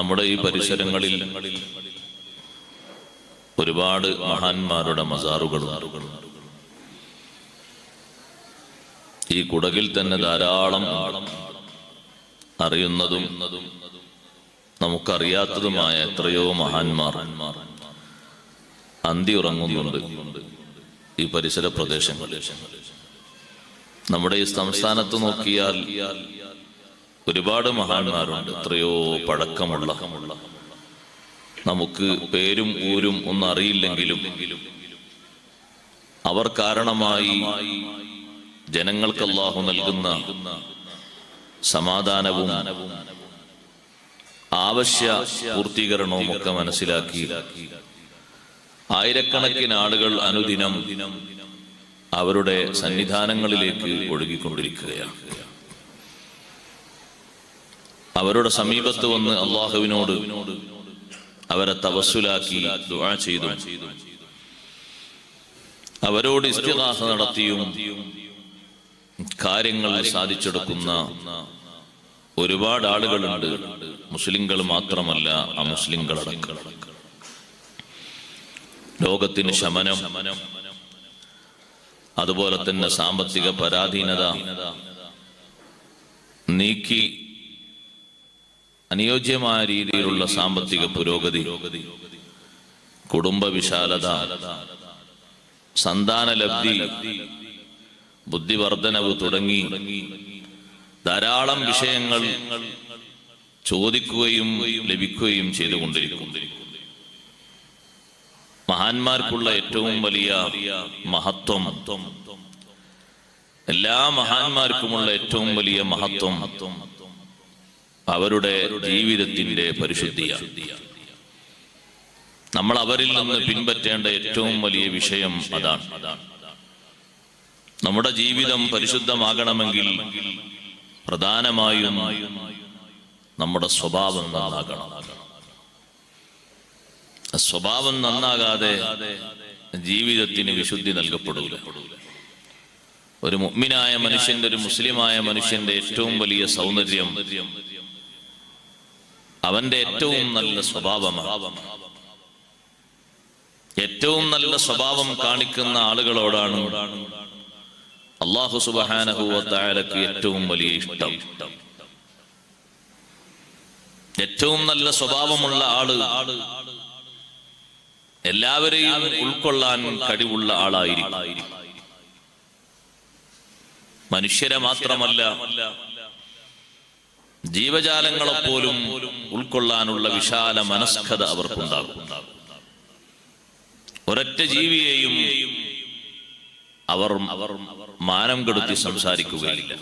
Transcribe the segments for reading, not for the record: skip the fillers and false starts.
നമ്മുടെ ഈ പരിസരങ്ങളിൽ ഒരുപാട് മഹാന്മാരുടെ മസാറുകളും ഈ കുടകിൽ തന്നെ ധാരാളം അറിയുന്നതും നമുക്കറിയാത്തതുമായ എത്രയോ മഹാന്മാർ അന്തി ഉറങ്ങുന്നുണ്ട് ഈ പരിസര പ്രദേശങ്ങളിൽ. നമ്മുടെ ഈ സംസ്ഥാനത്ത് നോക്കിയാൽ ഒരുപാട് മഹാന്മാരുണ്ട്, എത്രയോ പഴക്കമുള്ള, നമുക്ക് പേരും ഊരും ഒന്നും അറിയില്ലെങ്കിലും അവർ കാരണമായി ജനങ്ങൾക്ക് അല്ലാഹു നൽകുന്ന സമാധാനവും ആവശ്യ പൂർത്തീകരണവും ഒക്കെ മനസ്സിലാക്കി ആയിരക്കണക്കിന് ആളുകൾ അനുദിനം അവരുടെ സന്നിധാനങ്ങളിലേക്ക് ഒഴുകിക്കൊണ്ടിരിക്കുകയാണ്. അവരുടെ സമീപത്ത് വന്ന് അല്ലാഹുവിനോട് അവരെ തവസ്സുലാക്കി ദുആ ചെയ്തു, അവരോട് ഇസ്തിഗാസ നടത്തിയും കാര്യങ്ങൾ സാധിച്ചെടുക്കുന്ന ഒരുപാട് ആളുകളുണ്ട്. മുസ്ലിങ്ങൾ മാത്രമല്ല, അമുസ്ലിങ്ങളടക്കം. ലോകത്തിന് ശമനം, അതുപോലെ തന്നെ സാമ്പത്തിക പരാധീനത നീക്കി അനുയോജ്യമായ രീതിയിലുള്ള സാമ്പത്തിക പുരോഗതി, കുടുംബ വിശാലത, സന്താനലബ്ധി, ബുദ്ധിവർദ്ധനവ് തുടങ്ങി ധാരാളം വിഷയങ്ങൾ ചോദിക്കുകയും ലഭിക്കുകയും ചെയ്തുകൊണ്ടിരിക്കുന്നു. മഹാന്മാർക്കുള്ള ഏറ്റവും വലിയ മഹത്വം, എല്ലാ മഹാന്മാർക്കുമുള്ള ഏറ്റവും വലിയ മഹത്വം അവരുടെ ജീവിതത്തിന്റെ പരിശുദ്ധിയാണ്. നമ്മൾ അവരിൽ നിന്ന് പിൻപറ്റേണ്ട ഏറ്റവും വലിയ വിഷയം അതാണ്. നമ്മുടെ ജീവിതം പരിശുദ്ധമാകണമെങ്കിൽ പ്രധാനമായും നമ്മുടെ സ്വഭാവം നന്നാകണം. സ്വഭാവം നന്നാകാതെ ജീവിതത്തിന് വിശുദ്ധി നൽകപ്പെടില്ല. ഒരു മുഅ്മിനായ മനുഷ്യന്റെ, ഒരു മുസ്ലിമായ മനുഷ്യന്റെ ഏറ്റവും വലിയ സൗന്ദര്യം അവന്റെ ഏറ്റവും നല്ല സ്വഭാവമാണ്. ഏറ്റവും നല്ല സ്വഭാവം കാണിക്കുന്ന ആളുകളോടാണ് അല്ലാഹു സുബ്ഹാനഹു വ തആലക്ക് ഏറ്റവും വലിയ ഇഷ്ടം. ഏറ്റവും നല്ല സ്വഭാവമുള്ള ആള് എല്ലാവരെയും ഉൾക്കൊള്ളാൻ കഴിവുള്ള ആളായിരിക്കും. മനുഷ്യരെ മാത്രമല്ല, ജീവജാലങ്ങളെപ്പോലും ഉൾക്കൊള്ളാനുള്ള വിശാല മനസ്കത അവർക്കുണ്ടാകും. ഒരൊറ്റ ജീവിയെയും അവർ മാനം കെടുത്തി സംസാരിക്കുകയില്ല.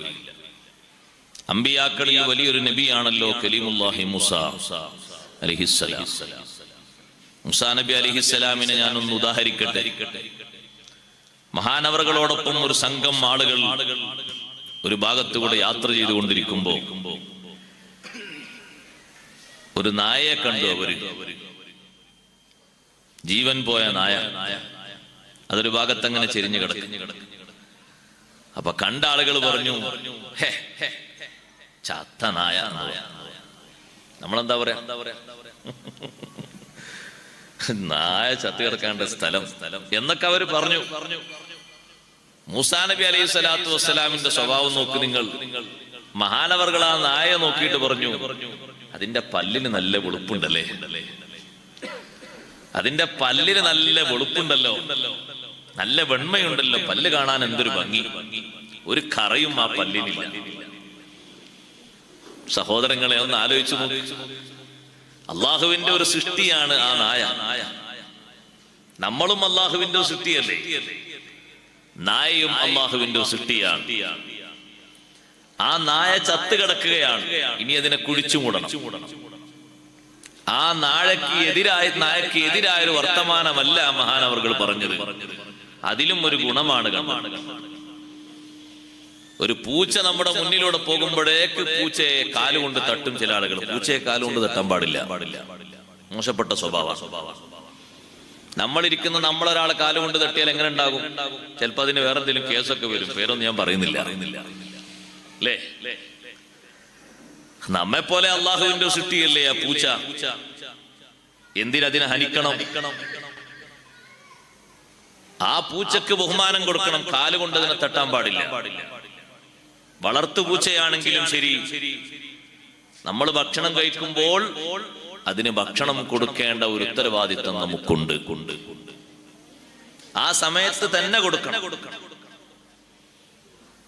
അമ്പിയാക്കളിൽ വലിയൊരു നബിയാണല്ലോ കലീമുല്ലാഹി മൂസ അലൈഹിസ്സലാം. മൂസാ നബി അലൈഹിസ്സലാമിനെ ഞാനൊന്ന് ഉദാഹരിക്കട്ടെ. മഹാനവറുകളോടൊപ്പം ഒരു സംഘം ആളുകൾ ഒരു ഭാഗത്തുകൂടെ യാത്ര ചെയ്തുകൊണ്ടിരിക്കുമ്പോ ഒരു നായയെ കണ്ടു. അവര് ജീവൻ പോയ നായ, അതൊരു ഭാഗത്ത് അങ്ങനെ ചെരിഞ്ഞു കിടക്കും. അപ്പൊ കണ്ട ആളുകൾ പറഞ്ഞു, ചത്ത നായ. നമ്മളെന്താ പറയാ, നായ ചത്തു കിടക്കേണ്ട സ്ഥലം എന്നൊക്കെ അവര് പറഞ്ഞു. മൂസാ നബി അലൈഹി സ്വലാത്തു വസ്സലാമിന്റെ സ്വഭാവം നോക്ക് നിങ്ങൾ. മഹാനവറുകൾ ആ നായ നോക്കിയിട്ട് പറഞ്ഞു, അതിന്റെ പല്ലിന് നല്ല വെളുപ്പുണ്ടല്ലേ, അതിന്റെ പല്ലിന് നല്ല വെളുപ്പുണ്ടല്ലോ, നല്ല വെണ്മയുണ്ടല്ലോ, പല്ല് കാണാൻ എന്തൊരു ഭംഗി, ഒരു കറയും ആ പല്ലിനില്ല. സഹോദരങ്ങളെ ഒന്ന് ആലോചിച്ചു നോക്കി. അള്ളാഹുവിന്റെ ഒരു സൃഷ്ടിയാണ് ആ നായ. നമ്മളും അള്ളാഹുവിന്റെ സൃഷ്ടിയല്ലേ, നായയും അള്ളാഹുവിന്റെ സൃഷ്ടിയാണ്. ആ നായ ചത്ത് കിടക്കുകയാണ്, ഇനി അതിനെ കുഴിച്ചു മൂടണം. ആ നായക്ക് എതിരായ ഒരു വർത്തമാനമല്ല മഹാനവറുകൾ പറഞ്ഞത്. അതിലും ഒരു ഗുണമാണ്. ഒരു പൂച്ച നമ്മുടെ മുന്നിലൂടെ പോകുമ്പോഴേക്ക് പൂച്ചയെ കാലുകൊണ്ട് തട്ടും ചില ആളുകൾ. പൂച്ചയെ കാലുകൊണ്ട് തട്ടാൻ പാടില്ല, മോശപ്പെട്ട സ്വഭാവം. നമ്മളിരിക്കുന്ന നമ്മളൊരാളെ കാലുകൊണ്ട് തട്ടിയാൽ എങ്ങനെ ഉണ്ടാകും? ചിലപ്പോ അതിന് വേറെ എന്തെങ്കിലും കേസൊക്കെ വരും. പേരൊന്നും ഞാൻ പറയുന്നില്ല, അല്ലേ? നമ്മെ പോലെ അള്ളാഹുവിന്റെ സൃഷ്ടിയല്ലേ ആ പൂച്ച, എന്തിനതിനെ ഹനിക്കണം? ആ പൂച്ചക്ക് ബഹുമാനം കൊടുക്കണം, കാലുകൊണ്ട് അതിനെ തട്ടാൻ പാടില്ല. വളർത്തു പൂച്ചയാണെങ്കിലും ശരി, നമ്മൾ ഭക്ഷണം കഴിക്കുമ്പോൾ അതിന് ഭക്ഷണം കൊടുക്കേണ്ട ഒരു ഉത്തരവാദിത്വം നമുക്കുണ്ട്. ആ സമയത്ത് തന്നെ കൊടുക്കണം.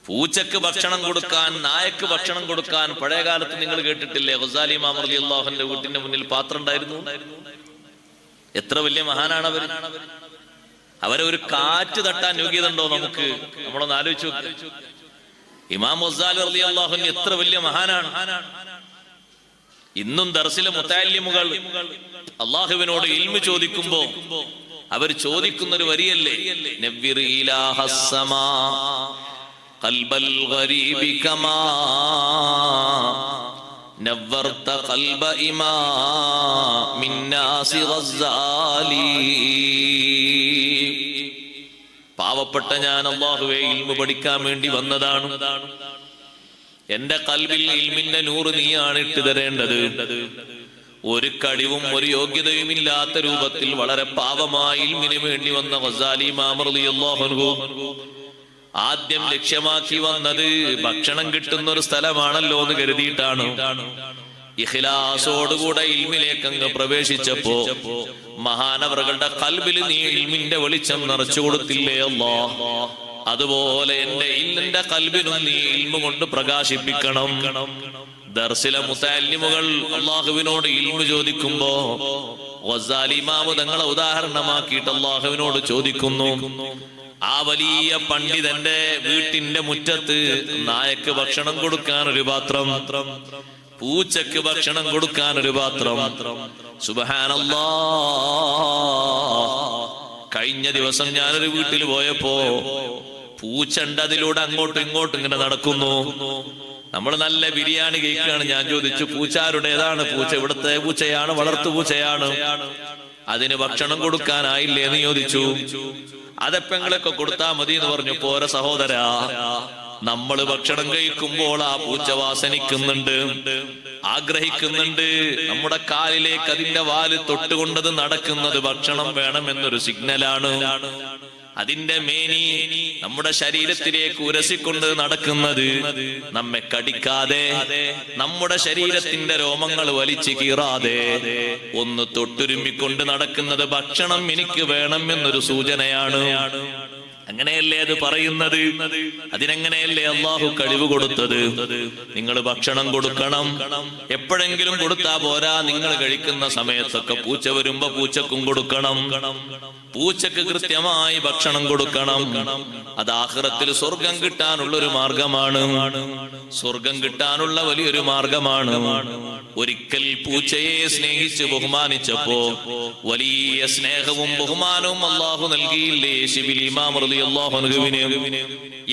പൂച്ചക്ക് ഭക്ഷണം കൊടുക്കാൻ, നായക്ക് ഭക്ഷണം കൊടുക്കാൻ പഴയ കാലത്ത് നിങ്ങൾ കേട്ടിട്ടില്ലേ? ഗസാലി ഇമാം റളിയല്ലാഹുവിന്റെ വീട്ടിന്റെ മുന്നിൽ പാത്രം ഉണ്ടായിരുന്നു. എത്ര വലിയ മഹാനാണ് അവർ. അവരെ ഒരു കാറ്റ് തട്ടാൻ യോഗ്യത ഉണ്ടോ നമുക്ക്? നമ്മളൊന്ന് ആലോചിച്ചു നോക്ക്. ഇമാം ഗസാലി റളിയല്ലാഹു അൻഹു എത്ര വലിയ മഹാനാണ്. ഇന്നും ദർസിലെ മുതഅല്ലിമുകൾ അള്ളാഹുവിനോട് ഇൽമു ചോദിക്കുമ്പോ അവർ ചോദിക്കുന്ന ഒരു വരിയല്ലേ, നവ്വിർ ഇലാഹസ്സമാ ഖൽബൽ ഗരീബി കമാ നവ്വർത ഖൽബ ഇമാമിൻ നാസി ഗസ്സാലി. പാവപ്പെട്ട ഞാൻ അല്ലാഹുവേ ഇൽമു പഠിക്കാൻ വേണ്ടി വന്നതാണ്. എന്റെ ഖൽബിൽ ഇൽമിന്റെ നൂറ് നീയാണ് ഇട്ടു തരേണ്ടത്. ഒരു കഴിവും ഒരു യോഗ്യതയും ഇല്ലാത്ത രൂപത്തിൽ വളരെ പാവമായി ഇൽമിന് വേണ്ടി വന്ന ഗസാലി ഇമാം റളിയല്ലാഹു അൻഹു ആദ്യം ലക്ഷ്യമാക്കി വന്നത് ഭക്ഷണം കിട്ടുന്ന ഒരു സ്ഥലമാണല്ലോ എന്ന് കരുതിയിട്ടാണ്. ഇഖ്ലാസോടുകൂടെ ഇൽമിലേക്ക് അങ്ങ് പ്രവേശിച്ചപ്പോ മഹാനവറുകളുടെ ഖൽബിൽ നീ ഇൽമിന്റെ വെളിച്ചം നിറച്ചു കൊടുത്തില്ലേ അല്ലാഹ്, അതുപോലെ എന്റെ ഖൽബിനും നീ ഇൽമു കൊണ്ട് പ്രകാശിപ്പിക്കണം. ദർസിലെ മുതഅല്ലിമുകൾ അല്ലാഹുവിനോട് ഇൽമു ചോദിക്കുമ്പോ ഗസാലി ഇമാം തങ്ങളെ ഉദാഹരണമാക്കിയിട്ട് അല്ലാഹുവിനോട് ചോദിക്കുന്നു. ആ വലിയ പണ്ഡിതന്റെ വീട്ടിന്റെ മുറ്റത്ത് നായക്ക് ഭക്ഷണം കൊടുക്കാൻ ഒരു പാത്രം, പൂച്ചക്ക് ഭക്ഷണം കൊടുക്കാൻ ഒരു പാത്രം. സുബ്ഹാനല്ലാഹ്, കഴിഞ്ഞ ദിവസം ഞാനൊരു വീട്ടിൽ പോയപ്പോ പൂച്ചണ്ട് അതിലൂടെ അങ്ങോട്ടും ഇങ്ങോട്ടും ഇങ്ങനെ നടക്കുന്നു. നമ്മൾ നല്ല ബിരിയാണി കഴിക്കുകയാണ്. ഞാൻ ചോദിച്ചു, പൂച്ചാരുടേതാണ്? പൂച്ച ഇവിടുത്തെ പൂച്ചയാണ്, വളർത്തു പൂച്ചയാണ്. അതിന് ഭക്ഷണം കൊടുക്കാനായില്ലേ എന്ന് ചോദിച്ചു. അതെപ്പെങ്ങളൊക്കെ കൊടുത്താ മതി എന്ന് പറഞ്ഞു. പോരെ സഹോദരാ, നമ്മൾ ഭക്ഷണം കഴിക്കുമ്പോൾ ആ പൂച്ച വാസനിക്കുന്നുണ്ട്, ആഗ്രഹിക്കുന്നുണ്ട്. നമ്മുടെ കാലിലേക്ക് അതിന്റെ വാല് തൊട്ടുകൊണ്ടത് നടക്കുന്നത് ഭക്ഷണം വേണമെന്നൊരു സിഗ്നലാണ്. അതിന്റെ മേനി നമ്മുടെ ശരീരത്തിലേക്ക് ഉരസിക്കൊണ്ട് നടക്കുന്നത് നമ്മെ കടിക്കാതെ, നമ്മുടെ ശരീരത്തിന്റെ രോമങ്ങൾ വലിച്ചു കീറാതെ ഒന്ന് തൊട്ടുരുമ്മിക്കൊണ്ട് നടക്കുന്നത് ഭക്ഷണം എനിക്ക് വേണം എന്നൊരു സൂചനയാണ്. അങ്ങനെയല്ലേ അത് പറയുന്നത്? അതിനെങ്ങനെയല്ലേ അള്ളാഹു കഴിവ് കൊടുത്തത്? നിങ്ങൾ ഭക്ഷണം കൊടുക്കണം. എപ്പോഴെങ്കിലും കൊടുത്താ പോരാ, നിങ്ങൾ കഴിക്കുന്ന സമയത്തൊക്കെ പൂച്ച വരുമ്പോ പൂച്ചക്കും കൊടുക്കണം. പൂച്ചക്ക് കൃത്യമായി ഭക്ഷണം കൊടുക്കണം. അത് ആഖിറത്തിൽ സ്വർഗം കിട്ടാനുള്ള ഒരു മാർഗമാണ്. സ്വർഗം കിട്ടാനുള്ള വലിയൊരു മാർഗമാണ്. ഒരിക്കൽ പൂച്ചയെ സ്നേഹിച്ച് ബഹുമാനിച്ചപ്പോ വലിയ സ്നേഹവും ബഹുമാനവും അള്ളാഹു നൽകിയില്ലേ ശിബിലി ഇമാം റളിയല്ലാഹു അൻഹുവിന്?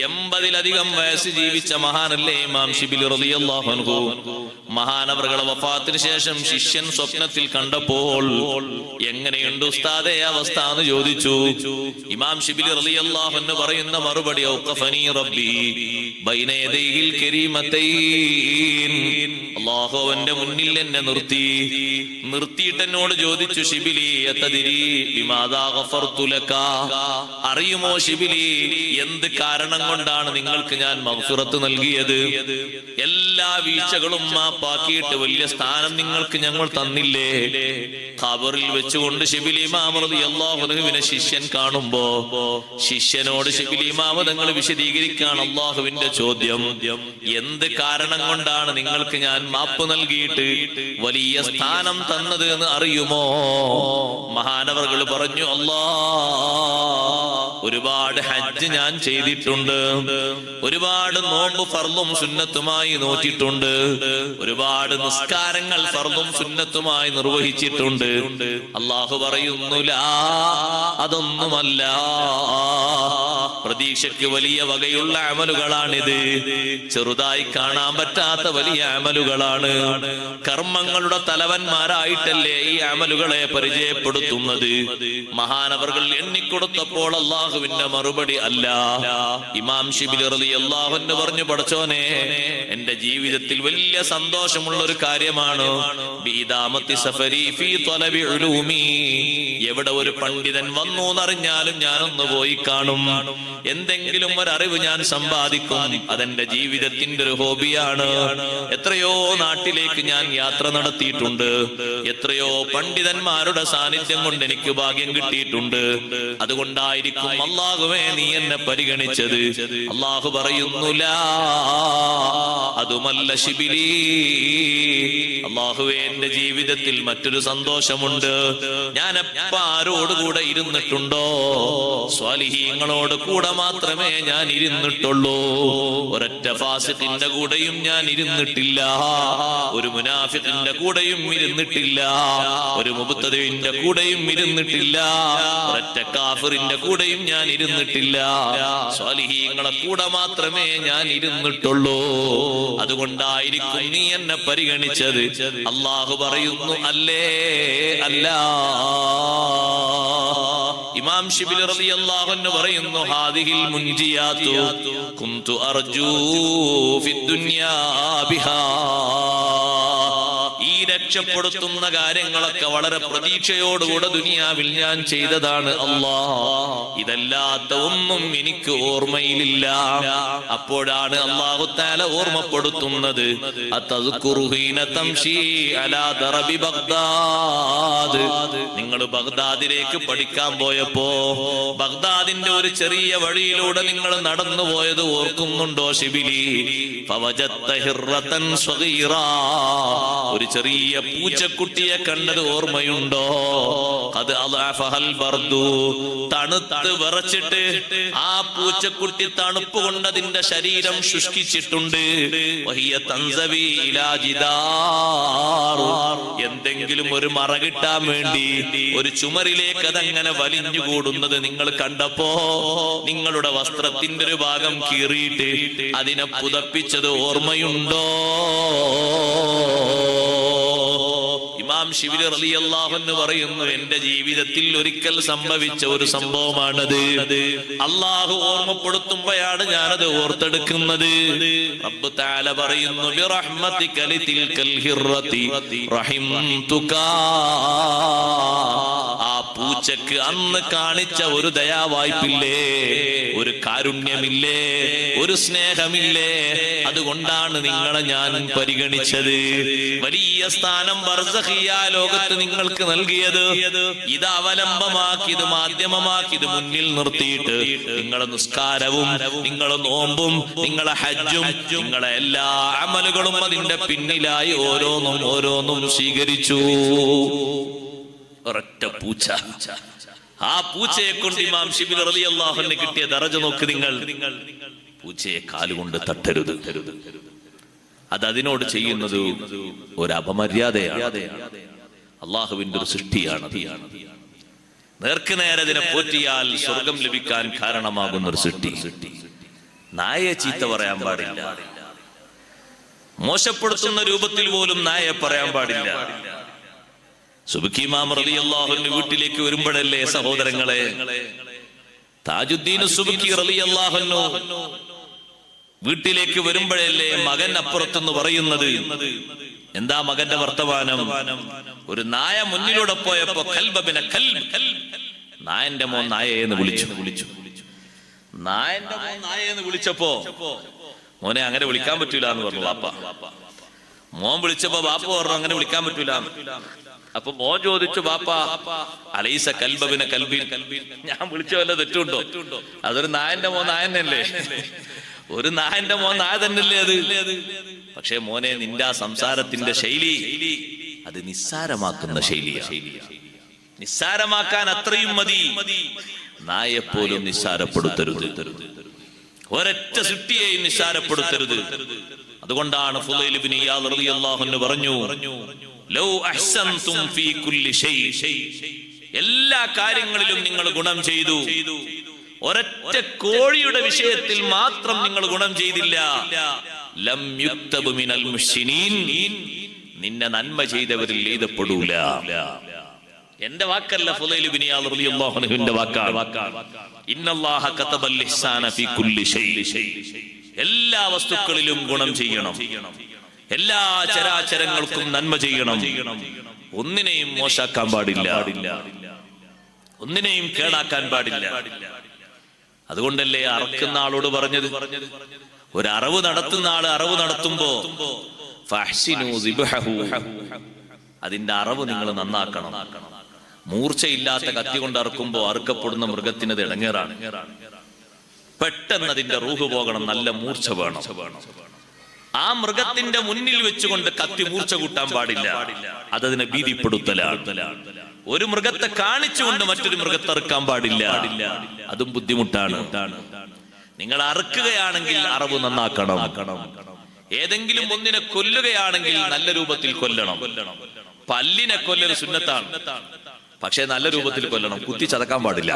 80-ലധികം വയസ്സ് ജീവിച്ച മഹാനല്ലേ ഇമാം ശിബിലി റളിയല്ലാഹു അൻഹു. മഹാനവറുകളുടെ വഫാത്തിന് ശേഷം ശിഷ്യൻ സ്വപ്നത്തിൽ കണ്ടപ്പോൾ എങ്ങനെയുണ്ട് ഉസ്താദേ അവസ്ഥ എന്ന് ചോദിച്ചു. ഇമാം ശിബിലി റളിയല്ലാഹു അൻഹു പറയുന്ന മറുപടി, ഔഖഫനി റബ്ബി ബൈന യദൈഹിൽ കരീമതൈൻ. അല്ലാഹു അവന്റെ മുന്നിൽ എന്നെ നിർത്തിയിട്ട് എന്നോട് ചോദിച്ചു, ശിബിലി യതദിരി ബിമാദാ ഗഫർതു ലക, അറിയുമോ ശിബിലി എന്ത് കാരണം കൊണ്ടാണ് നിങ്ങൾക്ക് ഞാൻ മഗ്ഫിറത്ത് നൽകിയത്? എല്ലാ വീഴ്ചകളും മാപ്പാക്കിയിട്ട് വലിയ സ്ഥാനം നിങ്ങൾക്ക് ഞങ്ങൾ തന്നില്ലേ? ഖബറിൽ വെച്ചുകൊണ്ട് ശിബിലി ഇമാം റളിയല്ലാഹു അൻഹുവിനെ ശിഷ്യൻ കാണുമ്പോ ശിഷ്യനോട് ശിബിലി ഇമാം തങ്ങൾ വിശദീകരിക്കാൻ അല്ലാഹുവിന്റെ ചോദ്യം, എന്ത് കാരണം കൊണ്ടാണ് നിങ്ങൾക്ക് ഞാൻ മാപ്പ് നൽകിയിട്ട് വലിയ സ്ഥാനം തന്നത് എന്ന് അറിയുമോ? മഹാനവറുകൾ പറഞ്ഞു, ഒരുപാട് ഹജ്ജ് ഞാൻ ചെയ്തിട്ടുണ്ട്, ഒരുപാട് നോമ്പ് ഫർളും സുന്നത്തുമായി നോറ്റിട്ടുണ്ട്, ഒരുപാട് നിസ്കാരങ്ങൾ ഫർളും സുന്നത്തുമായി നിർവഹിച്ചിട്ടുണ്ട്. അള്ളാഹു പറയുന്നു, ലാ, അതൊന്നുമല്ല. പ്രതീക്ഷയ്ക്ക് വലിയ വകയുള്ള അമലുകളാണിത്. ചെറുതായി കാണാൻ പറ്റാത്ത വലിയ അമലുകളാണ്. കർമ്മങ്ങളുടെ തലവന്മാരായിട്ടല്ലേ ഈ അമലുകളെ പരിചയപ്പെടുത്തുന്നത്. മഹാനവർകൾ എണ്ണിക്കൊടുത്തപ്പോൾ അള്ളാഹുവിന്റെ മറുപടി അല്ല. ഇമാം ശിബിലി റളിയല്ലാഹു അൻഹു പറഞ്ഞു, പടച്ചോനെ, എന്റെ ജീവിതത്തിൽ വലിയ സന്തോഷമുള്ള ഒരു കാര്യമാണ് ബീദാമത്തി സഫരി ഫീ ത്വലബി ഉലൂമി. എവിടെ ഒരു പണ്ഡിതൻ വന്നു എന്നറിഞ്ഞാലും ഞാനൊന്ന് പോയി കാണും. എന്തെങ്കിലും ഒരറിവ് ഞാൻ സമ്പാദിക്കും. അതെന്റെ ജീവിതത്തിന്റെ ഒരു ഹോബിയാണ്. എത്രയോ നാട്ടിലേക്ക് ഞാൻ യാത്ര നടത്തിയിട്ടുണ്ട്. എത്രയോ പണ്ഡിതന്മാരുടെ സാന്നിധ്യം കൊണ്ട് എനിക്ക് ഭാഗ്യം കിട്ടിയിട്ടുണ്ട്. അതുകൊണ്ടായിരിക്കും അല്ലാഹുവേ നീ എന്നെ പരിഗണിച്ചത്. അല്ലാഹു പറയുന്നു, ലാ അതുമല്ല ശിബിലി. അല്ലാഹുവേ, എന്റെ ജീവിതത്തിൽ മറ്റൊരു സന്തോഷമുണ്ട്. ഞാൻ എപ്പ ആരോടുകൂടെ ഇരുന്നിട്ടുണ്ടോ, സ്വാലിഹീങ്ങളോട് കൂടെ മാത്രമേ ഞാൻ ഇരുന്നിട്ടുള്ളൂ. ഒരൊറ്റ ഫാസിഖിന്റെ കൂടെയും ഞാൻ ഇരുന്നിട്ടില്ല. ഒരു മുനാഫിഖിന്റെ കൂടെയും ഇരുന്നിട്ടില്ല. ഒരു മുബ്തദിഇന്റെ കൂടെയും ഇരുന്നിട്ടില്ല. ഒരൊറ്റ കാഫിറിന്റെ കൂടെയും ഞാൻ ഇരുന്നിട്ടില്ല. സ്വാലിഹീങ്ങളെ കൂടെ മാത്രമേ ഞാൻ ഇരുന്നിട്ടുള്ളൂ. അതുകൊണ്ടായിരിക്കും നീ എന്നെ പരിഗണിച്ചത്. അല്ലാഹു പറയുന്നു, അല്ലേ അല്ല. ഇമാം ശിബിലി റളിയല്ലാഹു അൻഹു പറയുന്നു, ഹാദിഹിൽ മുൻജിയാതു കുന്തു അർജൂ ഫിദ്ദുനിയാ ബിഹാ. ഈ രക്ഷപ്പെടുത്തുന്ന കാര്യങ്ങളൊക്കെ വളരെ പ്രതീക്ഷയോടുകൂടെ ദുനിയാവിൽ ഞാൻ ചെയ്തതാണ്. ഇതല്ലാത്ത ഒന്നും എനിക്ക് ഓർമ്മയിലില്ല. അപ്പോഴാണ് അല്ലാഹു തആല ഓർമ്മപ്പെടുത്തുന്നത്, നിങ്ങൾ ബഗ്ദാദിലേക്ക് പഠിക്കാൻ പോയപ്പോ ബഗ്ദാദിന്റെ ഒരു ചെറിയ വഴിയിലൂടെ നിങ്ങൾ നടന്നു പോയത് ഓർക്കുന്നുണ്ടോ ശിബിലി? ഒരു ചെറിയ പൂച്ചക്കുട്ടിയെ കണ്ടത് ഓർമ്മയുണ്ടോ? അത് തണുത്ത് വിറച്ചിട്ട് ആ പൂച്ചക്കുട്ടി തണുപ്പ് കൊണ്ട് അതിന്റെ ശരീരം ശുഷ്കിച്ചിട്ടുണ്ട്. എന്തെങ്കിലും ഒരു മറ കിട്ടാൻ വേണ്ടി ഒരു ചുമരിലേക്ക് അതങ്ങനെ വലിഞ്ഞുകൂടുന്നത് നിങ്ങൾ കണ്ടപ്പോ നിങ്ങളുടെ വസ്ത്രത്തിന്റെ ഒരു ഭാഗം കീറിയിട്ട് അതിനെ പുതപ്പിച്ചത് ഓർമ്മയുണ്ടോ? ഇമാം ശിബിലി റളിയല്ലാഹു അൻഹു പറയുന്നു, എന്റെ ജീവിതത്തിൽ ഒരിക്കൽ സംഭവിച്ച ഒരു സംഭവമാണത്. അല്ലാഹു ഓർമ്മപ്പെടുത്തുമ്പോഴാണ് ഞാനത് ഓർത്തെടുക്കുന്നത്. റബ്ബ് തആല പറയുന്നു, ബിറഹ്മതിക ലിതിൽകൽ ഹിർറതി റഹിംതുക. ആ പൂച്ചക്ക് അന്ന് കാണിച്ച ഒരു ദയാവായ്പില്ലേ, ഒരു കാരുണ്യമില്ലേ, ഒരു സ്നേഹമില്ലേ? അതുകൊണ്ടാണ് നിങ്ങളെ ഞാൻ പരിഗണിച്ചത്. വലിയ സ്ഥാനം ബർസഖിയ ലോകത്ത് നിങ്ങൾക്ക് നൽകിയത്. ഇത് അവലംബമാക്കി, ഇത് മാധ്യമമാക്കി, ഇത് മുന്നിൽ നിർത്തിയിട്ട് നിങ്ങളെ നിസ്കാരവും നിങ്ങളെ നോമ്പും നിങ്ങളെ ഹജ്ജും നിങ്ങളെ എല്ലാ അമലുകളും അതിന്റെ പിന്നിലായി ഓരോന്നും സ്വീകരിച്ചു. ഒരൊറ്റ പൂച്ച. ആ പൂച്ചയെ കൊണ്ട് ഇമാം ശിബിലി റളിയല്ലാഹു അൻഹു കിട്ടിയ ദറജ നോക്ക് നിങ്ങൾ. പൂച്ചയെ കാലുകൊണ്ട് തട്ടരുത്. അത് അതിനോട് ചെയ്യുന്നത് ഒരു അപമര്യാദയാണ്. അള്ളാഹുവിന്റെ ഒരു സൃഷ്ടിയാണ്. നേർക്ക് നേരെ അതിനെ പോറ്റിയാൽ സ്വർഗം ലഭിക്കാൻ കാരണമാകുന്ന ഒരു സൃഷ്ടി. നായയെ ചീത്ത പറയാൻ പാടില്ല. മോശപ്പെടുത്തുന്ന രൂപത്തിൽ പോലും നായയെ പറയാൻ പാടില്ല. സുബ്കി ഇമാം റളിയല്ലാഹു അൻഹു വീട്ടിലേക്ക് വരുമ്പോഴല്ലേ സഹോദരങ്ങളെ, താജുദ്ദീൻ സുബ്കി റളിയല്ലാഹു അൻഹു വീട്ടിലേക്ക് വരുമ്പോഴല്ലേ മകൻ അപ്പുറത്തെന്ന് പറയുന്നത്. എന്താ മകന്റെ വർത്തമാനം? ഒരു നായ മുന്നിലൂടെ പോയപ്പോ നായന്റെ മോൻ നായയെന്ന് വിളിച്ചു. നായന്റെ മോൻ നായയെന്ന് വിളിച്ചപ്പോ മോനെ അങ്ങനെ വിളിക്കാൻ പറ്റൂല എന്ന് പറഞ്ഞു വാപ്പ. മോൻ വിളിച്ചപ്പോ വാപ്പ പറഞ്ഞു അങ്ങനെ വിളിക്കാൻ പറ്റൂല. അപ്പൊ മോൻ ചോദിച്ചു, വാപ്പ അലൈസ കൽബിനെ കൽബിൻ, ഞാൻ വിളിച്ച വല്ല തെറ്റുണ്ടോ? അതൊരു നായന്റെ മോൻ നായൻ തന്നെ, ഒരു നായന്റെ മോൻ നായ തന്നെയല്ലേ അത്. പക്ഷേ മോനെ, നിന്റെ ആ സംസാരത്തിന്റെ ശൈലി അത് നിസ്സാരമാക്കുന്ന ശൈലിയാണ്. നിസ്സാരമാക്കാൻ അത്രയും മതി. നായെപ്പോലും നിസ്സാരപ്പെടുത്തരുത്. ഒരൊറ്റ സൃഷ്ടിയെയും നിസ്സാരപ്പെടുത്തരുത്. അതുകൊണ്ടാണ് ഫുളൈൽ ഇബ്നു ഇയാദ് റളിയല്ലാഹു അൻഹു പറഞ്ഞു, ലൗ അഹ്സൻതും ഫീ കുല്ലി ഷൈ, എല്ലാ കാര്യങ്ങളിലും നിങ്ങൾ ഗുണം ചെയ്തു, ഒരൊറ്റ കോഴിയുടെ വിഷയത്തിൽ മാത്രം നിങ്ങൾ ഗുണം ചെയ്തില്ല. ലം യുക്തബു മിനൽ മുഹ്സിനീൻ, നിന്നെ നന്മ ചെയ്തവരിൽ എഴുതപ്പെടൂല. എന്റെ വാക്കല്ല, ഫുളൈൽ ഇബ്നു ഇയാദ് റളിയല്ലാഹു അൻഹുവിന്റെ വാക്കാണ്. ഇന്നല്ലാഹ കതബൽ ഇഹ്സാന ഫീ കുല്ലി ഷൈ, എല്ലാ വസ്തുക്കളിലും ഗുണം ചെയ്യണം, എല്ലാ ചരാചരങ്ങൾക്കും നന്മ ചെയ്യണം, ഒന്നിനെയും മോശാക്കാൻ പാടില്ല, ഒന്നിനെയും കേടാക്കാൻ പാടില്ല. അതുകൊണ്ടല്ലേ അറക്കുന്ന ആളോട് പറഞ്ഞത്, ഒരു അറവ് നടത്തുന്ന ആള് അറവ് നടത്തുമ്പോ ഫഹ്സിനു സിബ്ഹഹു, അതിന്റെ അറവ് നിങ്ങൾ നന്നാക്കണം. മൂർച്ചയില്ലാത്ത കത്തി കൊണ്ട് അറുക്കുമ്പോ അറുക്കപ്പെടുന്ന മൃഗത്തിന് അത് ഇടങ്ങേറാണ്. പെട്ടെന്ന് അതിന്റെ റൂഹ് പോകണം, നല്ല മൂർച്ച വേണം. ആ മൃഗത്തിന്റെ മുന്നിൽ വെച്ചുകൊണ്ട് കത്തി മൂർച്ച കൂട്ടാൻ പാടില്ല, അതതിനെ ഭീതിപ്പെടുത്തലാണ്. ഒരു മൃഗത്തെ കാണിച്ചുകൊണ്ട് മറ്റൊരു മൃഗത്തെ അറുക്കാൻ പാടില്ല, അതും ബുദ്ധിമുട്ടാണ്. നിങ്ങൾ അറുക്കുകയാണെങ്കിൽ അറവ് നന്നാക്കണം. ഏതെങ്കിലും ഒന്നിനെ കൊല്ലുകയാണെങ്കിൽ നല്ല രൂപത്തിൽ കൊല്ലണം. പല്ലിനെ കൊല്ലൽ സുന്നത്താണ്, പക്ഷെ നല്ല രൂപത്തിൽ കൊല്ലണം, കുത്തി ചതക്കാൻ പാടില്ല.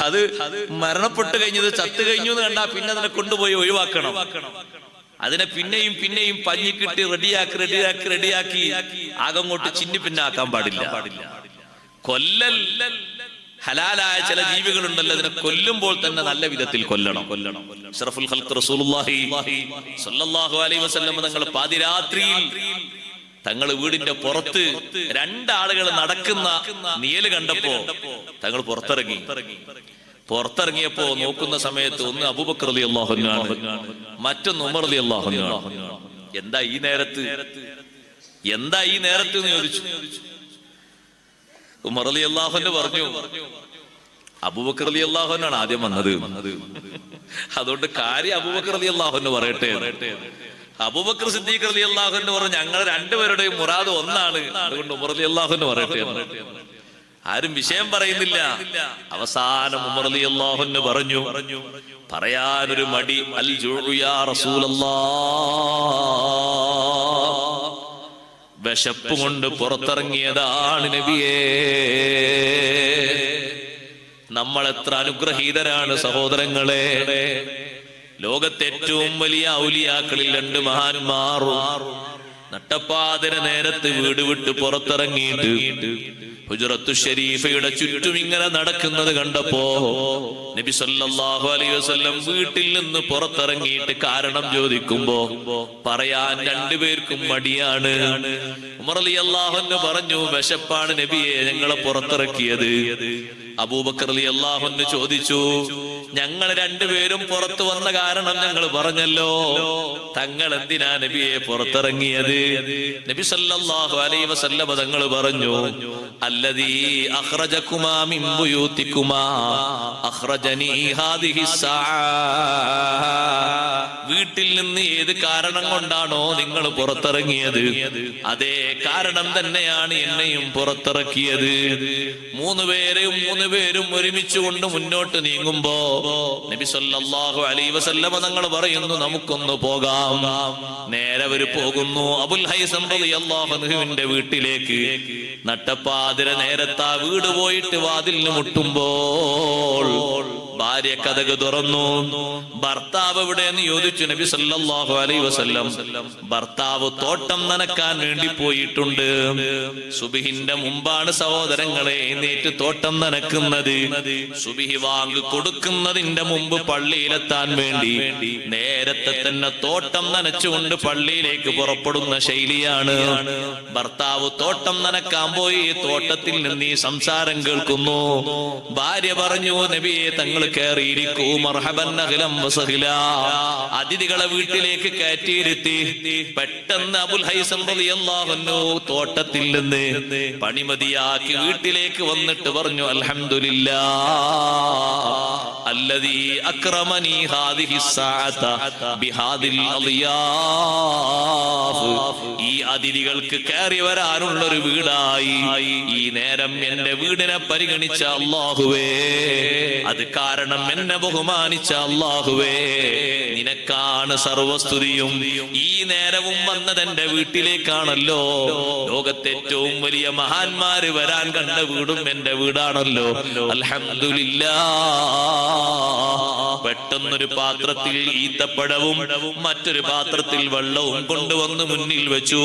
അത് മരണപ്പെട്ട് കഴിഞ്ഞത് ചത്തു കഴിഞ്ഞു എന്ന് കണ്ടാ പിന്നെ അതിനെ കൊണ്ടുപോയി ഒഴിവാക്കണം. അതിനെ പിന്നെയും പിന്നെയും പഞ്ഞിക്കിട്ട് റെഡിയാക്കി ആകങ്ങോട്ട് ചിന്നി പിന്നാക്കാൻ പാടില്ല. കൊല്ലൽ ഹലാലായ ചില ജീവികളുണ്ടല്ലോ, അതിനെ കൊല്ലുമ്പോൾ തന്നെ നല്ല വിധത്തിൽ കൊല്ലണം. അഷ്റഫുൽ ഖൽഖ് റസൂലുള്ളാഹി സ്വല്ലല്ലാഹു അലൈഹി വസല്ലം തങ്ങൾ പാതിരാത്രിയിൽ തങ്ങൾ വീടിന്റെ പുറത്ത് രണ്ടാളുകൾ നടക്കുന്ന നിഴല് കണ്ടപ്പോ തങ്ങൾ പുറത്തിറങ്ങിയപ്പോ നോക്കുന്ന സമയത്ത് ഒന്ന് അബൂബക്കർ റളിയല്ലാഹു അൻഹു ആണ്, മറ്റൊന്ന് ഉമർ റളിയല്ലാഹു അൻഹു ആണ്. എന്താ ഈ നേരത്ത് എന്ന് ചോദിച്ചു. ഉമർ റളിയല്ലാഹു അൻഹു പറഞ്ഞു, അബൂബക്കർ റളിയല്ലാഹു അൻഹു ആണ് ആദ്യം വന്നത്, അതുകൊണ്ട് കാര്യം അബൂബക്കർ റളിയല്ലാഹു അൻഹു പറയട്ടെ. അബൂബക്കർ സിദ്ദീഖ് റളിയല്ലാഹു അൻഹു പറഞ്ഞു, ഞങ്ങൾ രണ്ടുപേരുടെയും മുറാദ് ഒന്നാണ്, അതുകൊണ്ട് ഉമർ റളിയല്ലാഹു അൻഹു പറയട്ടെ. ആരും വിഷയം പറയുന്നില്ല. അവസാനം ഉമർ റളിയല്ലാഹു അൻഹു പറഞ്ഞു, പറയാനൊരു മടി, അൽ ജൂഉ യാ റസൂലല്ലാഹ്, വിശപ്പ് കൊണ്ട് പുറത്തിറങ്ങിയതാണ് നബിയേ. നമ്മൾ എത്ര അനുഗ്രഹീതരാണ് സഹോദരങ്ങളെ. ലോകത്തെ ഏറ്റവും വലിയ ഔലിയാക്കളിൽ രണ്ട് മഹാന്മാർ നട്ടപ്പാതിര നേരത്ത് വീട് വിട്ട് പുറത്തിറങ്ങിയിട്ട് ഹുജ്റത്തു ശരീഫയുടെ ചുറ്റും ഇങ്ങനെ നടക്കുന്നത് കണ്ടപ്പോ നബി സല്ലല്ലാഹു അലൈഹി വസല്ലം വീട്ടിൽ നിന്ന് പുറത്തിറങ്ങിയിട്ട് കാരണം ചോദിക്കുമ്പോ പറയാൻ രണ്ടുപേർക്കും മടിയാണ്. ഉമർ റളിയല്ലാഹു അൻഹു പറഞ്ഞു, വിശപ്പാണ് നബിയെ ഞങ്ങളെ പുറത്തിറക്കിയത്. അബൂബക്കർ റളിയല്ലാഹു അൻഹു ചോദിച്ചു, ഞങ്ങൾ രണ്ടുപേരും പുറത്തു വന്ന കാരണം ഞങ്ങൾ പറഞ്ഞല്ലോ, തങ്ങൾ എന്തിനാ നബിയെ പുറത്തിറങ്ങിയത്? നബി സല്ലല്ലാഹു അലൈഹി വസല്ലം തങ്ങൾ പറഞ്ഞു, അല്ലദീ അഖ്റജകുമാ മിൻ ബുയൂതികുമാ അഖ്റജനീ ഹാദിഹി സ്സാഅ, വീട്ടിൽ നിന്ന് ഏത് കാരണം കൊണ്ടാണോ നിങ്ങൾ പുറത്തിറങ്ങിയത്, അതേ കാരണം തന്നെയാണ് എന്നെയും പുറത്തിറക്കിയത്. മൂന്ന് പേരും ഒരുമിച്ച് കൊണ്ട് മുന്നോട്ട് നീങ്ങുമ്പോ നബി സല്ലല്ലാഹു അലൈഹി വസല്ലം തങ്ങൾ പറയുന്നു, നമുക്കൊന്ന് പോകാം. നേരെ അവർ പോകുന്നു അബുൽ ഹൈസം റളിയല്ലാഹു അൻഹുവിന്റെ വീട്ടിലേക്ക്. നട്ടപ്പാതിര നേരത്താ വീട് പോയിട്ട് വാതിലിന് മുട്ടുമ്പോൾ ഭാര്യ കതക് തുറന്നു. ഭർത്താവ് എവിടെയെന്ന് ചോദിച്ചു നബി സല്ലല്ലാഹു അലൈഹി വസല്ലം. ഭർത്താവ് തോട്ടം നനക്കാൻ വേണ്ടി പോയിട്ടുണ്ട്. സുബ്ഹിന്റെ മുമ്പാണ് സഹോദരങ്ങളെ എഴുന്നേറ്റ് തോട്ടം നനക്കുന്നത്. സുബ്ഹി വാങ്ക് കൊടുക്കുന്നതിന്റെ മുമ്പ് പള്ളിയിലെത്താൻ വേണ്ടി നേരത്തെ തന്നെ തോട്ടം നനച്ചുകൊണ്ട് പള്ളിയിലേക്ക് പുറപ്പെടുന്ന ശൈലിയാണ്. ഭർത്താവ് തോട്ടം നനക്കാൻ പോയി. തോട്ടത്തിൽ നിന്ന് ഈ സംസാരം കേൾക്കുന്നു. ഭാര്യ പറഞ്ഞു, നബിയെ തങ്ങൾ കയറിയിരിക്കൂ, മർഹബൻ അഹ്ലൻ വസഹ്ലാ. അതിഥികളെ വീട്ടിലേക്ക് കയറ്റിയിരുത്തി. പെട്ടെന്ന് അബുൽ ഹൈസം റളിയല്ലാഹു അൻഹു തോട്ടത്തിൽ നിന്ന് പണിമതിയാക്കി വീട്ടിലേക്ക് വന്നിട്ട് പറഞ്ഞു, അൽഹംദുലില്ലാഹ് അല്ലദീ അക്രമനീ ഹാദിഹി സ്സാഅത ബിഹാദിൽ അളിയാഫ്. ഈ അതിഥികൾക്ക് കയറി വരാനുള്ള ഒരു വീടായി ഈ നേരം എന്റെ വീടിനെ പരിഗണിച്ച അല്ലാഹുവേ, അത് കാരണം എന്നെ ബഹുമാനിച്ച അല്ലാഹുവേ, നിനക്ക് നിനക്കാണ് സർവസ്തുതിയും. ഈ നേരവും വന്നത് എന്റെ വീട്ടിലേക്കാണല്ലോ. ലോകത്തെ ഏറ്റവും വലിയ മഹാന്മാര് വരാൻ കണ്ട വീടും എന്റെ വീടാണല്ലോ. അൽഹംദുലില്ലാഹ്. പെട്ടെന്നൊരു പാത്രത്തിൽ ഈത്തപ്പഴവും മറ്റൊരു പാത്രത്തിൽ വെള്ളവും കൊണ്ടുവന്ന് മുന്നിൽ വെച്ചു.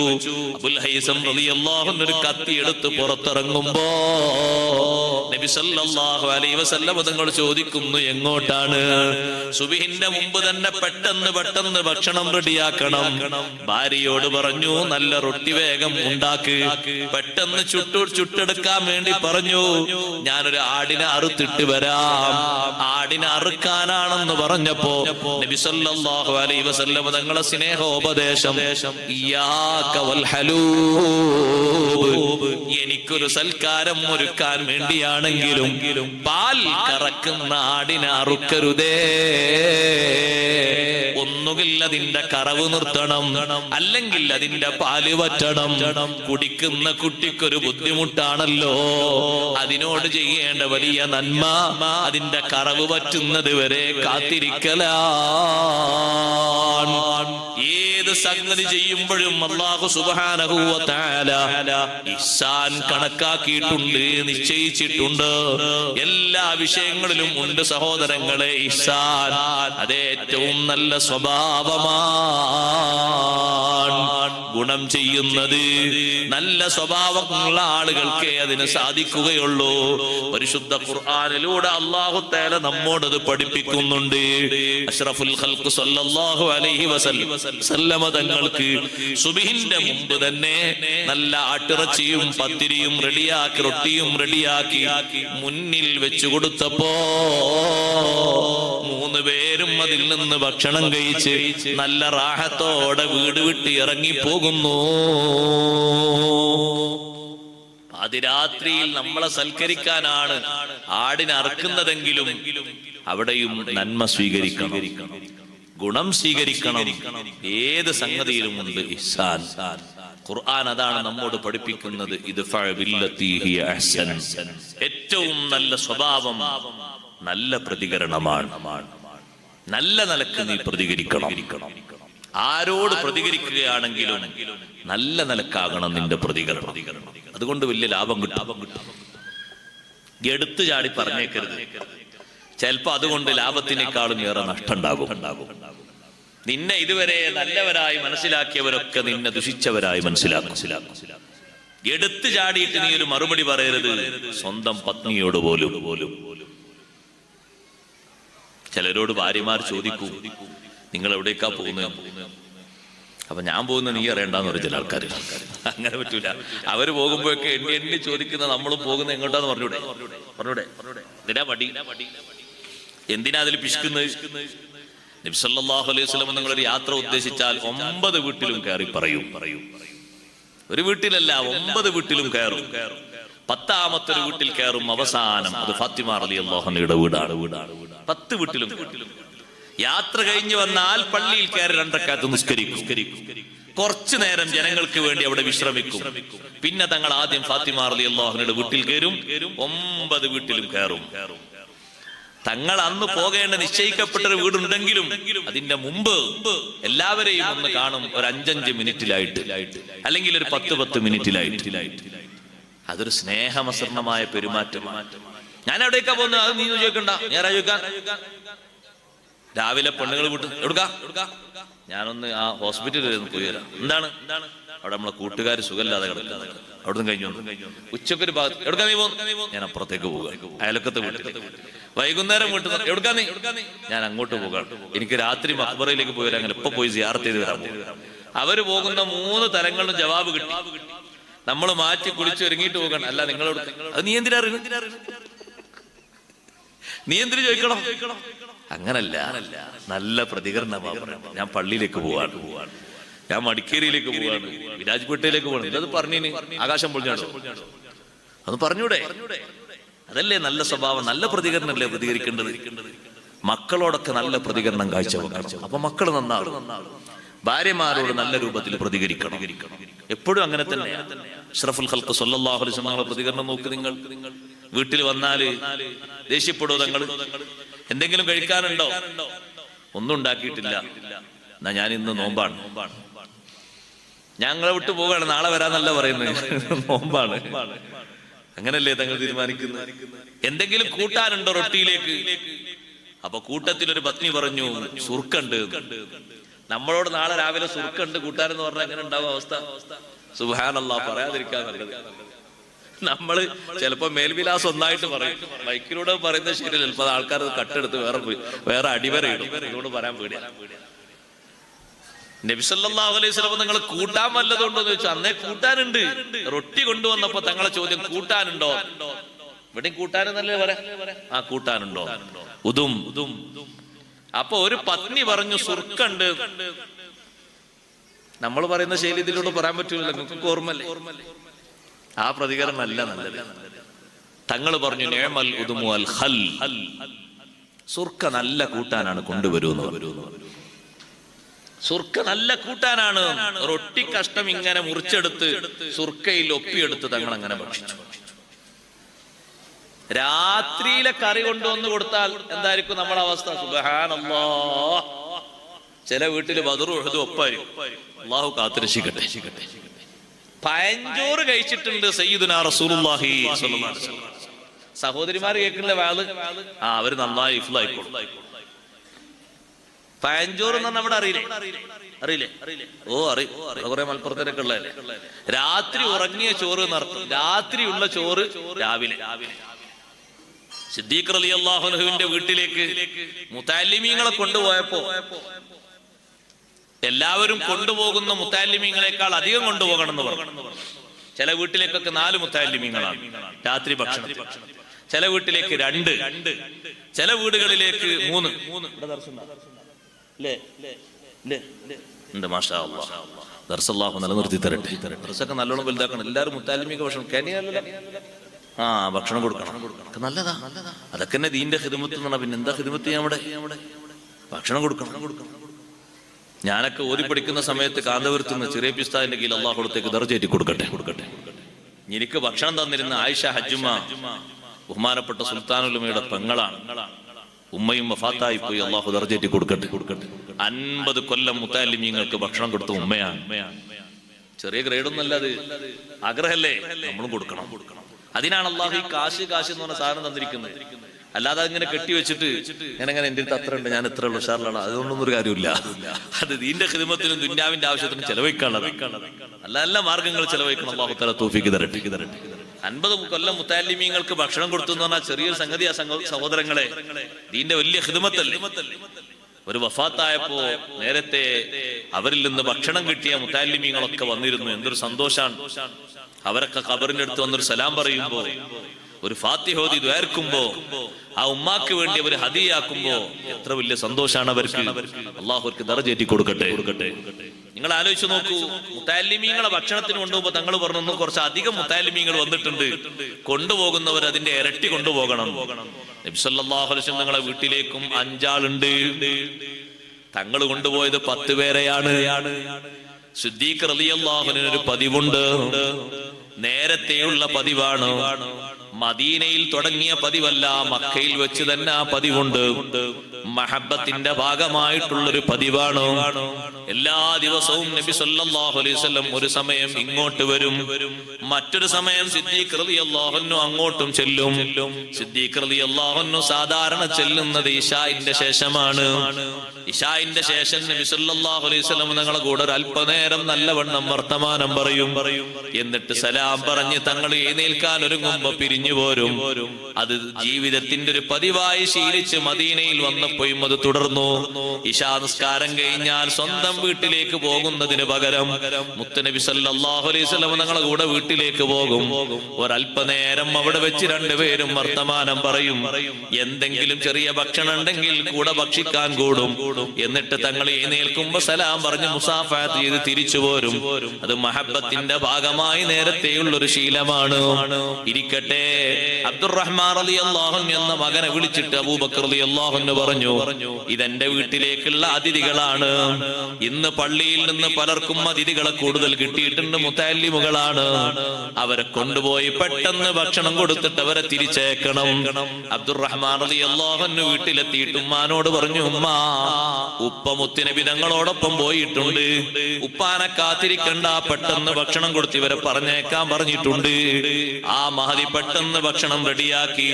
അബുൽ ഹൈസം റളിയല്ലാഹു അൻഹു ഒരു കത്തി എടുത്ത് പുറത്തിറങ്ങുമ്പോ നബി സല്ലല്ലാഹു അലൈഹി വസല്ലം തങ്ങൾ ചോദിക്കുന്നു, എങ്ങോട്ടാണ്? സുബ്ഹിന്റെ മുമ്പ് തന്നെ പെട്ടെന്ന് ഭക്ഷണം റെഡിയാക്കണം. ഭാര്യയോട് പറഞ്ഞു, നല്ല റൊട്ടി വേഗം ഉണ്ടാക്ക്. പെട്ടെന്ന് ചുട്ടെടുക്കാൻ വേണ്ടി പറഞ്ഞു. ഞാനൊരു ആടിനെ അറുത്തിട്ട് വരാം. ആടിനെ അറുക്കാനാണെന്ന് പറഞ്ഞപ്പോ നബി സല്ലല്ലാഹു അലൈഹി വസല്ലം തങ്ങളെ സ്നേഹോപദേശം, ഇയ്യാക വൽ ഹലൂബ്, എനിക്കൊരു സൽക്കാരം ഒരുക്കാൻ വേണ്ടിയാണെങ്കിലും പാൽ കറക്കുന്ന ആടിനെ അറുക്കരുതേ. ഒന്നുകിൽ അതിന്റെ കറവ് നിർത്തണം, അല്ലെങ്കിൽ അതിന്റെ പാല് വറ്റണം. കുടിക്കുന്ന കുട്ടിക്കൊരു ബുദ്ധിമുട്ടാണല്ലോ. അതിനോട് ചെയ്യേണ്ട വലിയ നന്മ അതിന്റെ കറവ് വറ്റുന്നത് വരെ കാത്തിരിക്കലാണ്. ഏത് സംഗതി ചെയ്യുമ്പോഴും അല്ലാഹു സുബ്ഹാനഹു വ തആല ഇഹ്സാൻ കണക്കാക്കിയിട്ടുണ്ട്, നിശ്ചയിച്ചിട്ടുണ്ട്. എല്ലാ വിഷയങ്ങളിലും ഉണ്ട് സഹോദരങ്ങളെ ഇഹ്സാൻ. അത് ഏറ്റവും നല്ല സ്വഭാവമാണ്. ഗുണം ചെയ്യുന്നത് നല്ല സ്വഭാവമുള്ള ആളുകൾക്ക് അതിന് സാധിക്കുകയുള്ളൂ. പരിശുദ്ധ ഖുർആനിലൂടെ അല്ലാഹു തആല നമ്മോടത് പഠിപ്പിക്കുന്നുണ്ട്. അഷ്റഫുൽ ഖൽഖ് സല്ലല്ലാഹു അലൈഹി വസല്ലം തങ്ങൾക്ക് സുബ്ഹിന്റെ മുമ്പ് തന്നെ നല്ല ആട്ടിറച്ചിയും പത്തിരിയും റെഡിയാക്കി, റൊട്ടിയും റെഡിയാക്കി മുന്നിൽ വെച്ചു കൊടുത്തപ്പോ 3 പേരും അതിൽ നിന്ന് ഭക്ഷണം കഴിച്ച് നല്ല റാഹത്തോടെ വീട് വിട്ട് ഇറങ്ങിപ്പോകുന്നു. അതിരാത്രിയിൽ നമ്മളെ സൽക്കരിക്കാനാണ് ആടിനെ അറുക്കുന്നതെങ്കിലും അവിടെയും നന്മ സ്വീകരിക്കണം, ഗുണം സ്വീകരിക്കണം. ഏത് സംഗതിയിലും ഉണ്ട് ഇഹ്സാൻ. ഖുർആൻ അതാണ് നമ്മോട് പഠിപ്പിക്കുന്നത്. ഇദ്ഫഅ ബില്ലത്തി ഹിയ അഹ്സൻ. ഏറ്റവും നല്ല സ്വഭാവം നല്ല പ്രതികരണമാണ്. നല്ല നിലക്ക് നീ പ്രതികരിക്കണം. ആരോട് പ്രതികരിക്കുകയാണെങ്കിലും നല്ല നിലക്കാകണം നിന്റെ പ്രതികരണം. അതുകൊണ്ട് വലിയ ലാഭം കിട്ടും. എടുത്തു ചാടി പറഞ്ഞേക്കരുത്. ചിലപ്പോ അതുകൊണ്ട് ലാഭത്തിനേക്കാളും ഏറെ നഷ്ടം ഉണ്ടാകും. നിന്നെ ഇതുവരെ നല്ലവരായി മനസ്സിലാക്കിയവരൊക്കെ നിന്നെ ദുഷിച്ചവരായി മനസ്സിലാക്കും. എടുത്തു ചാടിയിട്ട് നീ ഒരു മറുപടി പറയരുത്, സ്വന്തം പത്നിയോട് പോലും. ചിലരോട് ഭാര്യമാർ ചോദിക്കൂ, നിങ്ങൾ എവിടേക്കാ പോകുന്നത്? അപ്പൊ ഞാൻ പോകുന്ന നീ അറിയണ്ടെന്ന് പറയും ചില ആൾക്കാർ. അങ്ങനെ പറ്റൂല. അവര് പോകുമ്പോഴൊക്കെ എണ്ണി ചോദിക്കുന്ന നമ്മളും പോകുന്ന എങ്ങോട്ടാന്ന് പറഞ്ഞൂടെ? എന്തിനാ മടി? എന്തിനാ അതിൽ പിശുക്കുന്നത്? നബി സല്ലല്ലാഹു അലൈഹി വസല്ലം നിങ്ങളൊരു യാത്ര ഉദ്ദേശിച്ചാൽ 9 വീട്ടിലും കയറി പറയും. ഒരു വീട്ടിലല്ല, 9 വീട്ടിലും കയറും. 10ാമത്തെ ഒരു വീട്ടിൽ കയറും. അവസാനം അത് ഫാത്തിമ റളിയല്ലാഹു അൻഹയുടെ വീടാണ്. 10 വീട്ടിലും യാത്ര കഴിഞ്ഞു വന്നാൽ പള്ളിയിൽ കയറി 2 റക്അത്ത് നിസ്കരിക്കും. കുറച്ചു നേരം ജനങ്ങൾക്ക് വേണ്ടി അവിടെ വിശ്രമിക്കും. പിന്നെ തങ്ങൾ ആദ്യം ഫാത്തിമ റളിയല്ലാഹു അൻഹയുടെ വീട്ടിൽ കയറും. 9 വീട്ടിലും കയറും. തങ്ങൾ അന്ന് പോകേണ്ട നിശ്ചയിക്കപ്പെട്ട ഒരു വീടുണ്ടെങ്കിലും അതിന്റെ മുമ്പ് എല്ലാവരെയും ഒന്ന് കാണും. ഒരു 5-5 മിനിറ്റിലായിട്ട്, അല്ലെങ്കിൽ ഒരു 10-10 മിനിറ്റിലായിട്ട്. അതൊരു സ്നേഹമസൃണമായ പെരുമാറ്റമാണ്. ഞാൻ എവിടേക്കാ പോകുന്നത് അത് നീ ചോദിക്കണ്ട, നേരാ ചോദിക്കാൻ. രാവിലെ പെണ്ണുങ്ങൾ വിട്ടു എവിടുക്കാ? ഞാനൊന്ന് ആ ഹോസ്പിറ്റലിൽ പോയി വരാം. എന്താണ്? അവിടെ നമ്മളെ കൂട്ടുകാർ സുഖമില്ലാതെ കിടക്കുന്നത്. അവിടുന്ന് കഴിഞ്ഞു ഉച്ചക്കൊരു ഭാഗത്ത് എവിടുക്കാ നീ പോകുന്നു? ഞാൻ അപ്പുറത്തേക്ക് പോകുക, അയലക്കത്തെ വീട്ടിൽ. വൈകുന്നേരം വീട്ടിൽ എവിടുക്കാ നീ? ഞാൻ അങ്ങോട്ട് പോകാം. എനിക്ക് രാത്രി മഖ്ബറയിലേക്ക് പോയി വരാം. അങ്ങനെ ഇപ്പൊ പോയി സിയാറത്ത് ചെയ്ത് വരാൻ പോകും. അവര് പോകുന്ന 3 തരങ്ങളിലും ജവാബ് കിട്ടി. നമ്മൾ മാറ്റി കുളിച്ച് ഒരുങ്ങിയിട്ട് പോകണം. അല്ല നിങ്ങളോട് അത് നീ എന്തിനാ ചോദിക്കണം? അങ്ങനല്ല, നല്ല പ്രതികരണമാണ്. ഞാൻ പള്ളിയിലേക്ക് പോവാണ്, ഞാൻ മടിക്കേരിയിലേക്ക് പോവാണ്, വിരാജ്പേട്ടയിലേക്ക് പോവാണ്. ഇതത് പറഞ്ഞിന് ആകാശം പൊളിഞ്ഞാണോ? അത് പറഞ്ഞൂടെ? അതല്ലേ നല്ല സ്വഭാവം, നല്ല പ്രതികരണമല്ലേ പ്രതികരിക്കേണ്ടത്. മക്കളോടൊക്കെ നല്ല പ്രതികരണം കാഴ്ചവെക്കണം. അപ്പൊ മക്കൾ നന്നാവും. ഭാര്യമാരോട് നല്ല രൂപത്തിൽ പ്രതികരിക്കണം. എപ്പോഴും അങ്ങനെ തന്നെയാണ്. അഷ്റഫുൽ ഖൽഖ് സ്വല്ലല്ലാഹു അലൈഹി വസല്ലം പ്രതികരണം നോക്ക്. നിങ്ങൾ വീട്ടിൽ വന്നാല് ദേഷ്യപ്പെടോ? തങ്ങൾ എന്തെങ്കിലും കഴിക്കാനുണ്ടോ? ഒന്നും ഉണ്ടാക്കിയിട്ടില്ല, എന്നാ ഞാൻ ഇന്ന് നോമ്പാണ്, ഞങ്ങളെ വിട്ടു പോവുകയാണ്, നാളെ വരാന്നല്ല പറയുന്നത്, നോമ്പാണ്. അങ്ങനല്ലേ തങ്ങൾ തീരുമാനിക്കുന്നത്? എന്തെങ്കിലും കൂട്ടാനുണ്ടോ റൊട്ടിയിലേക്ക്? അപ്പൊ കൂട്ടത്തിൽ ഒരു പത്നി പറഞ്ഞു സുർക്കുണ്ട്. നമ്മളോട് നാളെ രാവിലെ സുർക്കുണ്ട് കൂട്ടാനെന്ന് പറഞ്ഞാൽ എങ്ങനെ ഉണ്ടാവും അവസ്ഥ? സുബ്ഹാനല്ലാഹ്, പറയാതിരിക്കാൻ നല്ലത്. നമ്മള് ചിലപ്പോ മേൽവിലാസം ഒന്നായിട്ട് പറയും, മൈക്കിലൂടെ പറയുന്നത് ശരി, ചിലപ്പോൾ ആൾക്കാർ കട്ടെടുത്ത് വേറെ അടിവരയിടും. ഇതുകൊണ്ട് പറയാൻ പേടിയാണ്. നബി സല്ലല്ലാഹു അലൈഹി വസല്ലം നിങ്ങൾ കൂട്ടാൻ വല്ലതുണ്ടോ എന്ന് ചോദിച്ചു. അന്നേ കൂട്ടാനുണ്ട്. റൊട്ടി കൊണ്ടുവന്നപ്പോ തങ്ങളെ ചോദ്യം കൂട്ടാനുണ്ടോ? ഇവിടെയും കൂട്ടാനെന്നല്ലേ പറയാ. ആ കൂട്ടാനുണ്ടോ? ഉദും. അപ്പൊ ഒരു പത്നി പറഞ്ഞു സുർക്കുണ്ട്. നമ്മൾ പറയുന്ന ശൈലി ഇതിലൂടെ പറയാൻ പറ്റൂല, നിങ്ങൾക്ക് ഓർമ്മല്ലേ? ആ പ്രതികരണം അല്ല നല്ലത്. തങ്ങൾ പറഞ്ഞു നിഅമൽ ഉദുമു അൽ ഖൽ, സുർക്ക നല്ല കൂട്ടാനാണ്, കൊണ്ടുവരുന്നു. സുർക്ക നല്ല കൂട്ടാനാണ്. റൊട്ടി കഷ്ടം ഇങ്ങനെ മുറിച്ചെടുത്ത് സുർക്കയിൽ ഒപ്പിയെടുത്ത് തങ്ങൾ അങ്ങനെ ഭക്ഷിച്ചു. രാത്രിയിലെ കറി കൊണ്ടുവന്ന് കൊടുത്താൽ എന്തായിരിക്കും നമ്മുടെ അവസ്ഥ? സുബ്ഹാനല്ലാഹ്, ചില വീട്ടില് ബദറും ഉഹദും ഒപ്പായിരിക്കും. അല്ലാഹു കാത്തുരക്ഷിക്കട്ടെ. പഴഞ്ചോറ് കഴിച്ചിട്ടുണ്ട് സയ്യിദുനാ റസൂലുള്ളാഹി സ്വല്ലല്ലാഹു അലൈഹി വസല്ലം. സഹോദരിമാർ കേൾക്കുന്ന വാള് അവര് നന്നായി ഇഫ്ലായിക്കോളും. പഴഞ്ചോറ് എന്ന് പറഞ്ഞാൽ അവിടെ അറിയില്ലേ? ഓ അറിയും, കുറെ മലപ്പുറത്തിനൊക്കെ ഉള്ളതല്ലേ. രാത്രി ഉറങ്ങിയ ചോറ് നടത്തും, രാത്രിയുള്ള ചോറ് രാവിലെ. സിദ്ദീഖ് റളിയല്ലാഹു അൻഹുവിന്റെ വീട്ടിലേക്ക് മുതഅല്ലിമീങ്ങളെ കൊണ്ടുപോയപ്പോ എല്ലാവരും കൊണ്ടുപോകുന്ന മുതഅല്ലിമീങ്ങളെക്കാൾ അധികം കൊണ്ടുപോകണം എന്ന് പറഞ്ഞു. ചില വീട്ടിലേക്കൊക്കെ 4 മുതഅല്ലിമീങ്ങളാണ് രാത്രി ഭക്ഷണം, ചില വീട്ടിലേക്ക് 2, ചില വീടുകളിലേക്ക് 3. മാഷാ അല്ലാഹ്, ദർസ് അല്ലാഹു നിലനിർത്തി തരട്ടെ. ദർസൊക്കെ നല്ലോണം വലുതാക്കണം. എല്ലാവരും മുതഅല്ലിമീക ഭക്ഷണം ഭക്ഷണം കൊടുക്കണം, നല്ലതാ. അതൊക്കെ തന്നെ ദീന്റെ ഖിദ്മത്ത് എന്ന് പറഞ്ഞാൽ പിന്നെ എന്താ ഖിദ്മത്ത് ചെയ്യാൻ? അവിടെ ഭക്ഷണം കൊടുക്കണം. ഞാനൊക്കെ ഓതി പഠിക്കുന്ന സമയത്ത് കാന്തപുരത്തുനിന്ന് ചെറിയ പിസ്താദിന്റെ കീഴിൽ അള്ളാഹു കൊടുത്തേക്ക് ദർജയേറ്റി കൊടുക്കട്ടെ. എനിക്ക് ഭക്ഷണം തന്നിരുന്ന ആയിഷ ഹജ്ജുമ്മ ബഹുമാനപ്പെട്ട സുൽത്താനുലുമയുടെ പെങ്ങളാണ്. ഉമ്മയും വഫാത്തായി പോയി, അള്ളാഹു ദർജയേറ്റി കൊടുക്കട്ടെ. 50 കൊല്ലം മുതഅല്ലിമീങ്ങൾക്ക് ഭക്ഷണം കൊടുത്ത ഉമ്മയാണ്. ചെറിയ ഗ്രേഡൊന്നല്ല അത്, ആഗ്രഹല്ലേ, നമ്മളും കൊടുക്കണം. അതിനാണ് അള്ളാഹു ഈ കാശ് എന്ന് പറഞ്ഞ സാധനം തന്നിരിക്കുന്നത്. അല്ലാതെ ഇങ്ങനെ കെട്ടിവെച്ചിട്ട് ഞാനങ്ങനെ എന്റെ അടുത്ത് അത്ര ഉണ്ട്, ഞാൻ എത്ര ഉള്ളു ഉഷാറിലാണ്, അതുകൊണ്ടൊന്നും ഒരു കാര്യമില്ല. അത് ദീന്റെ ഖിദ്മത്തിനും ദുന്യാവിന്റെ ആവശ്യത്തിനും ചെലവഴിക്കാനുള്ളത്. നല്ല മാർഗങ്ങൾ ചെലവഴിക്കണം. അള്ളാഹു തആല തൗഫീഖ് തരട്ടെ. 50 കൊല്ലം മുതഅല്ലിമീങ്ങൾക്ക് ഭക്ഷണം കൊടുത്തു എന്ന് പറഞ്ഞാൽ ചെറിയൊരു സംഗതിയാ സഹോദരങ്ങളെ. ദീന്റെ വലിയ ഖിദ്മത്തല്ലേ. ഒരു വഫാത്തായപ്പോ നേരത്തെ അവരിൽ നിന്ന് ഭക്ഷണം കിട്ടിയ മുതഅല്ലിമീങ്ങളൊക്കെ വന്നിരുന്നു. എന്തൊരു സന്തോഷാണ്. അവരൊക്കെ ഖബറിന്റെ അടുത്ത് വന്നൊരു സലാം പറയുമ്പോ, ഒരു ഫാത്തിഹ ഓതി ദ്വാർക്കുമ്പോ, ആ ഉമ്മാക്ക് വേണ്ടി അവർ ഹദിയാക്കുമ്പോ എത്ര വലിയ സന്തോഷാണ് അവർക്ക്. അല്ലാഹു അവർക്ക് ദർജയേറ്റി കൊടുക്കട്ടെ. നിങ്ങൾ ആലോചിച്ച് നോക്കൂ, മുതഅല്ലിമീങ്ങളെ ഭക്ഷണത്തിന് കൊണ്ടുപോകുമ്പോ തങ്ങൾ പറഞ്ഞു കുറച്ച് അധികം മുതഅല്ലിമീങ്ങൾ വന്നിട്ടുണ്ട്, കൊണ്ടുപോകുന്നവർ അതിന്റെ ഇരട്ടി കൊണ്ടുപോകണം. നബി സല്ലല്ലാഹു അലൈഹി വസല്ലം തങ്ങളെ വീട്ടിലേക്കും 5 ആളുണ്ട്. തങ്ങൾ കൊണ്ടുപോയത് 10 പേരെയാണ്. സിദ്ദീഖ് റളിയല്ലാഹു അൻഹു ഒരു പതിവുണ്ട്, നേരത്തെയുള്ള പതിവാണ്. മദീനയിൽ തുടങ്ങിയ പതിവല്ല, മക്കയിൽ വെച്ച് തന്നെ ആ പതിവുണ്ട്. മഹബത്തിന്റെ ഭാഗമായിട്ടുള്ളൊരു പതിവാണ്. എല്ലാ ദിവസവും നബി സല്ലല്ലാഹു അലൈഹി വസല്ലം ഒരു സമയം ഇങ്ങോട്ട് വരും, മറ്റൊരു സമയം സിദ്ദീഖ് റളിയല്ലാഹു അൻഹു അങ്ങോട്ടും ചെല്ലും. സിദ്ദീഖ് റളിയല്ലാഹു അൻഹു സാധാരണ ചെല്ലുന്നത് ഇശാഇന്റെ ശേഷമാണ്. ഇശാഇന്റെ ശേഷം നബി സല്ലല്ലാഹു അലൈഹി വസല്ലം തങ്ങളുടെ കൂടെ ഒരു അല്പനേരം നല്ലവണ്ണം വർത്തമാനം പറയും. എന്നിട്ട് സലാം പറഞ്ഞ് തങ്ങൾ എഴുന്നേൽക്കാൻ ഒരുങ്ങുമ്പോ പിരിഞ്ഞു പോരും. അത് ജീവിതത്തിന്റെ ഒരു പതിവായി ശീലിച്ച് മദീനയിൽ വന്നപ്പോഴും അത് തുടർന്നു. ഇശാ നിസ്കാരം കഴിഞ്ഞാൽ സ്വന്തം വീട്ടിലേക്ക് പോകുന്നതിന് പകരം മുത്തുനബി സല്ലല്ലാഹു അലൈഹി വസല്ലം തങ്ങളുടെ കൂടെ വീട്ടിലേക്ക് പോകും. ഒരല്പനേരം അവിടെ വെച്ച് 2 പേരും വർത്തമാനം പറയും. എന്തെങ്കിലും ചെറിയ ഭക്ഷണം ഉണ്ടെങ്കിൽ കൂടെ ഭക്ഷിക്കാൻ കൂടും. എന്നിട്ട് തങ്ങൾ എഴുന്നേൽക്കുമ്പോ സലാം പറഞ്ഞ് മുസാഫഹത്ത് ചെയ്ത് തിരിച്ചു പോരും. അത് മഹബത്തിന്റെ ഭാഗമായി നേരത്തെയുള്ളൊരു ശീലമാണ്. ഇരിക്കട്ടെ, അബ്ദുറഹ്മാൻ റളിയല്ലാഹു അൻഹു എന്ന മകനെ വിളിച്ചിട്ട് അബൂബക്കർ റളിയല്ലാഹു അൻഹു പറഞ്ഞു, ഇതെന്റെ വീട്ടിലേക്കുള്ള അതിഥികളാണ്. ഇന്ന് പള്ളിയിൽ നിന്ന് പലർക്കും അതിഥികളെ കൂടുതൽ കിട്ടിയിട്ടുണ്ട്, മുതഅല്ലിമുകളാണ്. അവരെ കൊണ്ടുപോയി പെട്ടെന്ന് ഭക്ഷണം കൊടുത്തിട്ട് അവരെ തിരിച്ചേക്കണം. അബ്ദുറഹ്മാൻ റളിയല്ലാഹു അൻഹു വീട്ടിലെത്തിയിട്ട് ഉമ്മാനോട് പറഞ്ഞു, ഉമ്മ ഉപ്പ മുത്തുനബി തങ്ങളോടൊപ്പം പോയിട്ടുണ്ട്. ഉപ്പാനെ കാത്തിരിക്കണ്ട, പെട്ടെന്ന് ഭക്ഷണം കൊടുത്ത് ഇവരെ പറഞ്ഞേക്കാൻ പറഞ്ഞിട്ടുണ്ട്. ആ മഹദി പെട്ടെന്ന് ഭക്ഷണം റെഡിയാക്കി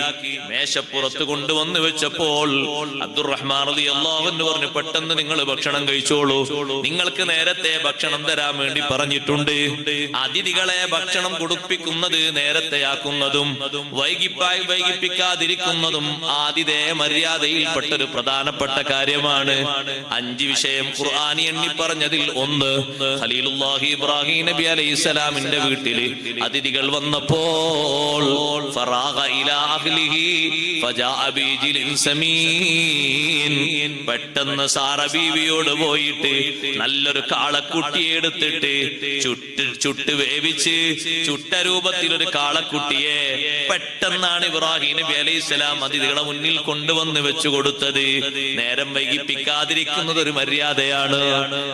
മേശപ്പുറത്ത് കൊണ്ടുവന്ന് വെച്ചപ്പോൾ അബ്ദുറഹ്മാൻ റളിയല്ലാഹു അൻഹു പറഞ്ഞു, പെട്ടെന്ന് നിങ്ങൾ ഭക്ഷണം കഴിച്ചോളൂ, നിങ്ങൾക്ക് നേരത്തെ ഭക്ഷണം തരാൻ വേണ്ടി പറഞ്ഞിട്ടുണ്ട്. അതിഥികളെ ഭക്ഷണം കൊടുപ്പിക്കുന്നത് നേരത്തെയാക്കുന്നതും വൈകിപ്പിക്കാതിരിക്കുന്നതും ആതിഥേയ മര്യാദയിൽപ്പെട്ടൊരു പ്രധാനപ്പെട്ട കാര്യമാണ്. 5 വിഷയം ഖുർആനി എണ്ണി പറഞ്ഞതിൽ ഒന്ന്, ഖലീലുല്ലാഹി ഇബ്രാഹിം നബി അലൈഹിസ്സലാമിന്റെ വീട്ടിൽ അതിഥികൾ വന്നപ്പോൾ ഫറാഗ ഇലാ അഹ്ലിഹി ഫജാഅ ബിജിലിൻ സമീൻ, പെട്ടെന്ന് സാറ ബീവിയോട് പോയിട്ട് നല്ലൊരു കാളക്കുട്ടിയെ എടുത്തിട്ട് ചുട്ട് വേവിച്ച് ചുട്ട രൂപത്തിലൊരു കാളക്കുട്ടിയെ പെട്ടെന്നാണ് ഇബ്രാഹിം നബി അലൈഹിസ്സലാം അതിഥികളെ മുന്നിൽ കൊണ്ടുവന്ന് വെച്ചു കൊടുത്തത്. നേരം വൈകിപ്പിക്കാതിരിക്കുന്നത് ഒരു മര്യാദയാണ്.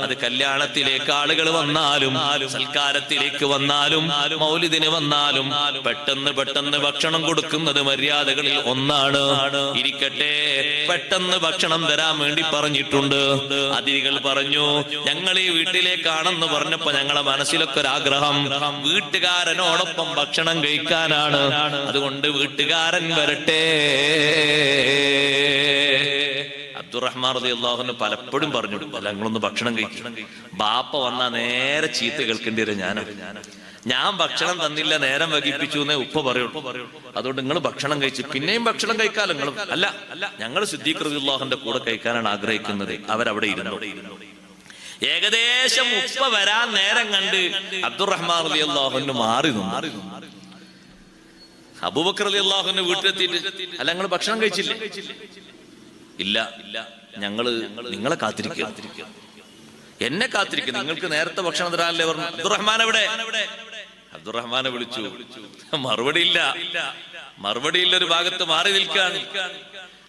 അത് കല്യാണത്തിലേക്ക് ആളുകൾ വന്നാലും സൽക്കാരത്തിലേക്ക് വന്നാലും മൗലിദിന് വന്നാലും പെട്ടെന്ന് ഭക്ഷണം കൊടുക്കുന്നത് മര്യാദകളിൽ ഒന്നാണ്. ഇരിക്കട്ടെ, പെട്ടെന്ന് ഭക്ഷണം തരാൻ വേണ്ടി പറഞ്ഞിട്ടുണ്ട്. അതിഥികൾ പറഞ്ഞു, ഞങ്ങൾ ഈ വീട്ടിലേക്കാണെന്ന് പറഞ്ഞപ്പോ ഞങ്ങളെ മനസ്സിലൊക്കെ ഒരാഗ്രഹം വീട്ടുകാരനോടൊപ്പം ഭക്ഷണം കഴിക്കാനാണ്. അതുകൊണ്ട് വീട്ടുകാരൻ വരട്ടെ. അബ്ദുറഹ്മാൻ റളിയല്ലാഹു അൻഹു പലപ്പോഴും പറഞ്ഞു, അല്ല നിങ്ങളൊന്ന് ഭക്ഷണം കഴിക്കണം. ബാപ്പ വന്നാ നേരെ ചീത്ത കേൾക്കേണ്ടി വരും. ഞാൻ ഭക്ഷണം തന്നില്ല, നേരം വൈകിപ്പിച്ചു എന്നേ ഉപ്പ പറയുള്ളൂ. അതുകൊണ്ട് നിങ്ങൾ ഭക്ഷണം കഴിച്ചു, പിന്നെയും ഭക്ഷണം കഴിക്കാലോ. നിങ്ങൾ അല്ല, ഞങ്ങൾ സിദ്ദീഖ് റളിയല്ലാഹുവിന്റെ കൂടെ കഴിക്കാനാണ് ആഗ്രഹിക്കുന്നത്. അവരവിടെ ഇരുന്നു. ഏകദേശം ഉപ്പ വരാൻ നേരം കണ്ട് അബ്ദുറഹ്മാൻ റളിയല്ലാഹു അൻഹു മാറി നിന്നു. അബൂബക്കർ റളിയല്ലാഹു അൻഹു വീട്ടിലെത്തിയിട്ട്, അല്ല നിങ്ങൾ ഭക്ഷണം കഴിച്ചില്ലേ? ഇല്ല, ഞങ്ങള് നിങ്ങളെ കാത്തിരിക്കുക, എന്നെ കാത്തിരിക്കുക, നിങ്ങൾക്ക് നേരത്തെ ഭക്ഷണം തരാനല്ലേ പറഞ്ഞു. അബ്ദുറഹ്മാൻ എവിടെ? അബ്ദുറഹ്മാനെ വിളിച്ചു, മറുപടിയില്ല. ഒരു ഭാഗത്ത് മാറി നിൽക്കാണ്.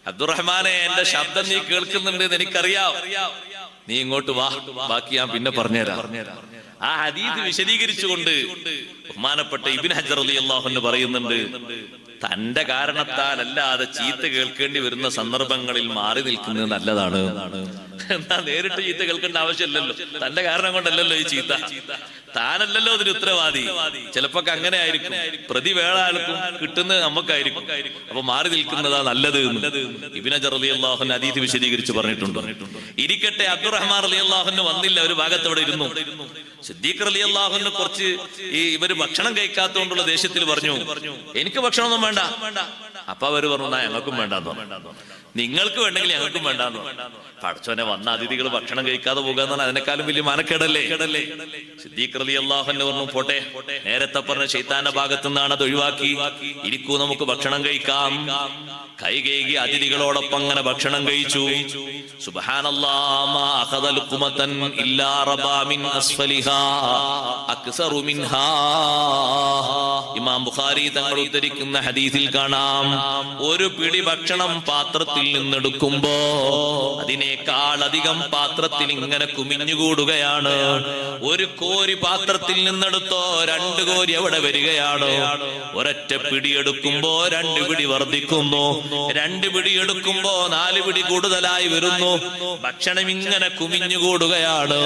അബ്ദുറഹ്മാനെ, എന്റെ ശബ്ദം നീ കേൾക്കുന്നുണ്ട് എന്ന് എനിക്കറിയാം, നീ ഇങ്ങോട്ട് വാ, ബാക്കി ഞാൻ പിന്നെ പറഞ്ഞുതരാം. ആ ഹദീസ് വിശദീകരിച്ചുകൊണ്ട് ബഹുമാനപ്പെട്ട ഇബ്നു ഹജർ റളിയല്ലാഹു അൻഹു പറയുന്നുണ്ട്, തന്റെ കാരണത്താൽ അല്ലാതെ ചീത്ത കേൾക്കേണ്ടി വരുന്ന സന്ദർഭങ്ങളിൽ മാറി നിൽക്കുന്നത് നല്ലതാണ്. എന്നാ നേരിട്ട് ചീത്ത കേൾക്കേണ്ട ആവശ്യമില്ലല്ലോ, തന്റെ കാരണം കൊണ്ടല്ലല്ലോ ഈ ചീത്ത, താനല്ലല്ലോ അതിന് ഉത്തരവാദി. ചിലപ്പോ അങ്ങനെ ആയിരിക്കും, പ്രതി വേറെ ആൾക്കും കിട്ടുന്നത് നമുക്കായിരിക്കും. അപ്പൊ മാറി നിൽക്കുന്നതാ നല്ലത് ഇബ്നു ഹജർ റളിയല്ലാഹു അൻഹു ഹദീസ് വിശദീകരിച്ച് പറഞ്ഞിട്ടുണ്ട്. ഇരിക്കട്ടെ, അബ്ദുറഹ്മാൻ റളിയല്ലാഹു അൻഹു വന്നില്ല, ഒരു ഭാഗത്ത് അവിടെ ഇരുന്നു. സിദ്ദീഖ് റളിയല്ലാഹു അൻഹു കുറച്ച് ഇവര് ഭക്ഷണം കഴിക്കാത്തതുകൊണ്ടുള്ള ദേഷ്യത്തിൽ പറഞ്ഞു, എനിക്ക് ഭക്ഷണമൊന്നും വേണ്ട. അപ്പൊ അവര് പറഞ്ഞു, ഞങ്ങൾക്കും വേണ്ടാന്നോ, നിങ്ങൾക്ക് വേണ്ടെങ്കിൽ ഞങ്ങൾക്കും വേണ്ടാന്നോ. പടച്ചോനെ, വന്ന അതിഥികൾ ഭക്ഷണം കഴിക്കാതെ പോകുക അതിനേക്കാളും വലിയ മാനക്കേടല്ലേ. സിദ്ദീഖ് റളിയല്ലാഹു അൻഹു പറഞ്ഞു, പോട്ടെ, നേരത്തെ പറഞ്ഞ ശൈത്താന്റെ ഭാഗത്തു നിന്നാണ് അത് ഒഴിവാക്കി, ഇരിക്കൂ, നമുക്ക് ഭക്ഷണം കഴിക്കാം. കൈ കഴുകി അതിഥികളോടൊപ്പം അങ്ങനെ ഭക്ഷണം കഴിച്ചു. സുബ്ഹാനല്ലാഹ്, മാ അഖദ ലുഖ്മതൻ ഇല്ലാ റബാ മിൻ അസ്ഫലിഹാ അക്സറു മിൻഹാ. ഇമാം ബുഖാരി തങ്ങൾ ഉദ്ധരിക്കുന്ന ഹദീസിൽ കാണാം, ഒരു പിടി ഭക്ഷണം പാത്രത്തിൽ നിന്നെടുക്കുമ്പോ അതിനേക്കാൾ അധികം പാത്രത്തിൽ ഇങ്ങനെ കുമിഞ്ഞുകൂടുകയാണ്. ഒരു കോരി പാത്രത്തിൽ നിന്നെടുത്തോ 2 കോരി അവിടെ വരികയാണ്. ഒരൊറ്റ പിടി എടുക്കുമ്പോ 2 പിടി വർദ്ധിക്കുന്നു, 2 പിടി എടുക്കുമ്പോ 4 പിടി കൂടുതലായി വരുന്നു. ഭക്ഷണം ഇങ്ങനെ കുമിഞ്ഞുകൂടുകയാണ്.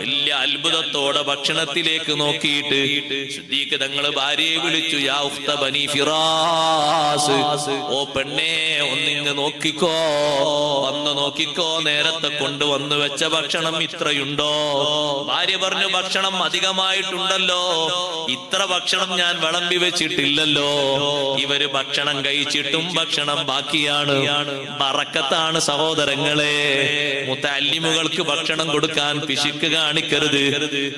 വലിയ അത്ഭുതത്തോടെ ഭക്ഷണത്തിലേക്ക് നോക്കിയിട്ട് സിദ്ദീഖ് തങ്ങൾ ഭാര്യയെ വിളിച്ചു, യാ ഉഖ്ത ബനി ഫിറാസ്, ഓ പെണ്ണേ, ഒന്നിങ്ങ് നോക്കിക്കോ, വന്ന് നോക്കിക്കോ, നേരത്തെ കൊണ്ടുവന്നു വെച്ച ഭക്ഷണം ഇത്രയുണ്ടോ? ഭാര്യ പറഞ്ഞു, ഭക്ഷണം അധികമായിട്ടുണ്ടല്ലോ, ഇത്ര ഭക്ഷണം ഞാൻ വിളമ്പി വെച്ചിട്ടില്ലല്ലോ. ഇവര് ഭക്ഷണം കഴിച്ചിട്ടും ഭക്ഷണം ബാക്കിയാണ്. ബറക്കത്താണ് സഹോദരങ്ങളെ. മുതഅല്ലിമുകൾക്ക് ഭക്ഷണം കൊടുക്കാൻ പിശുക്ക് കാണിക്കരുത്.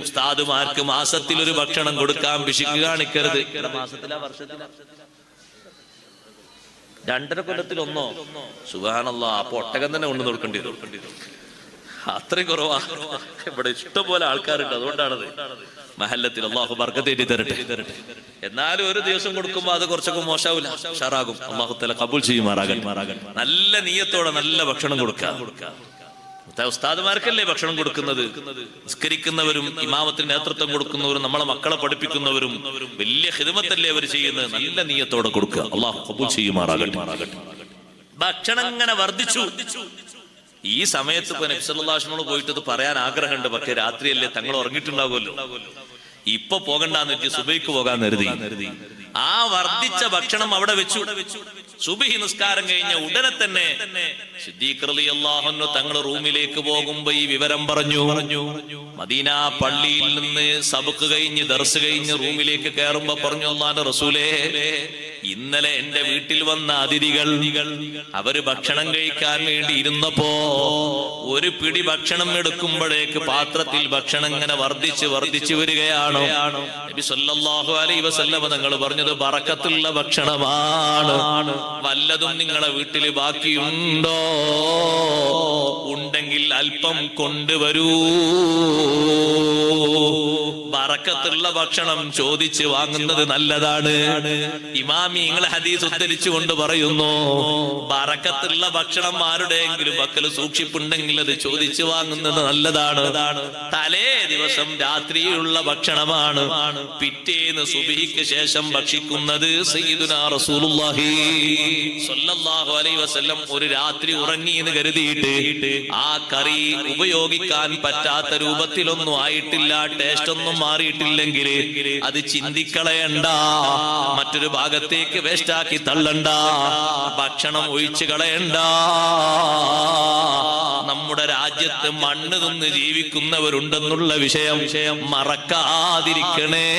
ഉസ്താദുമാർക്ക് മാസത്തിൽ ഒരു ഭക്ഷണം കൊടുക്കാൻ പിശുക്ക് കാണിക്കരുത്. മാസത്തിലാ, വർഷത്തിലാ, 2.5 കൊല്ലത്തിൽ ഒന്നോ? സുബ്ഹാനല്ലാഹ്, അപ്പൊ ഒട്ടകം തന്നെ കൊണ്ടു കൊടുക്കേണ്ടി വരും. അത്രയും കുറവാ. ഇവിടെ ഇഷ്ടംപോലെ ആൾക്കാരുണ്ട്, അതുകൊണ്ടാണത്. മഹല്ലത്തിൽ അള്ളാഹു ബർക്കത്ത് എഴുതി തരട്ടെ. എന്നാലും ഒരു ദിവസം കൊടുക്കുമ്പോ അത് കുറച്ചൊക്കെ മോശമാവില്ല, ഉഷാറാകും. അള്ളാഹു തആല ഖബൂൽ ചെയ്യുമാറാകട്ടെ. നല്ല നിയ്യത്തോടെ നല്ല ഭക്ഷണം കൊടുക്കുക. ഉസ്താദുമാർക്കല്ലേ ഭക്ഷണം കൊടുക്കുന്നത്? നിസ്കരിക്കുന്നവരും ഇമാമത്തിന് നേതൃത്വം കൊടുക്കുന്നവരും നമ്മളെ മക്കളെ പഠിപ്പിക്കുന്നവരും വലിയ ഖിദ്മത്തല്ലേ അവർ ചെയ്യുന്നത്. നല്ല നിയ്യത്തോടെ കൊടുക്കുക. അള്ളാഹു ഖബൂൽ ചെയ്യുമാറാകട്ടെ. ഭക്ഷണം ഇങ്ങനെ വർദ്ധിച്ചു. ഈ സമയത്ത് ഇപ്പൊ നബി സല്ലല്ലാഹു അലൈഹി വസല്ലം പോയിട്ട് ഇത് പറയാൻ ആഗ്രഹമുണ്ട്, പക്ഷെ രാത്രിയല്ലേ, തങ്ങൾ ഉറങ്ങിയിട്ടുണ്ടാവുമല്ലോ, ഇപ്പൊ പോകണ്ടെന്ന് വെച്ച് സുബൈക്ക് പോകാൻ കരുതി. ആ വർദ്ധിച്ച ഭക്ഷണം അവിടെ വെച്ചു. സുബഹി നിസ്കാരം കഴിഞ്ഞ ഉടനെ തന്നെ സിദ്ദീഖ് റളിയല്ലാഹു അൻഹു തങ്ങൾ റൂമിലേക്ക് പോകുമ്പോ ഈ വിവരം പറഞ്ഞു. മദീന പള്ളിയിൽ നിന്ന് സബക്ക് കഴിഞ്ഞ് ദർസ് കഴിഞ്ഞ് റൂമിലേക്ക് കയറുമ്പോ പറഞ്ഞു, അല്ലാഹുവിന്റെ റസൂലേ, ഇന്നലെ എന്റെ വീട്ടിൽ വന്ന അതിഥികൾ അവര് ഭക്ഷണം കഴിക്കാൻ വേണ്ടി ഇരുന്നപ്പോ ഒരു പിടി ഭക്ഷണം എടുക്കുമ്പോഴേക്ക് പാത്രത്തിൽ ഭക്ഷണം ഇങ്ങനെ വർദ്ധിച്ചു വരികയാണ്. നബി സല്ലല്ലാഹു അലൈഹി വസല്ലം തങ്ങൾ പറഞ്ഞത് ബറക്കത്തുള്ള ഭക്ഷണമാണ്. വല്ലതും നിങ്ങളെ വീട്ടിൽ ബാക്കിയുണ്ടോ? ഉണ്ടെങ്കിൽ അല്പം കൊണ്ടുവരൂ. ബറക്കത്തുള്ള ഭക്ഷണം ചോദിച്ച് വാങ്ങുന്നത് നല്ലതാണ്. ഇമാമിങ്ങൾ ഹദീസ് ഉദ്ധരിച്ചുകൊണ്ട് പറയുന്നു, ബറക്കത്തുള്ള ഭക്ഷണം ആരുടെയെങ്കിലും പക്കൽ സൂക്ഷിപ്പുണ്ടെങ്കിൽ അത് ചോദിച്ച് വാങ്ങുന്നത് നല്ലതാണ്. തലേ ദിവസം രാത്രിയിലുള്ള ഭക്ഷണമാണ് പിറ്റേന്ന് സുബ്ഹിക്ക് ശേഷം ഭക്ഷിക്കുന്നത്. സയ്യിദുനാ റസൂലുള്ളാഹി സ്വല്ലല്ലാഹു അലൈഹി വസല്ലം ഒരു രാത്രി ഉറങ്ങി എന്ന് കരുതിയിട്ട് ആ കറി ഉപയോഗിക്കാൻ പറ്റാത്ത രൂപത്തിലൊന്നും ആയിട്ടില്ല, ടേസ്റ്റ് ഒന്നും മാറിയിട്ടില്ലെങ്കിൽ അത് ചിന്തിക്കളയണ്ട, മറ്റൊരു ഭാഗത്തേക്ക് വേസ്റ്റാക്കി തള്ളണ്ട, ഭക്ഷണം ഒഴിച്ചു കളയണ്ട. നമ്മുടെ രാജ്യത്ത് മണ്ണ് തിന്ന് ജീവിക്കുന്നവരുണ്ടെന്നുള്ള വിഷയം മറക്കാതിരിക്കണേ.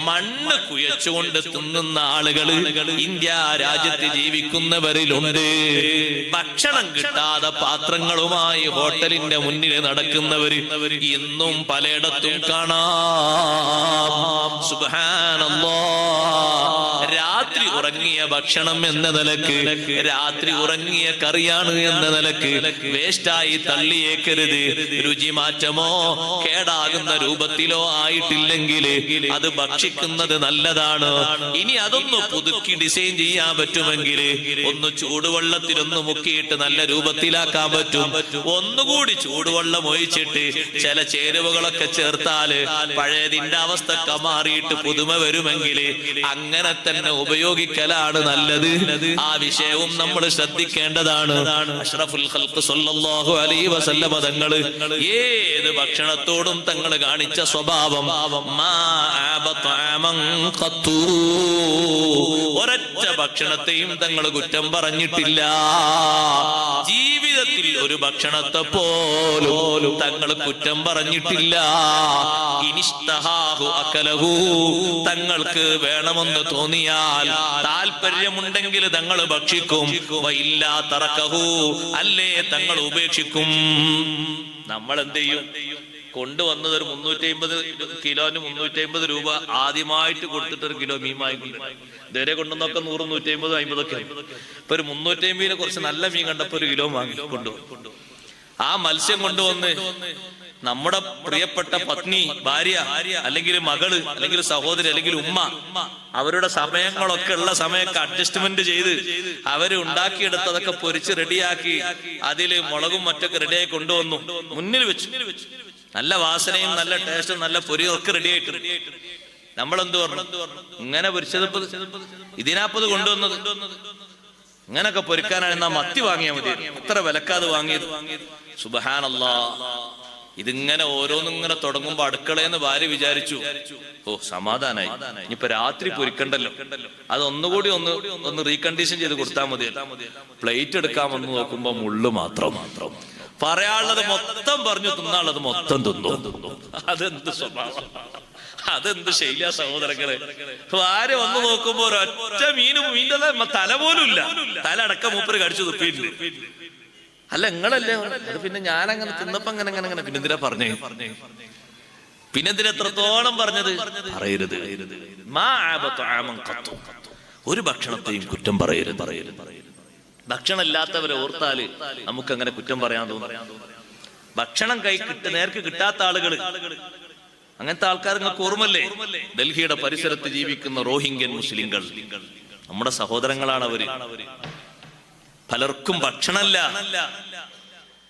മണ്ണ് കുയച്ചുകൊണ്ട് തിന്നുന്ന ആളുകൾ ഇന്ത്യ രാജ്യത്ത് ജീവിക്കുന്നവരിലുണ്ട്. ഭക്ഷണം കിട്ടാതെ പാത്രങ്ങളുമായി ഹോട്ടലിന്റെ മുന്നിൽ നടക്കുന്നവര് ഇന്നും പലയിടത്തും കാണാം. സുബ്ഹാനല്ലാഹ്. രാത്രി ഉറങ്ങിയ ഭക്ഷണം എന്ന നിലക്ക്, രാത്രി ഉറങ്ങിയ കറിയാണ് എന്ന നിലക്ക് വേസ്റ്റായി തള്ളിയേക്കരുത്. രുചി മാറ്റമോ കേടാകുന്ന രൂപത്തിലോ ആയിട്ടില്ലെങ്കിൽ അത് ഭക്ഷിക്കുന്നത് നല്ലതാണ്. ഇനി അതൊന്ന് പുതുക്കി ഡിസൈൻ ചെയ്യാൻ പറ്റുമെങ്കിൽ ഒന്ന് ചൂടുവെള്ളത്തിലൊന്ന് മുക്കിയിട്ട് നല്ല രൂപത്തിലാക്കാൻ പറ്റും. ഒന്നുകൂടി ചൂടുവെള്ളം ഒഴിച്ചിട്ട് ചില ചേരുവകളൊക്കെ ചേർത്താല് പഴയതിന്റെ അവസ്ഥ മാറിയിട്ട് പുതുമ വരുമെങ്കിൽ അങ്ങനെ തന്നെ ഉപയോഗിക്കലാണ് നല്ലത്. ആ വിഷയവും നമ്മൾ ശ്രദ്ധിക്കേണ്ടതാണ്. അഷ്റഫുൽ ഖൽഖ് സ്വല്ലല്ലാഹു അലൈഹി വസല്ലം തങ്ങൾ ഏത് ഭക്ഷണത്തോടും തങ്ങൾ കാണിച്ച സ്വഭാവം, ഒരൊറ്റ ഭക്ഷണത്തെയും തങ്ങൾ കുറ്റം പറഞ്ഞിട്ടില്ല. ജീവിതത്തിൽ ഒരു ഭക്ഷണത്തെ പോലും തങ്ങൾ കുറ്റം പറഞ്ഞിട്ടില്ല. ഇനിഷ്തഹാഹു അകലഹു, തങ്ങൾക്ക് വേണമെന്ന് തോന്നിയാൽ താല്പര്യമുണ്ടെങ്കിൽ തങ്ങൾ ഭക്ഷിക്കും. വഇല്ലാ തറകഹു, അല്ലേ തങ്ങൾ ഉപേക്ഷിക്കും. നമ്മൾ എന്ത് ചെയ്യും? കൊണ്ടുവന്നത് ഒരു 350 കിലോന് 350 രൂപ ആദ്യമായിട്ട് കൊടുത്തിട്ട് ഒരു കിലോ മീൻ വാങ്ങി. ഇതുവരെ കൊണ്ടുവന്നൊക്കെ 100, 150, 50 ഒക്കെ. ഇപ്പൊ ഒരു 350 കുറച്ച് നല്ല മീൻ കണ്ടപ്പോ ഒരു കിലോ വാങ്ങി കൊണ്ടുവന്നു. ആ മത്സ്യം കൊണ്ടുവന്ന് നമ്മുടെ പ്രിയപ്പെട്ട പത്നി, ഭാര്യ, അല്ലെങ്കിൽ മകള്, അല്ലെങ്കിൽ സഹോദരി, അല്ലെങ്കിൽ ഉമ്മ, അവരുടെ സമയങ്ങളൊക്കെ ഉള്ള സമയമൊക്കെ അഡ്ജസ്റ്റ്മെന്റ് ചെയ്ത് അവര് ഉണ്ടാക്കിയെടുത്തതൊക്കെ പൊരിച്ച് റെഡിയാക്കി അതില് മുളകും മറ്റൊക്കെ റെഡിയായി കൊണ്ടുവന്നു മുന്നിൽ വെച്ചു. നല്ല വാസനയും നല്ല ടേസ്റ്റും നല്ല പൊരിയും ഒക്കെ റെഡി ആയിട്ട് നമ്മളെന്ത് പറഞ്ഞു? ഇങ്ങനെ പൊരിച്ചത് ഇതിനാപ്പത് കൊണ്ടുവന്നത് ഇങ്ങനൊക്കെ പൊരിക്കാനാണ് മത്തി വാങ്ങിയാൽ മതി, അത്ര വിലക്കാതെ വാങ്ങിയത്. സുബ്ഹാനല്ലാഹ്. ഇതിങ്ങനെ ഓരോന്നിങ്ങനെ തുടങ്ങുമ്പോ അടുക്കളയെന്ന് ഭാര്യ വിചാരിച്ചു, ഓ സമാധാനായി, ഇനിയിപ്പൊ രാത്രി പൊരിക്കണ്ടല്ലോ, അതൊന്നുകൂടി ഒന്ന് റീകണ്ടീഷൻ ചെയ്ത് കൊടുത്താൽ മതി. പ്ലേറ്റ് എടുക്കാൻ വന്ന് നോക്കുമ്പോ മുള്ളു മാത്രം. പറയാനുള്ളത് മൊത്തം പറഞ്ഞു, തിന്നാനുള്ളത് മൊത്തം തിന്നു. അതെന്ത് സ്വഭാവം, അതെന്ത് ശൈലിയ സഹോദരങ്ങളെ. ഭാര്യ വന്ന് നോക്കുമ്പോ ഒരൊറ്റ മീന്റെ തല പോലും ഇല്ല, തല അടക്കം മൂപ്പര് കടിച്ചു തുപ്പിയിട്ടുണ്ട്. അല്ല നിങ്ങളല്ലേ അത്, പിന്നെ ഞാനങ്ങനെ തിന്നപ്പോ അങ്ങനെ പിന്നെന്തിനാ പറഞ്ഞേ, പിന്നെന്തിനാ എത്രത്തോളം പറഞ്ഞത്? പറയരുത്. ഒരു ഭക്ഷണത്തെയും കുറ്റം പറയരുത്. ഭക്ഷണം ഇല്ലാത്തവരെ ഓർത്താല് നമുക്ക് അങ്ങനെ കുറ്റം പറയാൻ തോന്നും. ഭക്ഷണം നേർക്ക് കിട്ടാത്ത ആളുകൾ, അങ്ങനത്തെ ആൾക്കാർ നിങ്ങൾക്ക് ഓർമ്മല്ലേ? ഡൽഹിയുടെ പരിസരത്ത് ജീവിക്കുന്ന റോഹിംഗ്യൻ മുസ്ലിങ്ങൾ, നമ്മുടെ സഹോദരങ്ങളാണ് അവര്. പലർക്കും ഭക്ഷണമല്ല.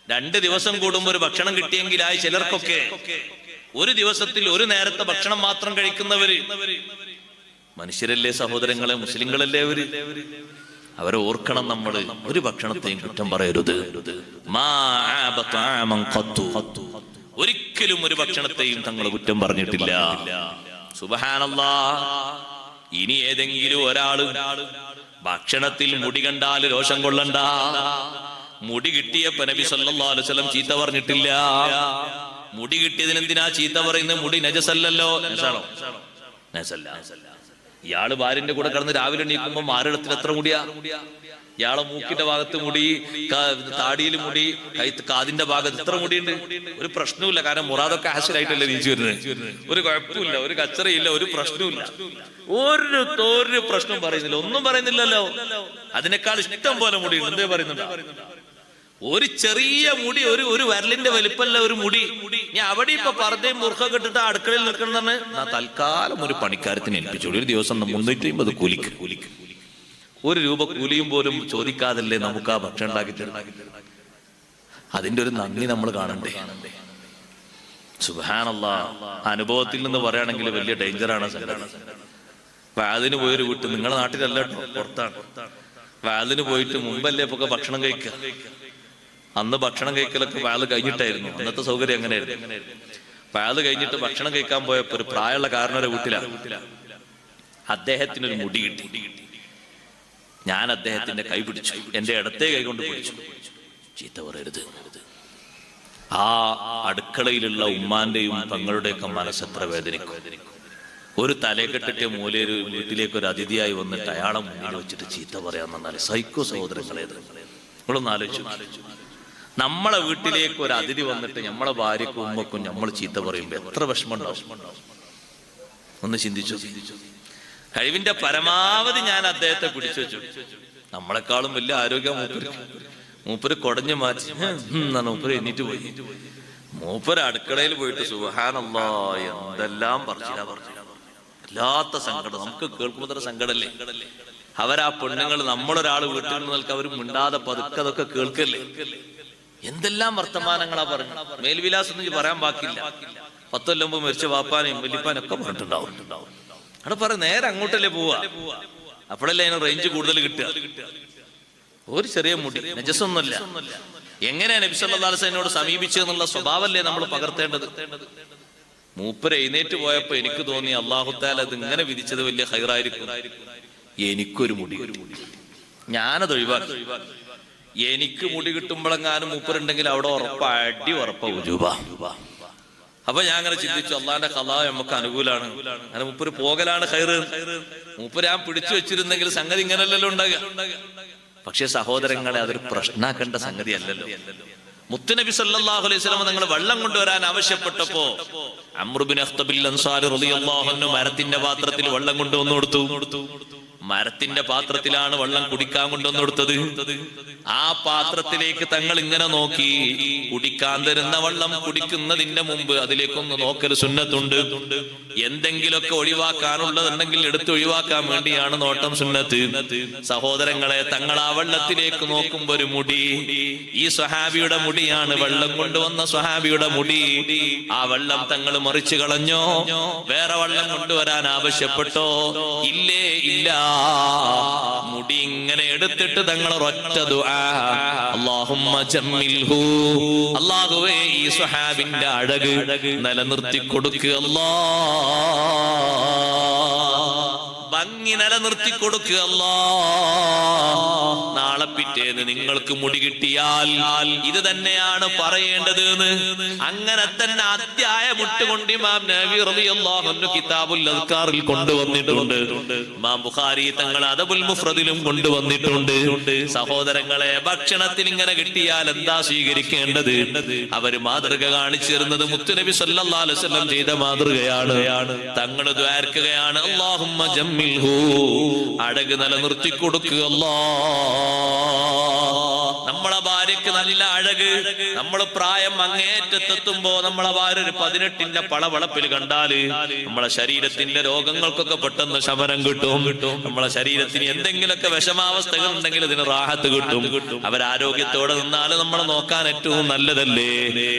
2 ദിവസം കൂടുമ്പോ ഒരു ഭക്ഷണം കിട്ടിയെങ്കിലായി ചിലർക്കൊക്കെ. ഒരു ദിവസത്തിൽ ഒരു നേരത്തെ ഭക്ഷണം മാത്രം കഴിക്കുന്നവര് മനുഷ്യരല്ലേ സഹോദരങ്ങളെ, മുസ്ലിങ്ങളല്ലേ അവര്? അവരെ ഓർക്കണം നമ്മൾ. ഒരു ഭക്ഷണത്തെയും കുറ്റം പറയരുത്. ഒരിക്കലും ഒരു ഭക്ഷണത്തെയും തങ്ങൾ കുറ്റം പറഞ്ഞിട്ടില്ല. സുബ്ഹാനല്ലാഹ്. ഇനി ഏതെങ്കിലും ഒരാള് ഭക്ഷണത്തിൽ മുടി കണ്ടാൽ രോഷം കൊള്ളണ്ട. മുടി കിട്ടിയപ്പോ നബി സല്ലല്ലാഹു അലൈഹി വസല്ലം ചീത്ത പറഞ്ഞിട്ടില്ല. മുടി കിട്ടിയതിനെന്തിനാ ചീത്ത പറയുന്നത്? മുടി നജസല്ലല്ലോ. നജസാണോ? നജസല്ല. ഇയാള് ഭാര്യന്റെ കൂടെ കിടന്ന് രാവിലെ എണീക്കുമ്പോ മാറിടത്തിൽ എത്ര മുടിയാ? ഇയാളെ മൂക്കിന്റെ ഭാഗത്ത് മുടി, താടിയിൽ മുടി, കാതിന്റെ ഭാഗത്ത് എത്ര മുടിയുണ്ട്? ഒരു പ്രശ്നവുമില്ല. കാരണം മുറാദൊക്കെ ഹാസിലായിട്ടല്ലേ നീച്ചു വരുന്നത്. ഒരു കുഴപ്പമില്ല, ഒരു കച്ചറയില്ല, ഒരു പ്രശ്നവുമില്ല. ഒരു പ്രശ്നം പറയുന്നില്ല, ഒന്നും പറയുന്നില്ലല്ലോ. അതിനേക്കാൾ ഇഷ്ടം പോലെ മുടിയുണ്ട്. എന്തേ പറയുന്നുണ്ട്? ഒരു ചെറിയ മുടി, ഒരു വിരലിന്റെ വലിപ്പല്ല ഒരു മുടി. ഞാൻ അവിടെ ഇപ്പൊ പർദ്ദയും മുറുക്കൊക്കെ ഇട്ടിട്ട് അടുക്കളയിൽ നിൽക്കണമെന്ന് തൽക്കാലം ഒരു പണിക്കാരത്തിന് ഏൽപ്പിച്ചോളൂ. ഒരു ദിവസം 350 കൂലിക്ക്. 1 രൂപ കൂലിയും പോലും ചോദിക്കാതല്ലേ നമുക്ക് ആ ഭക്ഷണം ഉണ്ടാക്കി തരുന്നത്. അതിന്റെ ഒരു നന്ദി നമ്മൾ കാണണ്ടേ? സുബ്ഹാനല്ലാഹ്. അനുഭവത്തിൽ നിന്ന് പറയുകയാണെങ്കിൽ വലിയ ഡേഞ്ചറാണ് സംഗതി. വാതിന് പോയൊരു വീട്ട്, നിങ്ങളുടെ നാട്ടിലല്ല കേട്ടോ, പുറത്താണ്. വാതിന് പോയിട്ട് മുമ്പല്ലേ ഇപ്പൊ ഭക്ഷണം കഴിക്കുക. അന്ന് ഭക്ഷണം കഴിക്കലൊക്കെ വാല് കഴിഞ്ഞിട്ടായിരുന്നു. അന്നത്തെ സൗകര്യം എങ്ങനെയായിരുന്നു? വാല് കഴിഞ്ഞിട്ട് ഭക്ഷണം കഴിക്കാൻ പോയപ്പോ ഒരു പ്രായമുള്ള കാരണവരെ വീട്ടിലാണ്. അദ്ദേഹത്തിനൊരു മുടി കിട്ടി. ഞാൻ അദ്ദേഹത്തിന്റെ കൈ പിടിച്ചു. എന്റെ ഇടത്തെ കൈ കൊണ്ട് പിടിച്ചു. ചീത്ത പറയരുത്. ആ അടുക്കളയിലുള്ള ഉമ്മാന്റെയും പെങ്ങളുടെയൊക്കെ മനസ്സെത്ര വേദനിക്കും. ഒരു തലക്കെട്ടിട്ട് മൂലയൊരു വീട്ടിലേക്ക് ഒരു അതിഥിയായി വന്നിട്ട് അയാളെ മുന്നിൽ വെച്ചിട്ട് ചീത്ത പറയാന്ന് പറഞ്ഞാൽ സൈക്കോ സഹോദരങ്ങളേത്. നിങ്ങളൊന്ന് ആലോചിച്ചു. നമ്മളെ വീട്ടിലേക്ക് ഒരു അതിഥി വന്നിട്ട് നമ്മളെ ഭാര്യക്കും ഉമ്മക്കും നമ്മൾ ചീത്ത പറയുമ്പോ എത്ര വിഷമം ഉണ്ടാവും? ഒന്ന് ചിന്തിച്ചു. കഴിവിന്റെ പരമാവധി ഞാൻ അദ്ദേഹത്തെ പിടിച്ചു വെച്ചു. നമ്മളെക്കാളും വലിയ ആരോഗ്യം മൂപ്പര് കൊടഞ്ഞു മാറ്റി മൂപ്പര് എണ്ണീറ്റ് പോയി. മൂപ്പര് അടുക്കളയിൽ പോയിട്ട് സുബ്ഹാനല്ലാഹ് എന്തെല്ലാം പറഞ്ഞില്ല. വല്ലാത്ത സങ്കടം. നമുക്ക് കേൾക്കുമ്പോൾ സങ്കടല്ലേ? അവരാ പെണ്ണുങ്ങൾ, നമ്മളൊരാൾ വീട്ടിൽ നിന്ന് നിൽക്കുക, അവർ മിണ്ടാതെ പതുക്കെ അതൊക്കെ കേൾക്കല്ലേ? എന്തെല്ലാം വർത്തമാനങ്ങളാ പറഞ്ഞു. മേൽവിലാസം ഒന്നും പറയാൻ ബാക്കിയില്ല. 10 കൊല്ലം മുമ്പ് മരിച്ച വാപ്പാനെയും വല്യപ്പാനൊക്കെ പറഞ്ഞിട്ടുണ്ടാവും. അവിടെ പറ നേരെ അങ്ങോട്ടല്ലേ പോവാ. അപ്പോഴല്ലേ അതിന് റേഞ്ച് കൂടുതൽ കിട്ടുക. ഒരു ചെറിയ മുടി, നജസൊന്നുമല്ല. എങ്ങനെയാണ് നബി സല്ലല്ലാഹു അലൈഹി വസല്ലമയോട് സമീപിച്ചതെന്നുള്ള സ്വഭാവമല്ലേ നമ്മൾ പകർത്തേണ്ടത്. മൂപ്പര് എഴുന്നേറ്റ് പോയപ്പോ എനിക്ക് തോന്നി അല്ലാഹു തആല അത് ഇങ്ങനെ വിധിച്ചത് വലിയ ഖൈറായിരിക്കും. എനിക്കൊരു മുടി, ഞാനത് ഒഴിവാക്കി. എനിക്ക് മുടി കിട്ടുമ്പോഴെങ്ങാനും മൂപ്പരുണ്ടെങ്കിൽ അവിടെ ഉറപ്പാ ഉജൂബ. അപ്പൊ ഞാൻ അങ്ങനെ ചിന്തിച്ചു, അള്ളാന്റെ ഖളാ നമുക്ക് അനുകൂലാണ്. അങ്ങനെ മൂപ്പര് പോകലാണ് ഖൈറ്. മൂപ്പര് ഞാൻ പിടിച്ചു വെച്ചിരുന്നെങ്കിൽ സംഗതി ഇങ്ങനല്ലല്ലോ ഉണ്ടാകുക. പക്ഷെ സഹോദരങ്ങളെ, അതൊരു പ്രശ്നാക്കേണ്ട സംഗതി അല്ലല്ലോ. മുത്തുനബി സല്ലല്ലാഹു അലൈഹി വസല്ലം നിങ്ങൾ വെള്ളം കൊണ്ടുവരാൻ ആവശ്യപ്പെട്ടപ്പോ അംർ ബിൻ അഖ്തബിൽ അൻസാരി റളിയല്ലാഹു അൻഹു മരത്തിന്റെ പാത്രത്തിൽ വെള്ളം കൊണ്ടുവന്നു കൊടുത്തു. മരത്തിന്റെ പാത്രത്തിലാണ് വെള്ളം കുടിക്കാൻ കൊണ്ടുവന്നു കൊടുത്തത്. ആ പാത്രത്തിലേക്ക് തങ്ങൾ ഇങ്ങനെ നോക്കി. കുടിക്കാൻ തരുന്ന വെള്ളം കുടിക്കുന്നതിന്റെ മുമ്പ് അതിലേക്കൊന്ന് നോക്കൽ സുന്നത്തുണ്ട്. എന്തെങ്കിലുമൊക്കെ ഒഴിവാക്കാനുള്ളതുണ്ടെങ്കിൽ എടുത്ത് ഒഴിവാക്കാൻ വേണ്ടിയാണ് നോട്ടം സുന്നത്ത്. സഹോദരങ്ങളെ, തങ്ങൾ ആ വെള്ളത്തിലേക്ക് നോക്കുമ്പോ ഒരു മുടി, ഈ സ്വഹാബിയുടെ മുടിയാണ്, വെള്ളം കൊണ്ടുവന്ന സ്വഹാബിയുടെ മുടി. ആ വെള്ളം തങ്ങൾ മറിച്ചു കളഞ്ഞോ? വേറെ വെള്ളം കൊണ്ടുവരാൻ ആവശ്യപ്പെട്ടോ? ഇല്ലേ, ഇല്ല. മുടി ഇങ്ങനെ എടുത്തിട്ട് തങ്ങൾ ഒറ്റ ദുആ, അല്ലാഹുമ്മ ജമ്മിൽഹു, അല്ലാഹുവേ ഈ സ്വഹാബിന്റെ അഴക് നിലനിർത്തി കൊടുക്കുക, ഭംഗി നിലനിർത്തി കൊടുക്കുക അല്ലാ. നാളെ പിറ്റേന്ന് നിങ്ങൾക്ക് മുടി കിട്ടിയാൽ ഇത് തന്നെയാണ് പറയേണ്ടത് എന്ന്. അങ്ങനെ തന്നെ അധ്യായം ഇട്ടുകൊണ്ട് ഇമാം നബവി റളിയല്ലാഹു അൻഹു കിതാബുൽ അദ്കാറിൽ കൊണ്ടുവന്നിട്ടുണ്ട്. ഇമാം ബുഖാരി തങ്ങൾ അദബുൽ മുഫ്രദിലും കൊണ്ടുവന്നിട്ടുണ്ട്. സഹോദരങ്ങളെ, ഭക്ഷണത്തിൽ ഇങ്ങനെ കിട്ടിയാൽ എന്താ സ്വീകരിക്കേണ്ടത്? അവര് മാതൃക കാണിച്ചു തരുന്നത് മുത്തുനബി സല്ലല്ലാഹു അലൈഹി വസല്ലം ചെയ്ത മാതൃകയാണ്. തങ്ങൾ ദ്വാർക്കുകയാണ്, അല്ലാഹുമ്മ ജമ്മിൽഹു, അഴക് നിലനിർത്തി കൊടുക്കുക അല്ലാ. നമ്മളെ ഭാര്യക്ക് നല്ല അഴക്, നമ്മൾ പ്രായം അങ്ങേറ്റത്തെത്തുമ്പോ നമ്മളെ ഭാര്യ ഒരു 18ന്റെ പളവളപ്പിൽ കണ്ടാല് നമ്മളെ ശരീരത്തിന്റെ രോഗങ്ങൾക്കൊക്കെ പെട്ടെന്ന് ശമനം കിട്ടും. നമ്മളെ ശരീരത്തിന് എന്തെങ്കിലുമൊക്കെ വിഷമാവസ്ഥകൾ ഉണ്ടെങ്കിൽ ഇതിന് റാഹത്ത് കിട്ടും. അവരാരോഗ്യത്തോടെ നിന്നാല് നമ്മളെ നോക്കാൻ ഏറ്റവും നല്ലതല്ലേ?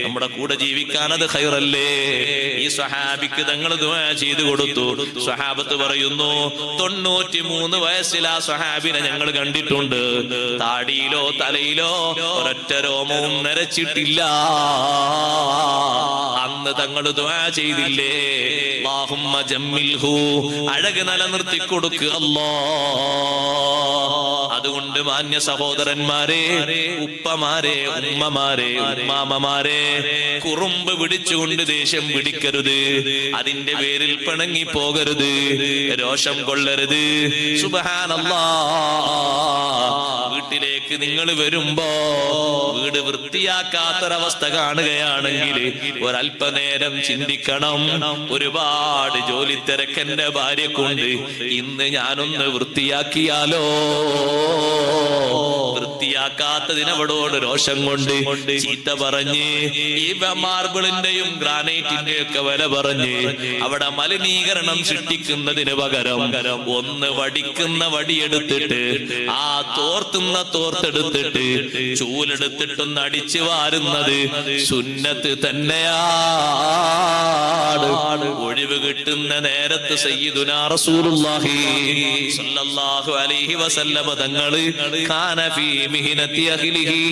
നമ്മുടെ കൂടെ ജീവിക്കാൻ അത് ഖൈറല്ലേ? ഈ സ്വഹാബിക്ക് തങ്ങൾ ദുആ ചെയ്തു കൊടുത്തു. സ്വഹാബത്ത് പറയുന്നു 93 വയസ്സിൽ ആ സ്വഹാബിനെ ഞങ്ങൾ കണ്ടിട്ടുണ്ട്. താടിയിലോ തലയിലോ ഒരൊറ്റ രോമവും നരച്ചിട്ടില്ല. അന്ന് തങ്ങൾ ദുആ ചെയ്തില്ലേ, അല്ലാഹുമ്മ ജമ്മിൽഹു, അഴക് നിലനിർത്തി കൊടുക്ക് അല്ലാഹ്. അതുകൊണ്ട് മാന്യ സഹോദരന്മാരെ, ഉപ്പമാരെ, ഉമ്മമാരെ, ഉമ്മാമമാരെ, കുറുമ്പ് പിടിച്ചുകൊണ്ട് ദേഷ്യം പിടിക്കരുത്. അതിന്റെ പേരിൽ പിണങ്ങി പോകരുത്, രോഷം കൊള്ളരുത്. സുബ്ഹാനല്ലാഹ്. വീട്ടിലേക്ക് നിങ്ങൾ വരുമ്പോ വീട് വൃത്തിയാക്കാത്തൊരവസ്ഥ കാണുകയാണെങ്കിൽ ഒരല്പനേരം ചിന്തിക്കണം. ഒരുപാട് ജോലി തിരക്കെന്റെ ഭാര്യക്കുണ്ട്, ഇന്ന് ഞാനൊന്ന് വൃത്തിയാക്കിയാലോ? വൃത്തിയാക്കാത്തതിനവടോട് രോഷം കൊണ്ട് ചീത്ത പറഞ്ഞ്, ഈ മാർബിളിന്റെയും ഗ്രാനൈറ്റിന്റെയും ഒക്കെ വില പറഞ്ഞ് അവിടെ മലിനീകരണം സൃഷ്ടിക്കുന്നതിന് പകരം ഒന്ന് വടിക്കുന്ന വടിയെടുത്തിട്ട്, ആ തോർത്തുന്ന തോർത്തെടുത്തിട്ട്, ചൂലെടുത്തിട്ടൊന്ന് അടിച്ചു വാരുന്നത് സുന്നത്ത് തന്നെയാണ്. ഒഴിവ് കിട്ടുന്ന നേരത്ത് സയ്യിദുനാ റസൂലുള്ളാഹി സ്വല്ലല്ലാഹു അലൈഹി വസല്ലമ തങ്ങള് കാന ഫീ മിഹ്നതി അഹ്ലിഹി,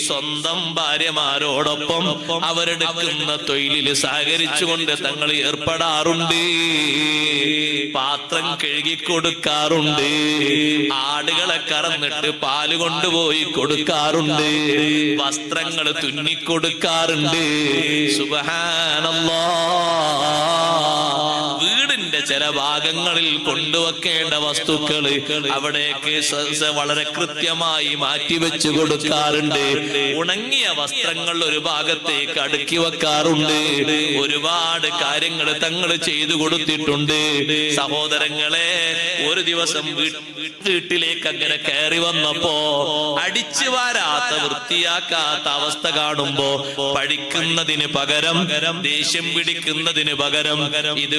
സ്വന്തം ഭാര്യമാരോടൊപ്പം അവരെടുക്കുന്ന തൊഴിലിൽ സഹകരിച്ചുകൊണ്ട് തങ്ങൾ ഏർപ്പെടാറുണ്ട്. പാത്രം കഴുകി കൊടുക്കാറുണ്ട്, ആടുകളെ കറന്നിട്ട് പാല് കൊണ്ടുപോയി കൊടുക്കാറുണ്ട്, വസ്ത്രങ്ങൾ തുന്നിക്കൊടുക്കാറുണ്ട്. സുബ്ഹാനല്ലാഹ്. വീടിന്റെ ചില ഭാഗങ്ങളിൽ കൊണ്ടുവെക്കേണ്ട വസ്തുക്കള് അവിടേക്ക് വളരെ കൃത്യമായി മാറ്റിവെച്ചു കൊടുക്കാറുണ്ട്. ഉണങ്ങിയ വസ്ത്രങ്ങൾ ഒരു ഭാഗത്തേക്ക് അടുക്കി വെക്കാറുണ്ട്. ഒരുപാട് കാര്യങ്ങൾ തങ്ങൾ ചെയ്തു കൊടുത്തിട്ടുണ്ട്. സഹോദരങ്ങളെ, ഒരു ദിവസം വീട്ടിലേക്ക് അങ്ങനെ കയറി വന്നപ്പോ അടിച്ചു വാരാത്ത വൃത്തിയാക്കാത്ത അവസ്ഥ കാണുമ്പോ പഠിക്കുന്നതിന് പകരം, ദേഷ്യം പിടിക്കുന്നതിന് പകരം, ഇത്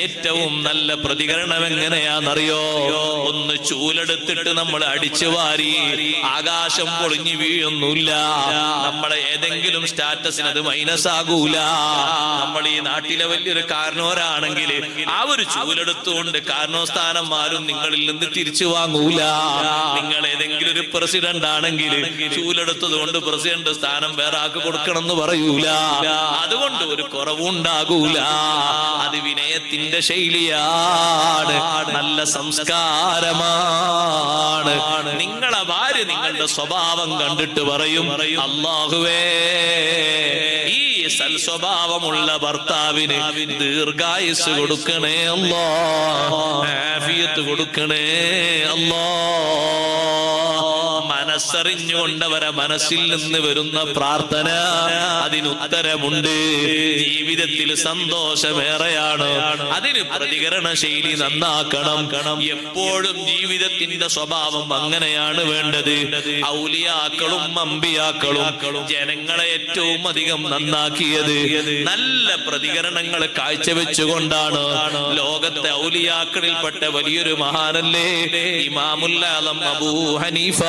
ഏറ്റവും നല്ല പ്രതികരണം എങ്ങനെയാണെന്നറിയോ? ഒന്ന് ചൂലെടുത്തിട്ട് നമ്മൾ അടിച്ചു വാരി, ആകാശം പൊളിഞ്ഞു വീഴൊന്നുമില്ല, നമ്മളെ ഏതെങ്കിലും സ്റ്റാറ്റസിന് അത് മൈനസ് ആകൂല. നമ്മൾ ഈ നാട്ടിലെ വലിയൊരു കാരണവരാണെങ്കിൽ ആ ഒരു ചൂലെടുത്തുകൊണ്ട് കാരണോസ്ഥാനന്മാരും നിങ്ങളിൽ നിന്ന് തിരിച്ചു വാങ്ങൂല. നിങ്ങൾ ഏതെങ്കിലും ഒരു പ്രസിഡന്റ് ആണെങ്കിൽ ചൂലെടുത്തത് കൊണ്ട് പ്രസിഡന്റ് സ്ഥാനം വേറെ ആക്കി കൊടുക്കണം എന്ന് പറയൂല. അതുകൊണ്ട് ഒരു കുറവുണ്ടാകൂല. അത് വിനയത്തിന്റെ ശൈലിയാണ്, നല്ല സംസ്കാരമാണ്. നിങ്ങളെ ഭാര്യ നിങ്ങളുടെ സ്വഭാവം കണ്ടിട്ട് പറയും, അല്ലാഹുവേ, ഈ സൽസ്വഭാവമുള്ള ഭർത്താവിന് ദീർഘായുസ് കൊടുക്കണേ അല്ലാഹ്, ആഫിയത്ത് കൊടുക്കണേ അല്ലാഹ്. മനസ്സറിഞ്ഞുകൊണ്ടവരെ മനസ്സിൽ നിന്ന് വരുന്ന പ്രാർത്ഥന, അതിനുത്തരമുണ്ട്. ജീവിതത്തിൽ സന്തോഷമേറെയാണ്, അതിന് പ്രതികരണ ശൈലി നന്നാക്കണം. എപ്പോഴും ജീവിതത്തിന്റെ സ്വഭാവം അങ്ങനെയാണ് വേണ്ടത്. ഔലിയാക്കളും അമ്പിയാക്കളും ജനങ്ങളെ ഏറ്റവും അധികം നന്നാക്കിയത് നല്ല പ്രതികരണങ്ങൾ കാഴ്ചവെച്ചുകൊണ്ടാണ്. ലോകത്തെ ഔലിയാക്കളിൽപ്പെട്ട വലിയൊരു മഹാനല്ലേ ഇമാമുൽ ആലം അബൂ ഹനീഫ.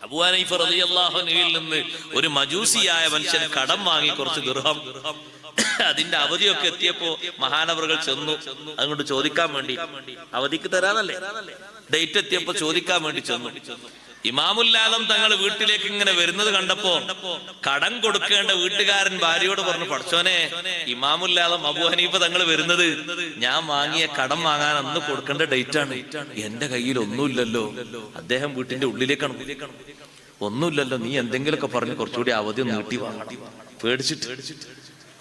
അബൂ ഹനീഫ റളിയല്ലാഹു അൻഹുവിൽ നിന്ന് ഒരു മജൂസിയായ മനുഷ്യൻ കടം വാങ്ങി കുറച്ച് ദിർഹം. അതിന്റെ അവധിയൊക്കെ എത്തിയപ്പോ മഹാനവറുകൾ ചെന്നു അതുകൊണ്ട് ചോദിക്കാൻ വേണ്ടി. അവധിക്ക് തരാനല്ലേ, ഡേറ്റ് എത്തിയപ്പോ ചോദിക്കാൻ വേണ്ടി ചെന്നു. ഇമാമുൽ ആലം തങ്ങൾ വീട്ടിലേക്ക് ഇങ്ങനെ വരുന്നത് കണ്ടപ്പോ കടം കൊടുക്കേണ്ട വീട്ടുകാരൻ ഭാര്യയോട് പറഞ്ഞു, പഠിച്ചോനെ, ഇമാമുൽ ആലം അബൂ ഹനീഫ തങ്ങൾ വരുന്നത് ഞാൻ വാങ്ങിയ കടം വാങ്ങാൻ അന്ന് കൊടുക്കേണ്ട ഡേറ്റ് ആണ്. എന്റെ കയ്യിൽ ഒന്നുമില്ലല്ലോ. അദ്ദേഹം വീട്ടിന്റെ ഉള്ളിലേക്കാണ്. ഒന്നുമില്ലല്ലോ, നീ എന്തെങ്കിലുമൊക്കെ പറഞ്ഞ് കുറച്ചുകൂടി അവധി നീട്ടി വാങ്ങണം. പേടിച്ചിട്ട്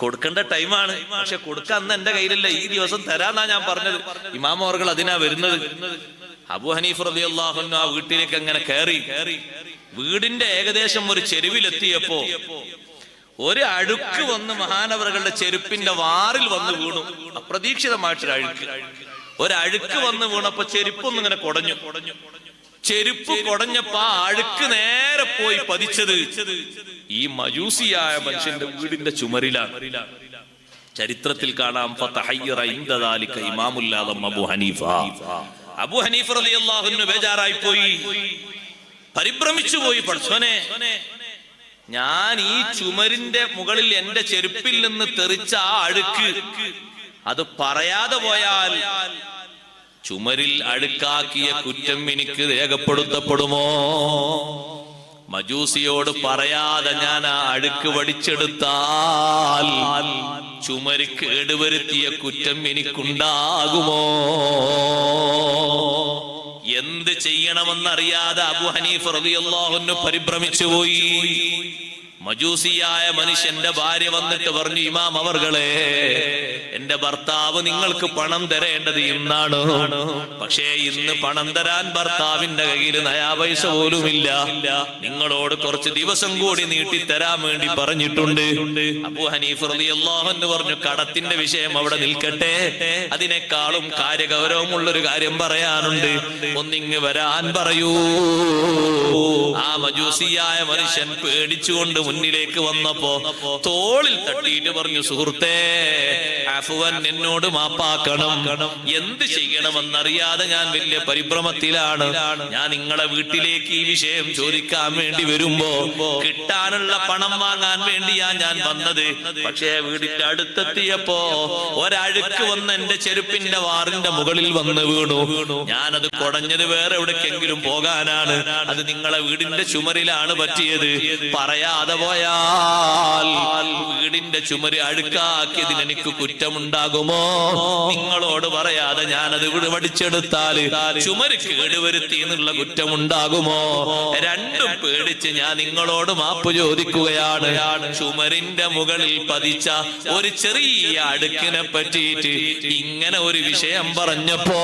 കൊടുക്കേണ്ട ടൈമാണ്, പക്ഷെ കൊടുക്കാൻ അന്ന് എന്റെ കയ്യിലല്ല, ഈ ദിവസം തരാന്നാ ഞാൻ പറഞ്ഞത്. ഇമാം അവറുകൾ അതിനാ വരുന്നത്. അബൂ ഹനീഫ റളിയല്ലാഹു അൻഹു ആ വീട്ടിലേക്ക് അങ്ങനെ കയറി. വീടിന്റെ ഏകദേശം ഒരു ചെരുവിലെത്തിയപ്പോ ഒരു അഴുക്ക് വന്ന് മഹാനവറുകളുടെ ചെരുപ്പിന്റെ വാറിൽ വന്ന് വീണു. അപ്രതീക്ഷിതമായിട്ടൊരു അഴുക്ക്. ഒരഴുക്ക് വന്ന് വീണപ്പോ ചെരുപ്പൊന്നിങ്ങനെ കുടഞ്ഞു. ചെരുപ്പ് കുടഞ്ഞപ്പോ ആ അഴുക്ക് നേരെ പോയി പതിച്ചത് ഈ മജൂസിയായ മനുഷ്യന്റെ വീടിന്റെ ചുമരിലാണ്. ചരിത്രത്തിൽ കാണാം, ഫതഹയ്യറ ഇൻദ ദാലിക ഇമാമുൽ ആലം അബൂ ഹനീഫ. അബൂ ഹനീഫ റളിയല്ലാഹു അൻഹു ബേജാറായി പോയി, പരിഭ്രമിച്ചു പോയി. പഠിച്ചോനെ, ഞാൻ ഈ ചുമരിന്റെ മുകളിൽ എന്റെ ചെരുപ്പിൽ നിന്ന് തെറിച്ച ആ അഴുക്ക് അത് പറയാതെ പോയാൽ ചുമരിൽ അഴുക്കാക്കിയ കുറ്റം എനിക്ക് രേഖപ്പെടുത്തപ്പെടുമോ? മജൂസിയോട് പറയാതെ ഞാൻ ആ അഴുക്ക് വടിച്ചെടുത്താൽ ചുമര് കേടുവരുത്തിയ കുറ്റം എനിക്കുണ്ടാകുമോ? എന്ത് ചെയ്യണമെന്നറിയാതെ അബൂ ഹനീഫ റളിയല്ലാഹു അൻഹു പരിഭ്രമിച്ചു പോയി. മജൂസിയായ മനുഷ്യന്റെ ഭാര്യ വന്നിട്ട് പറഞ്ഞു, ഇമാം അവർകളെ, എന്റെ ഭർത്താവ് നിങ്ങൾക്ക് പണം തരേണ്ടത് ഇന്നാണ്. പക്ഷേ ഇന്ന് പണം തരാൻ ഭർത്താവിന്റെ കയ്യിൽ നയാ പൈസ പോലുമില്ല. നിങ്ങളോട് കുറച്ച് ദിവസം കൂടി നീട്ടിത്തരാൻ വേണ്ടി പറഞ്ഞിട്ടുണ്ട്. അബൂ ഹനീഫ റളിയല്ലാഹു അൻഹു പറഞ്ഞു, കടത്തിന്റെ വിഷയം അവിടെ നിൽക്കട്ടെ, അതിനേക്കാളും കാര്യഗൗരവമുള്ളൊരു കാര്യം പറയാനുണ്ട്, ഒന്നിങ്ങ് വരാൻ പറയൂ. ആ മജൂസിയായ മനുഷ്യൻ പേടിച്ചുകൊണ്ട് മുന്നിലേക്ക് വന്നപ്പോ തോളിൽ തട്ടിയിട്ട് പറഞ്ഞു, സുഹൃത്തേ, അഫ്വൻ, എന്നോട് മാപ്പാക്കണം. എന്ത് ചെയ്യണമെന്നറിയാതെ ഞാൻ വലിയ പരിഭ്രമത്തിലാണ്. ഞാൻ നിങ്ങളെ വീട്ടിലേക്ക് ഈ വിഷയം ചോദിക്കാൻ വേണ്ടി വരുമ്പോ കിട്ടാനുള്ള പണം വാങ്ങാൻ വേണ്ടിയാ ഞാൻ വന്നത്. പക്ഷേ വീടിന്റെ അടുത്തെത്തിയപ്പോ ഒരഴുക്ക് വന്ന് എന്റെ ചെരുപ്പിന്റെ വാറിന്റെ മുകളിൽ വന്ന് വീണു. ഞാനത് കുടഞ്ഞത് വേറെ എവിടേക്കെങ്കിലും പോകാനാണ്. അത് നിങ്ങളെ വീടിന്റെ ചുമരിലാണ് പറ്റിയത്. പറയാതെ പോയാൽ വീടിന്റെ ചുമര് അഴുക്കാക്കിയതിന് എനിക്ക് കുറ്റമുണ്ടാകുമോ? നിങ്ങളോട് പറയാതെ ഞാനത് വടിച്ചെടുത്താൽ ചുമര് കേടുവരുത്തി എന്നുള്ള കുറ്റമുണ്ടാകുമോ? രണ്ടും പേടിച്ച് ഞാൻ നിങ്ങളോട് മാപ്പ് ചോദിക്കുകയാണ്. ചുമരിന്റെ മുകളിൽ പതിച്ച ഒരു ചെറിയ അഴുക്കിനെ പറ്റിയിട്ട് ഇങ്ങനെ ഒരു വിഷയം പറഞ്ഞപ്പോ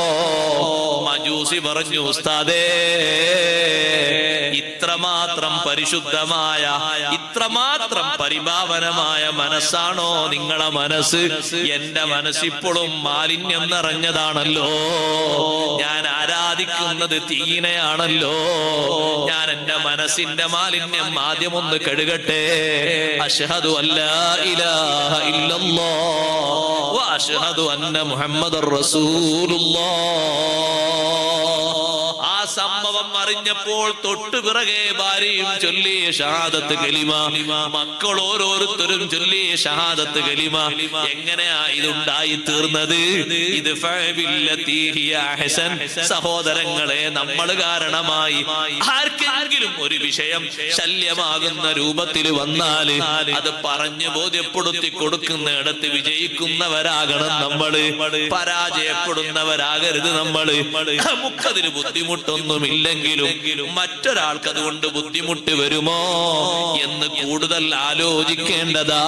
മജൂസി പറഞ്ഞു, ഉസ്താദേ, ഇത്രമാത്രം പരിശുദ്ധമായ, ഇത്രമാത്രം പരിഭാവനമായ മനസ്സാണോ നിങ്ങളെ മനസ്സ്? എന്റെ മനസ്സിപ്പോഴും മാലിന്യം നിറഞ്ഞതാണല്ലോ. ഞാൻ ആരാധിക്കുന്നത് തീയിനെയാണല്ലോ. ഞാൻ എന്റെ മനസ്സിന്റെ മാലിന്യം ആദ്യം ഒന്ന് കഴുകട്ടെ. അശ്ഹദു അല്ലാ ഇലാഹ ഇല്ലല്ലാഹ് വ അശ്ഹദു അന്ന മുഹമ്മദർ റസൂലുള്ളാഹ്. ആ സംഭവം അറിഞ്ഞപ്പോൾ തൊട്ടു പിറകെ ഭാര്യയും ചൊല്ലി ഷഹാദത്ത് കലിമ, മക്കൾ ഓരോരുത്തരും ചൊല്ലി ഷഹാദത്ത് കലിമ. എങ്ങനെയാ ഇതുണ്ടായി തീർന്നത്? ഇത് സഹോദരങ്ങളെ, നമ്മൾ കാരണമായി ആർക്കെങ്കിലും ഒരു വിഷയം ശല്യമാകുന്ന രൂപത്തിൽ വന്നാല് അത് പറഞ്ഞു ബോധ്യപ്പെടുത്തി കൊടുക്കുന്നിടത്ത് വിജയിക്കുന്നവരാകണം നമ്മള്, പരാജയപ്പെടുന്നവരാകരുത് നമ്മള്. നമുക്കതിന് ബുദ്ധിമുട്ടൊന്നുമില്ലെങ്കിലും മറ്റൊരാൾക്ക് അതുകൊണ്ട് ബുദ്ധിമുട്ട് വരുമോ എന്ന് കൂടുതൽ ആലോചിക്കേണ്ടതാണ്.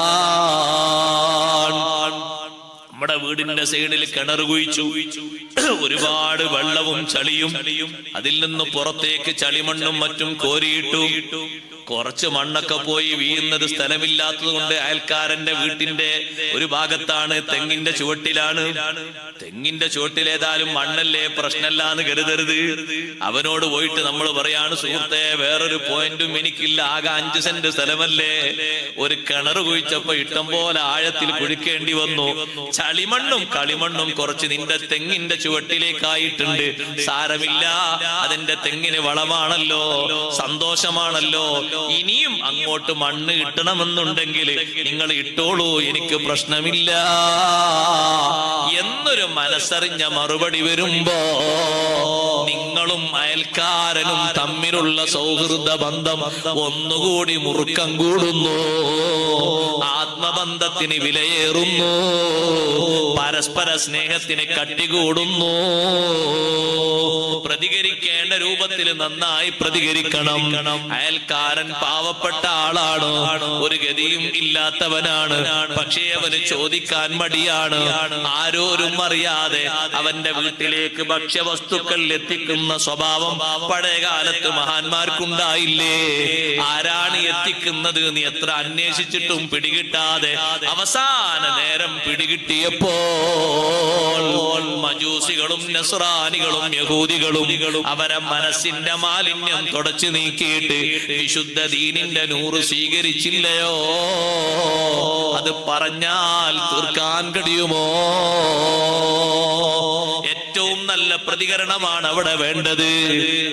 നമ്മുടെ വീടിന്റെ സൈഡിൽ കിണർ കുഴിച്ചു, ഒരുപാട് വെള്ളവും ചളിയും, അതിൽ നിന്ന് പുറത്തേക്ക് ചളിമണ്ണും മറ്റും കോരിയിട്ടു. കുറച്ച് മണ്ണൊക്കെ പോയി വീഴുന്നത് സ്ഥലമില്ലാത്തത് കൊണ്ട് അയൽക്കാരന്റെ വീട്ടിന്റെ ഒരു ഭാഗത്താണ്, തെങ്ങിന്റെ ചുവട്ടിലാണ്. തെങ്ങിന്റെ ചുവട്ടിലേതായാലും മണ്ണല്ലേ, പ്രശ്നമല്ലാന്ന് കരുതരുത്. അവനോട് പോയിട്ട് നമ്മൾ പറയാണ്, സുഹൃത്തെ, വേറൊരു പോയിന്റും എനിക്കില്ല, ആകെ 5 സെന്റ് സ്ഥലമല്ലേ. ഒരു കിണർ കുഴിച്ചപ്പോ ഇഷ്ടം പോലെ ആഴത്തിൽ കുഴിക്കേണ്ടി വന്നു. ചളിമണ്ണും കളിമണ്ണും കുറച്ച് നിന്റെ തെങ്ങിന്റെ ചുവട്ടിലേക്കായിട്ടുണ്ട്. സാരമില്ല, അതിന്റെ തെങ്ങിന് വളമാണല്ലോ, സന്തോഷമാണല്ലോ. ഇനിയും അങ്ങോട്ട് മണ്ണ് കിട്ടണമെന്നുണ്ടെങ്കിൽ നിങ്ങൾ ഇട്ടോളൂ, എനിക്ക് പ്രശ്നമില്ല എന്നൊരു മനസ്സറിഞ്ഞ മറുപടി വരുമ്പോ നിങ്ങളും അയൽക്കാരനും തമ്മിലുള്ള സൗഹൃദ ബന്ധം ഒന്നുകൂടി മുറുക്കം കൂടുന്നു, ആത്മബന്ധത്തിന് വിലയേറുന്നു, പരസ്പര സ്നേഹത്തിന് കട്ടികൂടുന്നു. പ്രതികരിക്കേണ്ട രൂപത്തിൽ നന്നായി പ്രതികരിക്കണം. അയൽക്കാരൻ പാവപ്പെട്ട ആളാണ്, ഒരു ഗതിയും ഇല്ലാത്തവനാണ്, പക്ഷേ അവന് ചോദിക്കാൻ മടിയാണ്. ആരോരും അറിയാതെ അവന്റെ വീട്ടിലേക്ക് ഭക്ഷ്യവസ്തുക്കൾ എത്തിക്കുന്ന സ്വഭാവം പഴയ കാലത്ത് മഹാന്മാർക്കുണ്ടായില്ലേ? ആരാണ് എത്തിക്കുന്നത് നീ എത്ര അന്വേഷിച്ചിട്ടും പിടികിട്ടാതെ അവസാന നേരം പിടികിട്ടിയപ്പോൾ മജൂസികളും നസ്രാനികളും യഹൂദികളും അവരെ മനസ്സിന്റെ മാലിന്യം തുടച്ചു നീക്കിയിട്ട് വിശുദ്ധ ദീനിന്റെ നൂറ് സ്വീകരിച്ചില്ലയോ? അത് പറഞ്ഞാൽ തീർക്കാൻ കഴിയുമോ? ഏറ്റവും നല്ല പ്രതികരണമാണ് അവിടെ വേണ്ടത്.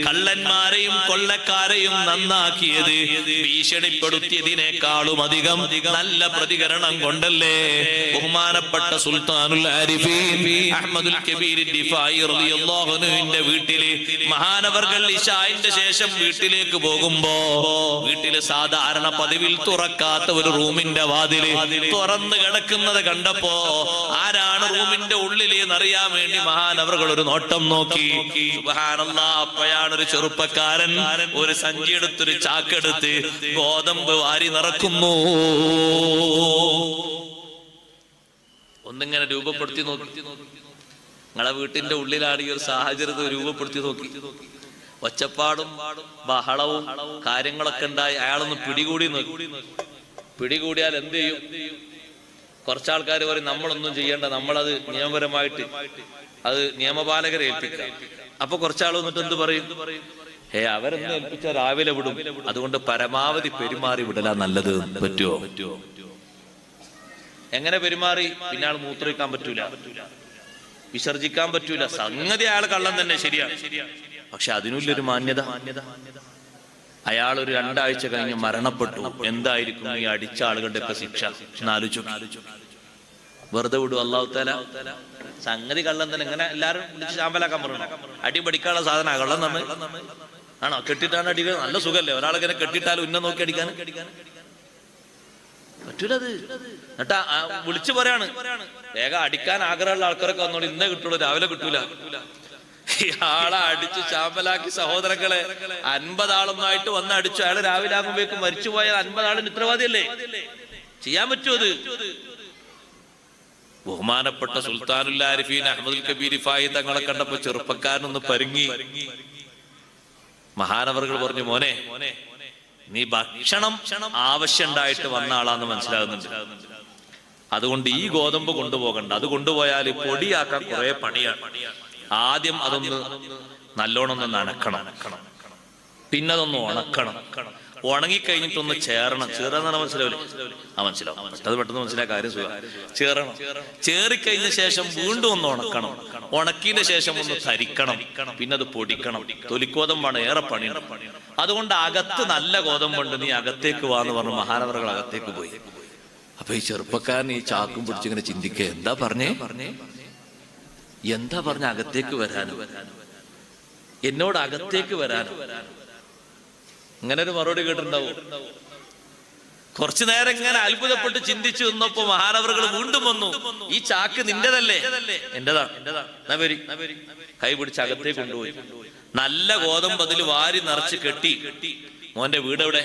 കള്ളന്മാരെയും കൊള്ളക്കാരെയും നന്നാക്കിയത് ഭീഷണിപ്പെടുത്തിയതിനേക്കാളും അധികം നല്ല പ്രതികരണം കൊണ്ടല്ലേ? ബഹുമാനപ്പെട്ട സുൽത്താനുൽ ആരിഫീൻ അഹ്മദുൽ കബീർ ദിഫായി റളിയല്ലാഹു അൻഹുവിന്റെ വീട്ടില് മഹാനവർകൾ ഇശാഇന്റെ ശേഷം വീട്ടിലേക്ക് പോകുമ്പോ വീട്ടില് സാധാരണ പതിവിൽ തുറക്കാത്ത ഒരു റൂമിന്റെ വാതില് തുറന്നു കിടക്കുന്നത് കണ്ടപ്പോ ആരാണ് റൂമിന്റെ ഉള്ളിൽ എന്നറിയാൻ വേണ്ടി മഹാനവർകൾ ഒരു നോട്ടം നോക്കി. സുബ്ഹാനല്ലാഹ്, അപ്പോഴാണ് ഒരു ചെറുപ്പക്കാരൻ ഒരു സഞ്ചി എടുത്തൊരു ചാക്കെടുത്ത് ഗോതമ്പ് വാരി നിറക്കുന്നു. ഒന്നിങ്ങനെ രൂപപ്പെടുത്തി നോക്കി. നിങ്ങളെ വീട്ടിന്റെ ഉള്ളിലാണ് ഈ ഒരു സാഹചര്യത്തെ രൂപപ്പെടുത്തി നോക്കി. ഒച്ചപ്പാടും ബഹളവും കാര്യങ്ങളൊക്കെ ഉണ്ടായി അയാളൊന്ന് പിടികൂടി നോക്കി. പിടികൂടിയാൽ എന്ത് ചെയ്യും? കുറച്ചാൾക്കാർ പറയും നമ്മളൊന്നും ചെയ്യേണ്ട, നമ്മളത് നിയമപരമായിട്ട് അത് നിയമപാലകരെ ഏൽപ്പിക്കാം. അപ്പൊ കുറച്ചാൾ വന്നിട്ട് എന്ത് പറയും? അവരെന്ന് ഏൽപ്പിച്ചാൽ രാവിലെ വിടും, അതുകൊണ്ട് പരമാവധി പെരുമാറി വിടലാ നല്ലത്. പറ്റുമോ? എങ്ങനെ പെരുമാറി? പിന്നെ ആൾ മൂത്രയിക്കാൻ പറ്റൂല, വിസർജിക്കാൻ പറ്റൂല. സംഗതി അയാൾ കള്ളം തന്നെ, ശരിയാണ്. പക്ഷെ അതിനുള്ളൊരു മാന്യത. അയാൾ ഒരു 2 ആഴ്ച കഴിഞ്ഞ് മരണപ്പെട്ടു. എന്തായിരിക്കും ഈ അടിച്ച ആളുകളുടെ ഒക്കെ ശിക്ഷ? ആലോചിച്ചു. വെറുതെ വിടും അല്ലാഹു തആല? സംഗതി കള്ളം തന്നെ. ഇങ്ങനെ എല്ലാരും വിളിച്ച് ചാമ്പലാക്കാൻ പറയണോ? അടി പഠിക്കാനുള്ള സാധന കള്ളം തന്നെ ആണോ? കെട്ടിട്ടാണ് അടിക്കുക. നല്ല സുഖല്ലേ ഒരാളിങ്ങനെ കെട്ടിട്ടാലും ഉന്നം നോക്കി അടിക്കാൻ? പറ്റൂലത്. എന്നിട്ടാ വിളിച്ചു പറയാണ്, വേഗം അടിക്കാൻ ആഗ്രഹമുള്ള ആൾക്കാരൊക്കെ വന്നോളൂ, ഇന്നേ കിട്ടുള്ളൂ, രാവിലെ കിട്ടൂല. ഇയാളെ അടിച്ച് ചാമ്പലാക്കി സഹോദരങ്ങളെ 50 ആളൊന്നായിട്ട് വന്ന് അടിച്ചു. അയാൾ രാവിലെ ആകുമ്പോഴേക്കും മരിച്ചുപോയാൽ 50 ആളിന് ഉത്തരവാദിയല്ലേ? ചെയ്യാൻ പറ്റുമോ അത്? ബഹുമാനപ്പെട്ട സുൽത്താനുൽ ആരിഫീൻ അഹ്മദുൽ കബീർ ദിഫായി തങ്ങളെ കണ്ടപ്പോ ചെറുപ്പക്കാരനൊന്ന് പരുങ്ങി. മഹാനവറുകൾ പറഞ്ഞു, മോനെ നീ ഭക്ഷണം ആവശ്യം ഉണ്ടായിട്ട് വന്ന ആളാന്ന് മനസ്സിലാകുന്നുണ്ട്. അതുകൊണ്ട് ഈ ഗോതമ്പ് കൊണ്ടുപോകണ്ട. അത് കൊണ്ടുപോയാൽ പൊടിയാക്കാൻ കുറെ പണിയാണ്. ആദ്യം അതൊന്ന് നല്ലോണം ഒന്ന് നനക്കണം, പിന്നെ അതൊന്ന് ഉണക്കണം. ഉണങ്ങിക്കഴിഞ്ഞിട്ടൊന്ന് ചേരണം. ചേർന്നാണ് മനസ്സിലാവില്ലേ? മനസ്സിലാവും. പെട്ടെന്ന് മനസ്സിലായ കാര്യം സുഖം. ചേരണം. ചേറിക്കഴിഞ്ഞ ശേഷം വീണ്ടും ഒന്ന് ഉണക്കണം. ഉണക്കിയതിന്റെ ശേഷം ഒന്ന് ധരിക്കണം, പിന്നെ അത് പൊടിക്കണം. തൊലിക്കോതമ്പാണ്, ഏറെ പണിയാണ്. അതുകൊണ്ട് അകത്ത് നല്ല ഗോതമ്പുണ്ട്, നീ അകത്തേക്ക് വാന്ന് പറഞ്ഞു മഹാനവറുകൾ അകത്തേക്ക് പോയി. അപ്പൊ ഈ ചെറുപ്പക്കാരൻ ഈ ചാക്കും പിടിച്ചിങ്ങനെ ചിന്തിക്കുക, എന്താ പറഞ്ഞേ? അകത്തേക്ക് വരാനോ? എന്നോട് അകത്തേക്ക് വരാനോ? ഇങ്ങനെ ഒരു മറുപടി കേട്ടിട്ടുണ്ടാവും. കുറച്ചു നേരം ഇങ്ങനെ അത്ഭുതപ്പെട്ട് ചിന്തിച്ചു നിന്നപ്പോ മഹാനവറുകൾ വീണ്ടും വന്നു. ഈ ചാക്ക് നിന്റേതല്ലേ? എന്റേതാണ്. കൈ പിടിച്ച് അകത്തേക്ക് കൊണ്ടുപോയി. നല്ല ഗോതമ്പ് അതിൽ വാരി നിറച്ച് കെട്ടി. മോന്റെ വീട് എവിടെ?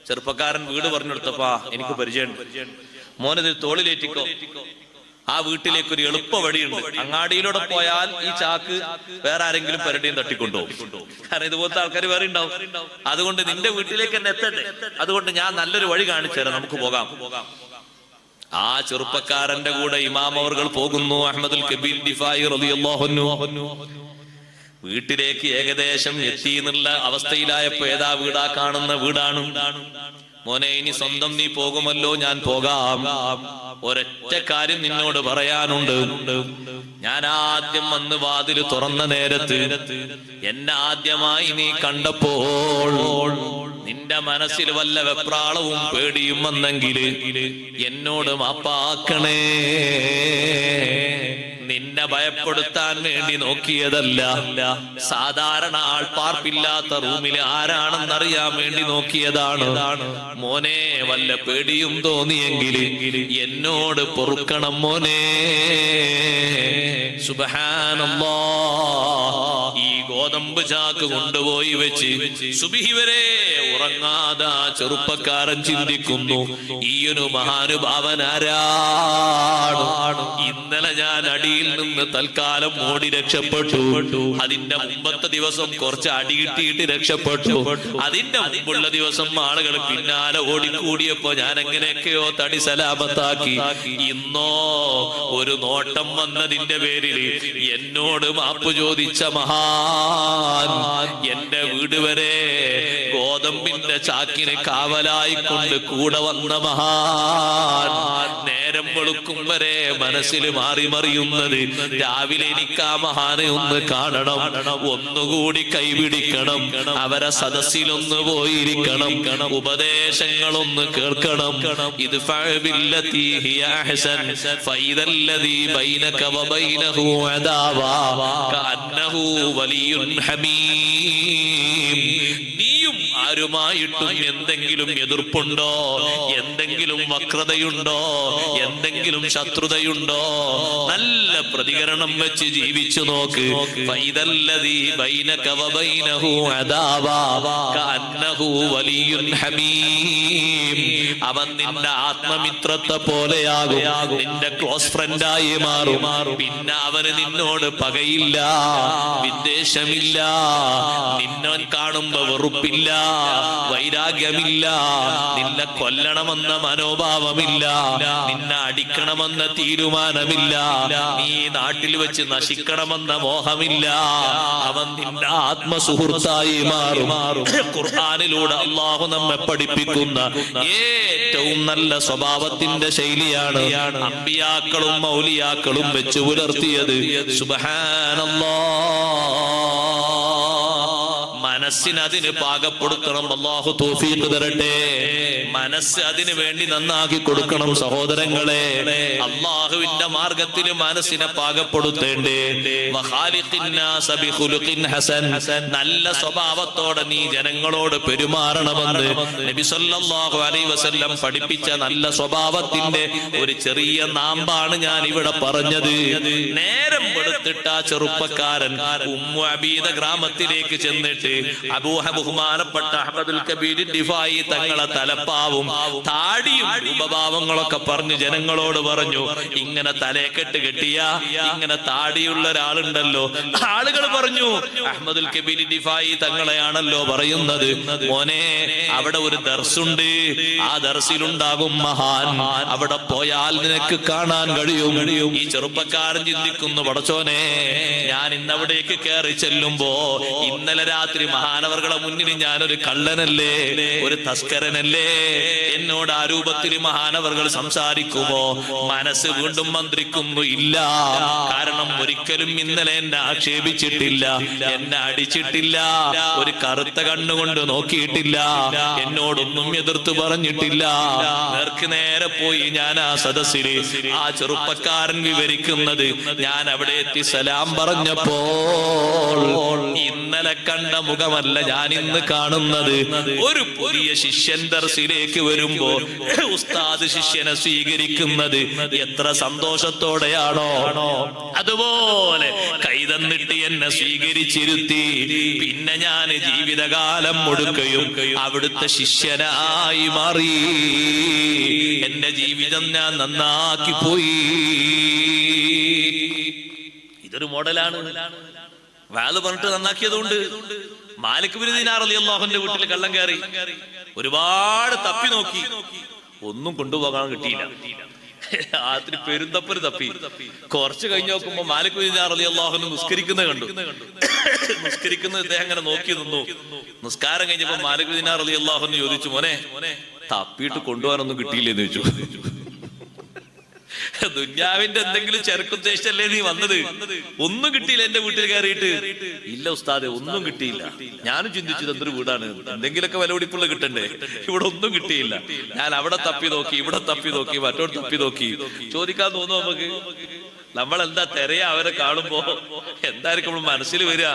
ചെറുപ്പക്കാരൻ വീട് പറഞ്ഞു കൊടുത്തപ്പാ എനിക്ക് പരിചയമുണ്ട്, മോനതിൽ തോളിലേറ്റിക്കോ. ആ വീട്ടിലേക്ക് ഒരു എളുപ്പ വഴിയുണ്ട്. അങ്ങാടിയിലൂടെ പോയാൽ ഈ ചാക്ക് വേറെ ആരെങ്കിലും പരടിയും തട്ടിക്കൊണ്ടുപോകും. കാരണം ഇതുപോലത്തെ ആൾക്കാർ വേറെ ഉണ്ടാവും. അതുകൊണ്ട് നിന്റെ വീട്ടിലേക്ക് തന്നെ എത്തട്ടെ. അതുകൊണ്ട് ഞാൻ നല്ലൊരു വഴി കാണിച്ചു തരാം, നമുക്ക് പോകാം. ആ ചെറുപ്പക്കാരന്റെ കൂടെ ഇമാം അവർകൾ പോകുന്നു. അഹ്മദുൽ കബീർ ദിഫായി റളിയല്ലാഹു അൻഹു വീട്ടിലേക്ക് ഏകദേശം എത്തി എന്നുള്ള അവസ്ഥയിലായപ്പോ ഏതാ വീടാ കാണുന്ന വീടാണ്. മോനെ, ഇനി സ്വന്തം നീ പോകുമല്ലോ, ഞാൻ പോകാം. ഒരൊറ്റ കാര്യം നിന്നോട് പറയാനുണ്ട്. ഞാൻ ആദ്യം വന്ന് വാതില് തുറന്ന നേരത്ത് എന്നെ ആദ്യമായി നീ കണ്ടപ്പോൾ നിന്റെ മനസ്സിൽ വല്ല വെപ്രാളവും പേടിയും വന്നെങ്കിൽ എന്നോട് മാപ്പാക്കണേ. നിന്നെ ഭയപ്പെടുത്താൻ വേണ്ടി നോക്കിയതല്ല. സാധാരണ ആൾപ്പാർപ്പില്ലാത്ത റൂമിൽ ആരാണെന്നറിയാൻ വേണ്ടി നോക്കിയതാണ്. മോനെ, വല്ല പേടിയും തോന്നിയെങ്കിൽ എന്നോട് പൊറുക്കണം മോനെ. സുബ്ഹാനല്ലാഹ്. ഈ ഗോതമ്പ് ചാക്ക് കൊണ്ടുപോയി വെച്ച് സുബ്ഹി വരെ ഉറങ്ങാതെ ചെറുപ്പക്കാരൻ ചിന്തിക്കുന്നു, ഈയൊരു മഹാനുഭാവനാരാണ്? ഇന്നലെ ഞാൻ അടിയിൽ നിന്ന് തൽക്കാലം ഓടി രക്ഷപ്പെട്ടു. അതിന്റെ മുമ്പത്തെ ദിവസം കുറച്ച് അടി കിട്ടിയിട്ട് രക്ഷപ്പെട്ടു. അതിന്റെ മുമ്പുള്ള ദിവസം ആളുകൾ പിന്നാലെ ഓടിക്കൂടിയപ്പോ ഞാൻ എങ്ങനെയൊക്കെയോ തടി സലാമത്താക്കി. ഇന്നോ ഒരു നോട്ടം വന്നതിന്റെ പേരിൽ എന്നോട് മാപ്പ് ചോദിച്ച മഹാൻ, എന്റെ വീട് വരെ ഗോതമ്പിന്റെ ചാക്കിന് കാവലായിക്കൊണ്ട് കൂടെ വന്ന മഹാൻ, നേരം വെളുക്കും വരെ മനസ്സിൽ മാറി മറിയുന്നത് രാവിലെ എനിക്ക് ആ മഹാനെ ഒന്ന് കാണണം, ഒന്നുകൂടി കൈപിടിക്കണം, അവരെ സദസ്സിലൊന്ന് പോയിരിക്കണം, ഉപദേശങ്ങളൊന്ന് കേൾക്കണം. ഇത് ഫഅബില്ലതി ഹിയ അഹ്സൻ ഫഇദല്ലദീ ബൈനക വബൈനഹു അദാവാ കഅന്നഹു വലിയ്യുൻ ഹമീം. നീയും ആരുമായിട്ടും എന്തെങ്കിലും എതിർപ്പുണ്ടോ, എന്തെങ്കിലും വക്രതയുണ്ടോ, എന്തെങ്കിലും ശത്രുതയുണ്ടോ, നല്ല പ്രതികരണം വെച്ച് ജീവിച്ചു നോക്ക്. ഫൈദല്ലദീ ബൈനക വബൈനഹു അദാവാ കഅന്നഹു വലിയ്യുൻ ഹമീം. അവൻ നിന്റെ ആത്മമിത്രത്തെ പോലെയാകും, നിന്റെ ക്ലോസ് ഫ്രണ്ടായി മാറും. പിന്നെ അവന് നിന്നോട് പകയില്ല, വിദ്വേഷമില്ല, നിന്നെ കാണുമ്പോ വെറുപ്പില്ല, വൈരാഗ്യമില്ല, നിന്നെ കൊല്ലണമെന്ന മനോഭാവമില്ല, നിന്നെ അടിക്കണമെന്ന തീരുമാനമില്ല, നീ നാട്ടിൽ വെച്ച് നശിക്കണമെന്ന മോഹമില്ല. അവൻ നിന്റെ ആത്മസുഹൃത്തായി മാറും. ഖുർആനിലൂടെ അല്ലാഹു നമ്മെ പഠിപ്പിക്കുന്ന ഏറ്റവും നല്ല സ്വഭാവത്തിന്റെ ശൈലിയാണ് അമ്പിയാക്കളും മൗലിയാക്കളും വെച്ച് പുലർത്തിയത്. സുബ്ഹാനല്ലാഹ്. മനസ്സിന് അതിന് പാകപ്പെടുത്തണം. അല്ലാഹു തൗഫീഖ് തരട്ടെ. മനസ്സ് അതിന് വേണ്ടി നന്നാക്കി കൊടുക്കണം സഹോദരങ്ങളെ. അല്ലാഹുവിന്റെ മാർഗത്തിൽ മനസ്സിനെ പാകപ്പെടുത്തേണ്ടേ. വഖാലിഖിന്നാസ ബിഖുലുഖിൻ ഹസൻ. നല്ല സ്വഭാവത്തോടെ നീ ജനങ്ങളോട് പെരുമാറണമെന്ന് നബി സല്ലല്ലാഹു അലൈഹി വസല്ലം പഠിപ്പിച്ച നല്ല സ്വഭാവത്തിന്റെ ഒരു ചെറിയ നാമ്പാണ് ഞാൻ ഇവിടെ പറഞ്ഞത്. നേരം വെളുത്തിട്ട ചെറുപ്പക്കാരൻ ഉമ്മു അബീദ ഗ്രാമത്തിലേക്ക് ചെന്നിട്ട് ബഹുമാനപ്പെട്ട അഹ്മദുൽ കബീർ ദിഫായി തങ്ങളെ തലപ്പാവും താടിയും ഉപഭാവങ്ങളൊക്കെ പറഞ്ഞു ജനങ്ങളോട് പറഞ്ഞു, ഇങ്ങനെ തലക്കെട്ട് കെട്ടിയ ഇങ്ങനെ താടിയുള്ള ഒരാളുണ്ടല്ലോ. ആളുകൾ പറഞ്ഞു അഹ്മദുൽ കബീർ ദിഫായി തങ്ങളെയാണല്ലോ പറയുന്നത്. മോനെ, അവിടെ ഒരു ദർസുണ്ട്, ആ ദർസിലുണ്ടാകും മഹാൻ, അവിടെ പോയാൽ നിനക്ക് കാണാൻ കഴിയും. ഈ ചെറുപ്പക്കാരൻ ചിന്തിക്കുന്നു, പടച്ചോനെ, ഞാൻ ഇന്നവിടേക്ക് കയറി ചെല്ലുമ്പോ ഇന്നലെ രാത്രി മഹാനവർകളെ മുന്നിൽ ഞാനൊരു കള്ളനല്ലേ, ഒരു തസ്കരനല്ലേ? എന്നോട് ആ രൂപത്തിൽ മഹാനവർകൾ സംസാരിക്കുമോ? മനസ്സ് വീണ്ടും മന്ത്രിക്കുന്നു, ഇല്ല. കാരണം ഒരിക്കലും ഇന്നലെ എന്നെ ആക്ഷേപിച്ചിട്ടില്ല, എന്നെ അടിച്ചിട്ടില്ല, ഒരു കറുത്ത കണ്ണുകൊണ്ട് നോക്കിയിട്ടില്ല, എന്നോടൊന്നും എതിർത്ത് പറഞ്ഞിട്ടില്ല. നേർക്ക് നേരെ പോയി ഞാൻ ആ സദസ്സിൽ ആ ചെറുപ്പക്കാരൻ വിവരിക്കുന്നത്, ഞാൻ അവിടെ എത്തി സലാം പറഞ്ഞപ്പോൾ ഇന്നലെ കണ്ട മുഖമല്ല ഞാൻ ഇന്ന് കാണുന്നത്. ഒരു പുതിയ ശിഷ്യൻ ദർസിലേക്ക് വരുമ്പോ ഉസ്താദ് ശിഷ്യനെ സ്വീകരിക്കുന്നത് എത്ര സന്തോഷത്തോടെയാണോ, അതുപോലെ കൈതന്നിട്ട് എന്നെ സ്വീകരിച്ചിരുത്തി. പിന്നെ ഞാൻ ജീവിതകാലം മുഴുക്കയും അവിടുത്തെ ശിഷ്യനായി മാറി. എന്റെ ജീവിതം ഞാൻ നന്നാക്കി പോയി. ഇതൊരു മോഡലാണ്. വാല് പറഞ്ഞിട്ട് നന്നാക്കിയതുകൊണ്ട് മാലിക് ബിൻ ദീനാർ റളിയല്ലാഹു അൻഹുവിന്റെ വീട്ടിൽ കള്ളം കയറി, ഒരുപാട് തപ്പി നോക്കി, ഒന്നും കൊണ്ടുപോകാൻ കിട്ടിയില്ല. രാത്രി പെരുന്തപ്പര് തപ്പി. കുറച്ച് കഴിഞ്ഞ് നോക്കുമ്പോ മാലിക് ബിൻ ദീനാർ റളിയല്ലാഹു അൻഹു നിസ്കരിക്കുന്നത് കണ്ടു. നിസ്കരിക്കുന്നത് ഇദ്ദേഹം അങ്ങനെ നോക്കി നിന്നു. നിസ്കാരം കഴിഞ്ഞപ്പോ മാലിക് ബിൻ ദീനാർ റളിയല്ലാഹു അൻഹു ചോദിച്ചു, മോനെ, തപ്പിയിട്ട് കൊണ്ടുപോകാനൊന്നും കിട്ടിയില്ലേന്ന് ചോദിച്ചു. ദുന്യാവിന്റെ എന്തെങ്കിലും ചെറുക്കുദ്ദേശല്ലേ നീ വന്നത്? ഒന്നും കിട്ടിയില്ല എന്റെ വീട്ടിൽ കയറിയിട്ട്? ഇല്ല ഉസ്താദെ, ഒന്നും കിട്ടിയില്ല. ഞാനും ചിന്തിച്ചത് എന്തൊരു വീടാണ്, എന്തെങ്കിലുമൊക്കെ വിലപിടിപ്പുള്ള കിട്ടണ്ടേ. ഇവിടെ ഒന്നും കിട്ടിയില്ല. ഞാൻ അവിടെ തപ്പി നോക്കി, ഇവിടെ തപ്പി നോക്കി, മറ്റോട് തപ്പി നോക്കി. ചോദിക്കാൻ തോന്നുന്നു നമുക്ക്, നമ്മളെന്താ തെരയാ അവരെ കാണുമ്പോ എന്തായിരിക്കും നമ്മൾ മനസ്സിൽ വരിക?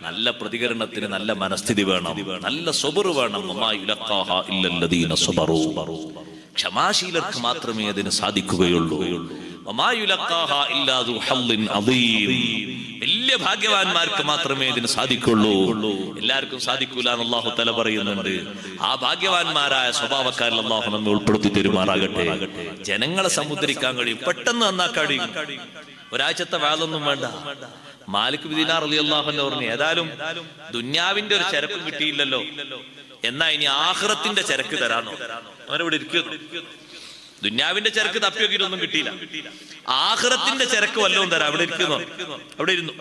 നല്ല പ്രതികരണത്തിന് നല്ല മനസ്ഥിതി വേണം, നല്ല സബർ വേണം. ക്ഷമാശീലർക്ക് മാത്രമേ അതിന് സാധിക്കുകയുള്ളൂ. വലിയ ഭാഗ്യവാന്മാർക്ക് മാത്രമേ ഇതിന് സാധിക്കുള്ളൂ. എല്ലാവർക്കും സാധിക്കൂല എന്ന് അല്ലാഹു തആല പറയുന്നുണ്ട്. ആ ഭാഗ്യവാന്മാരായ സ്വഭാവക്കാരിൽ അല്ലാഹു നമ്മെ ഉൾപ്പെടുത്തി തരുമാറാകട്ടെ. ജനങ്ങളെ സമുദ്രിക്കാൻ കഴിയും, പെട്ടെന്ന് നന്നാക്കാൻ കഴിയും. ഒരാഴ്ചത്തെ വാളൊന്നും വേണ്ട. മാലിക് ബിൻ ദീനാർ റളിയല്ലാഹു അൻഹു പറഞ്ഞു, ഏതായാലും ദുന്യാവിന്റെ ഒരു ചരക്കും കിട്ടിയില്ലല്ലോ, എന്നാ ഇനി ആഖിറത്തിന്റെ ചരക്ക് തരാന്നോ? അവനവിടെ ഇരിക്കുന്നു. ദുന്യാവിന്റെ ചരക്ക് തപ്പി നോക്കിയിട്ടൊന്നും കിട്ടിയില്ല. ആഖിറത്തിന്റെ ചരക്ക് വല്ലതും തരാം, അവിടെ ഇരിക്കുന്നു. അവിടെ ഇരുന്നു.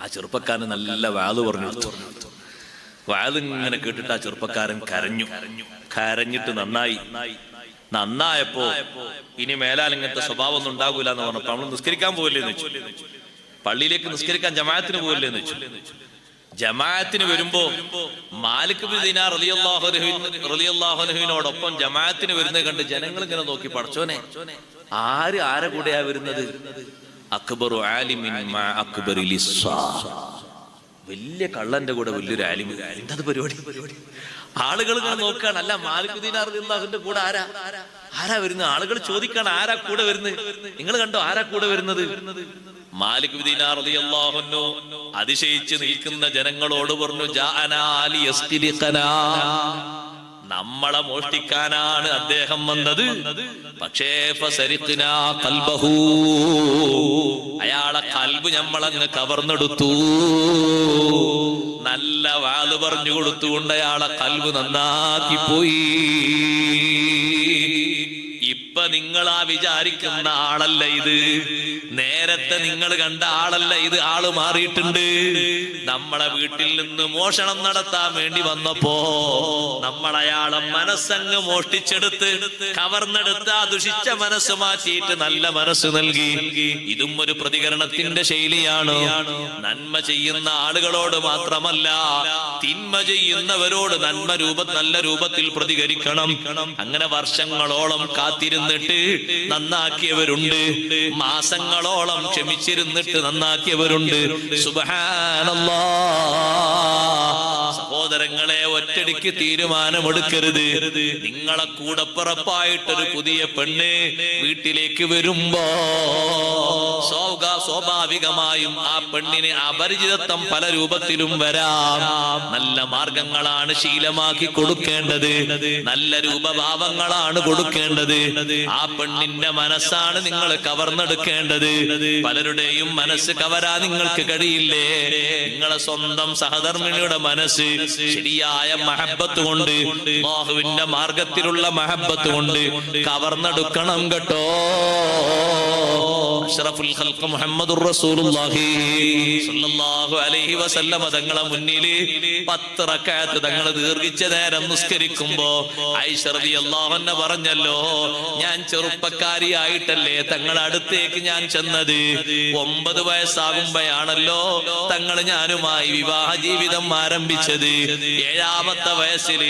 ആ ചെറുപ്പക്കാരൻ നല്ല വാള് പറഞ്ഞു കൊടുത്തു. വാള് ഇങ്ങനെ കേട്ടിട്ട് ആ ചെറുപ്പക്കാരൻ കരഞ്ഞു. കരഞ്ഞിട്ട് നന്നായി, നന്നായപ്പോ ഇനി മേലാൽ ഇങ്ങനത്തെ സ്വഭാവം ഒന്നും ഉണ്ടാകൂല എന്ന് പറഞ്ഞപ്പോ നമ്മൾ നിസ്കരിക്കാൻ പോവില്ലെന്ന് വെച്ചു. പള്ളിയിലേക്ക് നിസ്കരിക്കാൻ ജമാഅത്തിന് പോവില്ലെന്ന് വെച്ചു. ജമാഅത്തിന് വരുമ്പോ മാലിക് ബിൻ ദീനാർ റളിയല്ലാഹു അൻഹുവിനോടൊപ്പം ജമാഅത്തിന് വരുന്നത് കണ്ട് ജനങ്ങൾ ഇങ്ങനെ നോക്കി, പടച്ചോനെ ആരെ കൂടെയാ വരുന്നത്? അക്ബറു ആലിമിൻ മാ അക്ബറി ലിസ്സാ, വലിയ കള്ളന്റെ കൂടെ വലിയൊരു ആലിമ്. എന്താ പരിപാടി? ആളുകൾ ഇങ്ങനെ നോക്കുകയാണ്. അല്ല, മാലിക് ബിൻ ദീനാർ റളിയല്ലാഹുവിന്റെ കൂടെ ആരാ വരുന്നത്? ആളുകൾ ചോദിക്കാണ്, ആരാ കൂടെ വരുന്നത്? നിങ്ങൾ കണ്ടോ ആരാ കൂടെ വരുന്നത്? മാലിക് ബിൻ ദീനാർ റളിയല്ലാഹു അൻഹു അതിശയിച്ച് നിൽക്കുന്ന ജനങ്ങളോട് പറഞ്ഞു, ജാഅനാ ലിയസ്തിലിഖനാ, നമ്മളെ മോഷ്ടിക്കാനാണ് അദ്ദേഹം വന്നത്. പക്ഷേ ഫസരിഖ്നാ ഖൽബഹു, അയാളെ ഖൽബ് നമ്മളങ്ങ് കവർന്നെടുത്തു. നല്ല വാല് പറഞ്ഞു കൊടുത്തുകൊണ്ട് അയാളെ ഖൽബ് നന്നാക്കി പോയി. ഇപ്പൊ നിങ്ങളാ വിചാരിക്കുന്ന ആളല്ല ഇത്, നേരത്തെ നിങ്ങൾ കണ്ട ആളല്ല ഇത്. ആള് മാറിയിട്ടുണ്ട്. നമ്മളെ വീട്ടിൽ നിന്ന് മോഷണം നടത്താൻ വേണ്ടി വന്നപ്പോ നമ്മളയാളെ മനസ്സങ്ങ് മോഷ്ടിച്ചെടുത്ത് കവർന്നെടുത്ത് ആ ദുഷിച്ച മനസ്സ് മാറ്റിയിട്ട് നല്ല മനസ്സ് നൽകി. ഇതും ഒരു പ്രതികരണത്തിന്റെ ശൈലിയാണ്. നന്മ ചെയ്യുന്ന ആളുകളോട് മാത്രമല്ല, തിന്മ ചെയ്യുന്നവരോട് നല്ല രൂപത്തിൽ പ്രതികരിക്കണം. അങ്ങനെ വർഷങ്ങളോളം കാത്തിരുന്നിട്ട് നന്നാക്കിയവരുണ്ട്, മാസങ്ങളോളം ക്ഷമിച്ചിരുന്നിട്ട് നന്നാക്കിയവരുണ്ട്. സുബ്ഹാനല്ലാഹ്. സഹോദരങ്ങളെ, ഒറ്റടിക്ക് തീരുമാനമെടുക്കരുത്. നിങ്ങളെ കൂടപ്പിറപ്പായിട്ടൊരു പുതിയ പെണ്ണ് വീട്ടിലേക്ക് വരുമ്പോ സ്വാഭാവികമായും ആ പെണ്ണിന് അപരിചിതത്വം പല രൂപത്തിലും വരാം. നല്ല മാർഗങ്ങളാണ് ശീലമാക്കി കൊടുക്കേണ്ടത്, നല്ല രൂപഭാവങ്ങളാണ് കൊടുക്കേണ്ടത്. ആ പെണ്ണിന്റെ മനസ്സാണ് നിങ്ങൾ കവർന്നെടുക്കേണ്ടത്. പലരുടെയും മനസ്സ് കവരാൻ നിങ്ങൾക്ക് കഴിയില്ലേ? നിങ്ങളെ സ്വന്തം സഹധർമ്മിണിയുടെ മനസ്സ് ശരിയായ മഹബത്ത് കൊണ്ട്, അല്ലാഹുവിന്റെ മാർഗത്തിലുള്ള മഹബത്ത് കൊണ്ട് കവർന്നെടുക്കണം കേട്ടോ. അഷ്റഫുൽ ഖൽഖ് മുഹമ്മദുർ റസൂലുള്ളാഹി സ്വല്ലല്ലാഹു അലൈഹി വസല്ലമ തങ്ങളെ മുന്നിൽ 10 റക്അത്ത് തങ്ങൾ ദീർഘിച്ച നേരം നിസ്കരിക്കുമ്പോ ആയിഷ റളിയല്ലാഹു അൻഹ പറഞ്ഞല്ലോ, ഞാൻ ചെറുപ്പക്കാരിയായിട്ടല്ലേ തങ്ങളുടെ അടുത്തേക്ക് ഞാൻ ചെന്നത്. 9 വയസ്സാകുമ്പോഴാണല്ലോ തങ്ങൾ ഞാനുമായി വിവാഹ ജീവിതം ആരംഭിച്ചത്. 7ാമത്തെ വയസ്സിൽ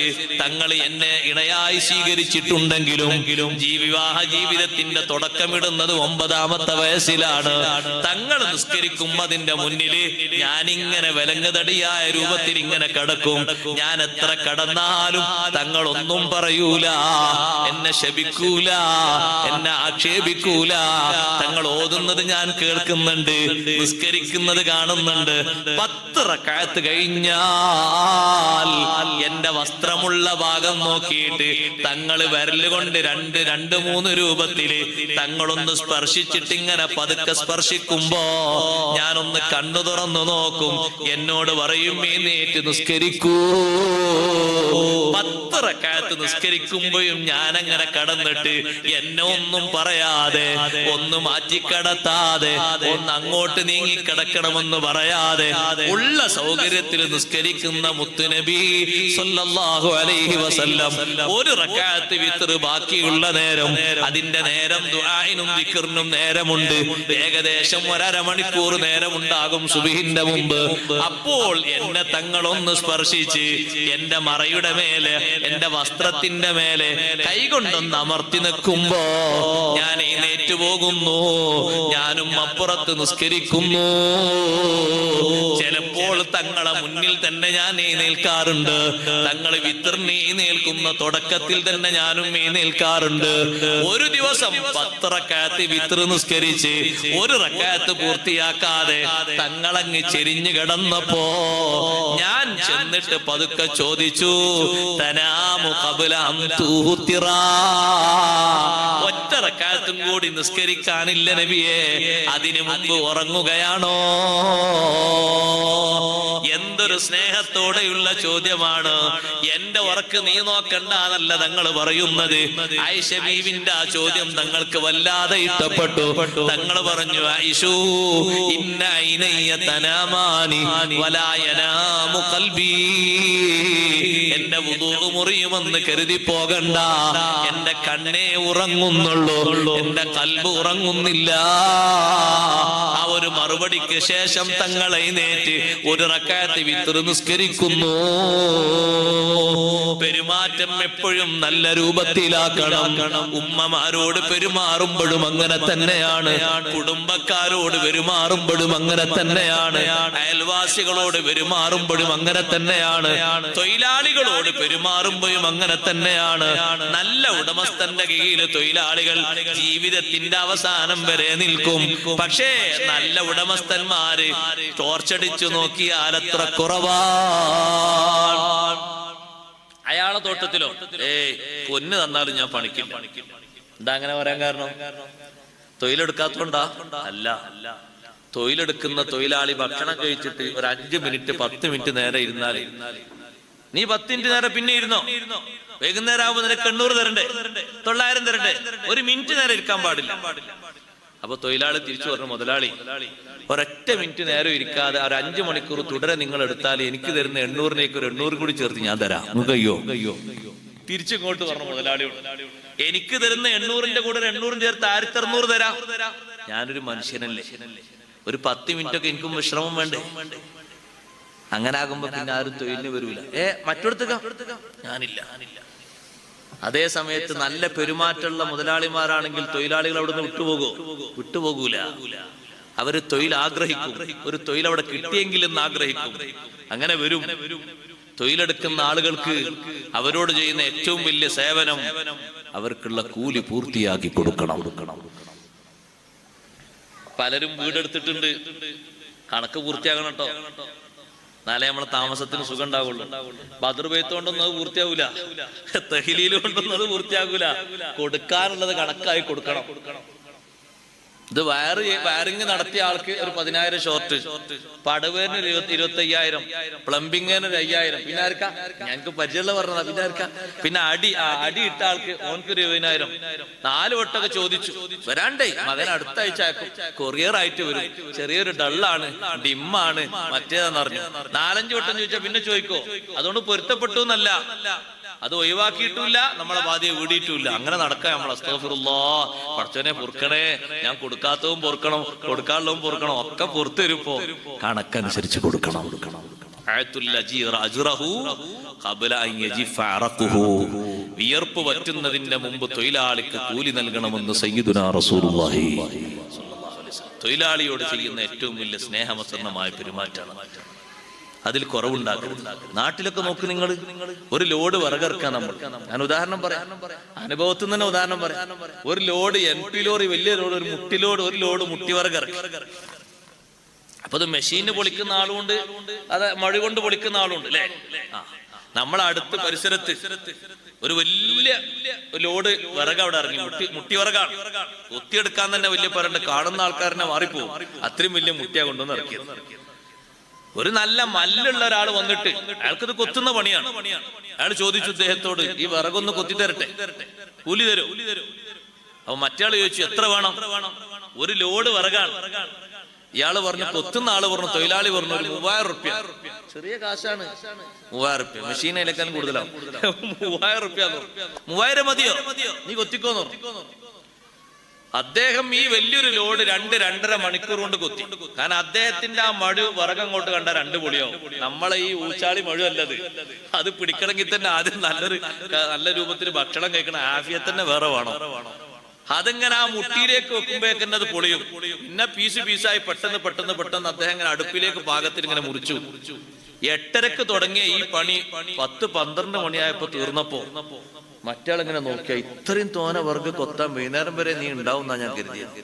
തങ്ങൾ എന്നെ ഇണയായി സ്വീകരിച്ചിട്ടുണ്ടെങ്കിലും വിവാഹ ജീവിതത്തിന്റെ തുടക്കമിടുന്നത് 9ാമത്തെ വയസ്സിലാണ്. തങ്ങൾ നിസ്കരിക്കുമ്പോ അതിന്റെ മുന്നില് ഞാനിങ്ങനെ വിലങ്ങതടിയായ രൂപത്തിൽ ഇങ്ങനെ കിടക്കും. ഞാൻ എത്ര കടന്നാലും തങ്ങളൊന്നും പറയൂല, എന്നെ ശപിക്കൂല, എന്നെ ആക്ഷേപിക്കൂല. തങ്ങൾ ഓതുന്നത് ഞാൻ കേൾക്കുന്നുണ്ട്, നിസ്കരിക്കുന്നത് കാണുന്നുണ്ട്. 10 റക്അത്ത് കഴിഞ്ഞാൽ എന്റെ വസ്ത്രമുള്ള ഭാഗം നോക്കിയിട്ട് തങ്ങൾ വിരലുകൊണ്ട് 2-3 രൂപത്തില് തങ്ങളൊന്ന് സ്പർശിച്ചിട്ട് ഇങ്ങനെ പതുക്കെ സ്പർശിക്കുമ്പോ ഞാനൊന്ന് കണ്ണു തുറന്നു നോക്കും. എന്നോട് പറയും, എഴുന്നേറ്റ് നിസ്കരിക്കൂ. 10 റക്അത്ത് നിസ്കരിക്കുമ്പോഴും ഞാനങ്ങനെ കടന്നിട്ട് എന്നെ ഒന്നും പറയാതെ, ഒന്ന് മാറ്റിക്കടത്താതെ, ഒന്ന് അങ്ങോട്ട് നീങ്ങിക്കിടക്കണമെന്ന് പറയാതെ ഉള്ള സൗകര്യത്തിൽ നിസ്കരിക്കുന്ന മുത്തുനബി സ്വല്ലല്ലാഹു അലൈഹി വസല്ലം 1 റക്അത്ത് വിത്ർ ബാക്കിയുള്ള നേരം, അതിന്റെ നേരം ദുആഇനും ദിക്റിനും നേരമുണ്ട്. ഏകദേശം 1.5 മണിക്കൂർ നേരമുണ്ടാകും സുബ്ഹിന്റെ മുമ്പ്. അപ്പോൾ എന്നെ തങ്ങളൊന്ന് സ്പർശിച്ച് എന്റെ മറയുടെ മേലെ, എന്റെ വസ്ത്രത്തിന്റെ മേലെ കൈകൊണ്ടൊന്ന് അമർത്തി നിൽക്കുമ്പോ ഞാൻ എഴുന്നേറ്റ് പോകുന്നു. ഞാനും അപ്പുറത്ത് നിസ്കരിക്കുന്നു. ചിലപ്പോൾ തങ്ങളെ മുന്നിൽ തന്നെ ഞാൻ എഴുന്നേൽക്കാറുണ്ട്. തങ്ങൾ വിത്റിന് എഴുന്നേൽക്കുന്ന തുടക്കത്തിൽ തന്നെ ഞാനും എഴുന്നേൽക്കാറുണ്ട്. ഒരു ദിവസം 10 റക്അത്ത് വിത്ർ നിസ്കരിച്ച് 1 റക്അത്ത് പൂർത്തിയാക്കാതെ തങ്ങളങ്ങ് ചെരിഞ്ഞു കിടന്നപ്പോ ഞാൻ ചെന്നിട്ട് പതുക്കെ ചോദിച്ചു, തനാമു ഖബ്ല അൻ തുഹ്തിറാ, ഒറ്റ റക്അത്തും കൂടി നിസ്കരിക്കാനില്ല നബിയെ, അതിനു മുമ്പ് ഉറങ്ങുകയാണോ? എന്തൊരു സ്നേഹത്തോടെ സ്നേഹത്തോടെയുള്ള ചോദ്യമാണ്. എന്റെ ഉറക്ക് നീ നോക്കണ്ടെന്നല്ല തങ്ങൾ പറയുന്നത്. ആയിഷ ബീവിന്റെ ആ ചോദ്യം തങ്ങൾക്ക് വല്ലാതെ ഇഷ്ടപ്പെട്ടു. തങ്ങൾ പറഞ്ഞു, ആയിഷൂ ഇന്ന ഐനയ്യ തനാമാനി വലാ യനാമു ഖൽബി. എന്റെ വുദൂ മുറിയുമെന്ന് കരുതി പോകണ്ട, എന്റെ കണ്ണേ ഉറങ്ങുന്നുള്ളൂ, എന്റെ കൽബ് ഉറങ്ങുന്നില്ല. ആ ഒരു മറുപടിക്ക് ശേഷം തങ്ങൾ എഴുന്നേറ്റ് ഒരു റക്അത്ത് വിത്ർ നിസ്കരിക്കുന്നു. പെരുമാറ്റം എപ്പോഴും നല്ല രൂപത്തിലാക്കണം. ഉമ്മമാരോട് പെരുമാറുമ്പോഴും അങ്ങനെ തന്നെയാണ്, കുടുംബക്കാരോട് പെരുമാറുമ്പോഴും അങ്ങനെ തന്നെയാണ്, അയൽവാസികളോട് പെരുമാറുമ്പോഴും അങ്ങനെ തന്നെയാണ്, തൊഴിലാളികളോട് പെരുമാറുമ്പോഴും അങ്ങനെ തന്നെയാണ്. നല്ല ഉടമസ്ഥന്റെ കീഴിൽ തൊഴിലാളികൾ ജീവിതത്തിന്റെ അവസാനം വരെ നിൽക്കും. പക്ഷേ നല്ല ഉടമസ്ഥന്മാര് ടോർച്ചടിച്ചു നോക്കിയാൽ അത്ര കുറവാണ്. അയാളെ തോട്ടത്തിലോ പൊന്ന് തന്നാലും ഞാൻ പണിക്കില്ല. എന്താ അങ്ങനെ പറയാൻ കാരണം? തൊഴിലെടുക്കാത്തോണ്ടാ? അല്ല, തൊഴിലെടുക്കുന്ന തൊഴിലാളി ഭക്ഷണം കഴിച്ചിട്ട് ഒരു 5 മിനിറ്റ് 10 മിനിറ്റ് നേരെ ഇരുന്നാലേ, നീ 10 മിനിറ്റ് നേരെ പിന്നെ ഇരുന്നോ, വൈകുന്നേരം ആവുമ്പോൾ നിനക്ക് 800 തരണ്ടേ, 900 തരണ്ടേ, ഒരു മിനിറ്റ് നേരെ ഇരിക്കാൻ പാടില്ല. അപ്പൊ തൊഴിലാളി തിരിച്ചു പറഞ്ഞു, മുതലാളി ഒരൊറ്റ മിനിറ്റ് നേരം ഇരിക്കാതെ ഒരു 5 മണിക്കൂർ തുടരെ നിങ്ങൾ എടുത്താൽ എനിക്ക് തരുന്ന 800-നേക്ക് ഒരു 800 കൂടി ചേർത്ത് ഞാൻ തരാം. അയ്യോ തിരിച്ചിങ്ങോട്ട് പറഞ്ഞു മുതലാളിയോട്, എനിക്ക് തരുന്ന 800-ന്റെ കൂടെ 800 ചേർത്ത് 1600 തരാം. ഞാനൊരു മനുഷ്യനല്ലേ, ഒരു 10 മിനിറ്റ് ഒക്കെ എനിക്കും വിശ്രമം വേണ്ടേ? അങ്ങനെ ആകുമ്പോ പിന്നെ ആരും തൊഴിലിന് വരൂല. മറ്റൊടുത്തേക്ക ഞാനില്ല. അതേ സമയത്ത് നല്ല പെരുമാറ്റമുള്ള മുതലാളിമാരാണെങ്കിൽ തൊഴിലാളികൾ അവിടുന്ന് വിട്ടുപോകൂല. അവര് തൊഴിൽ ആഗ്രഹിക്കും, ഒരു തൊഴിൽ അവിടെ കിട്ടിയെങ്കിലും ആഗ്രഹിക്കും. അങ്ങനെ വരും. തൊഴിലെടുക്കുന്ന ആളുകൾക്ക് അവരോട് ചെയ്യുന്ന ഏറ്റവും വലിയ സേവനം അവർക്കുള്ള കൂലി പൂർത്തിയാക്കി കൊടുക്കണം. പലരും വീടെടുത്തിട്ടുണ്ട്, കണക്ക് പൂർത്തിയാകണം കേട്ടോ, എന്നാലേ നമ്മളെ താമസത്തിന് സുഖം ഉണ്ടാവുള്ളൂ. ബദർബൈത്ത് കൊണ്ടൊന്നും അത് പൂർത്തിയാവൂല, തഹ്ലീൽ കൊണ്ടൊന്നും അത് പൂർത്തിയാകൂല. കൊടുക്കാനുള്ളത് കണക്കായി കൊടുക്കണം. ഇത് വയറിങ് നടത്തിയ ആൾക്ക് ഒരു 10,000 ഷോർട്ട്, പടവേറിന് 25,000, പ്ലംബിങ്ങിന് 5,000, പിന്നെ ആർക്കാ, ഞങ്ങൾക്ക് പരിചയമുള്ള പറഞ്ഞതാ, പിന്നെ ആർക്കാ, പിന്നെ അടി ഇട്ട ആൾക്ക് ഓനക്ക് 20,000. 4 വട്ടമൊക്കെ ചോദിച്ചു, വരാണ്ടേ മകൻ അടുത്ത ആഴ്ച കൊറിയർ ആയിട്ട് വരും, ചെറിയൊരു ഡള്ളാണ്, ഡിമ്മാണ്, മറ്റേതാന്ന് പറഞ്ഞു. 4-5 വട്ടം ചോദിച്ചാ പിന്നെ ചോദിക്കോ, അതുകൊണ്ട് പൊരുത്തപ്പെട്ടു എന്നല്ല, അത് ഒഴിവാക്കിയിട്ടില്ല, നമ്മളെ ബാധ്യത വീടിയിട്ടില്ല. അങ്ങനെ നടക്കാം നമ്മൾ. അസ്തഗ്ഫിറുല്ലാഹ്, പടച്ചോനെ പൊറുക്കണേ, ഞാൻ കൊടുക്കാത്തതും പൊറുക്കണം, കൊടുക്കാനുള്ളതും പൊറുക്കണം, ഒക്കെ പുറത്തു വരുമ്പോ കണക്കനുസരിച്ച് കൊടുക്കണം. വിയർപ്പ് വറ്റുന്നതിന്റെ മുമ്പ് തൊഴിലാളിക്ക് കൂലി നൽകണമെന്ന് സയ്യിദുനാ റസൂലുള്ളാഹി. തൊഴിലാളിയോട് ചെയ്യുന്ന ഏറ്റവും വലിയ സ്നേഹമസന്നമായ പെരുമാറ്റമാണ്. അതിൽ കുറവുണ്ടാക്കരുത്. നാട്ടിലൊക്കെ നോക്ക് നിങ്ങൾ, ഒരു ലോഡ് വിറകിറക്കാൻ നമ്മൾ, ഞാൻ ഉദാഹരണം പറയാം, അനുഭവത്തിൽ നിന്ന് തന്നെ ഉദാഹരണം പറയാം. ഒരു ലോഡ് NP ലോറി, വലിയ ലോഡ്, ഒരു ലോഡ് മുട്ടി വിറക് ഇറക്കി. അപ്പൊ അത് മെഷീന് പൊളിക്കുന്ന ആളുണ്ട്, അത് മഴ കൊണ്ട് പൊളിക്കുന്ന ആളുണ്ട് അല്ലേ. നമ്മളെ അടുത്ത് പരിസരത്ത് ഒരു വലിയ ലോഡ് വിറക് അവിടെ ഇറങ്ങി, മുട്ടി വിറകാണ്. കൊത്തിയെടുക്കാൻ തന്നെ വലിയ പറണ്ട്, കാണുന്ന ആൾക്കാരനെ മാറിപ്പോവും, അത്രയും വലിയ മുട്ടിയാ കൊണ്ടുവന്ന് ഇറക്കിയത്. ഒരു നല്ല മല്ലുള്ള ഒരാൾ വന്നിട്ട്, അയാൾക്കിത് കൊത്തുന്ന പണിയാണ്. അയാൾ ചോദിച്ചു ഇദ്ദേഹത്തോട്, ഈ വിറകൊന്ന് കൊത്തി തരട്ടെ, കൂലി തരൂ. അപ്പൊ മറ്റയാൾ ചോദിച്ചു, എത്ര വേണം? ഒരു ലോഡ് വിറകാണ്. ഇയാള് പറഞ്ഞു, കൊത്തുന്ന ആള് പറഞ്ഞു, തൊഴിലാളി പറഞ്ഞു, ഒരു 3000 റുപ്യ. ചെറിയ കാശാണ് 3000 റുപ്യ, മെഷീനേക്കാൾ കൂടുതലാവും. 3000 റുപ്യ. 3000 മതിയോ? നീ കൊത്തിക്കോന്നു. അദ്ദേഹം ഈ വലിയൊരു ലോഡ് 2-2.5 മണിക്കൂർ കൊണ്ട് കൊത്തി. കാരണം അദ്ദേഹത്തിന്റെ ആ മഴു വിറകങ്ങോട്ട് കണ്ട 2 പൊളിയാവും. നമ്മളെ ഈ ഊച്ചാളി മഴു അല്ലത്, അത് പിടിക്കണമെങ്കിൽ തന്നെ ആദ്യം നല്ല രൂപത്തിൽ ഭക്ഷണം കഴിക്കണം, ആഫിയത്ത് തന്നെ വേറെ വേണം. അതിങ്ങനെ ആ മുട്ടിയിലേക്ക് വെക്കുമ്പോഴേക്ക് അത് പൊളിയും. പിന്നെ പീസായി പെട്ടെന്ന് അദ്ദേഹം ഇങ്ങനെ അടുപ്പിലേക്ക് പാകത്തിൽ ഇങ്ങനെ മുറിച്ചു. 8:30 തുടങ്ങിയ ഈ പണി 10-12 മണിയായപ്പോ തീർന്നപ്പോ മറ്റാളിങ്ങനെ നോക്കിയാ, ഇത്രയും തോന വർഗ് കൊത്താൻ വൈകുന്നേരം വരെ നീ ഉണ്ടാവുന്നാ ഞാൻ കരുതിയത്.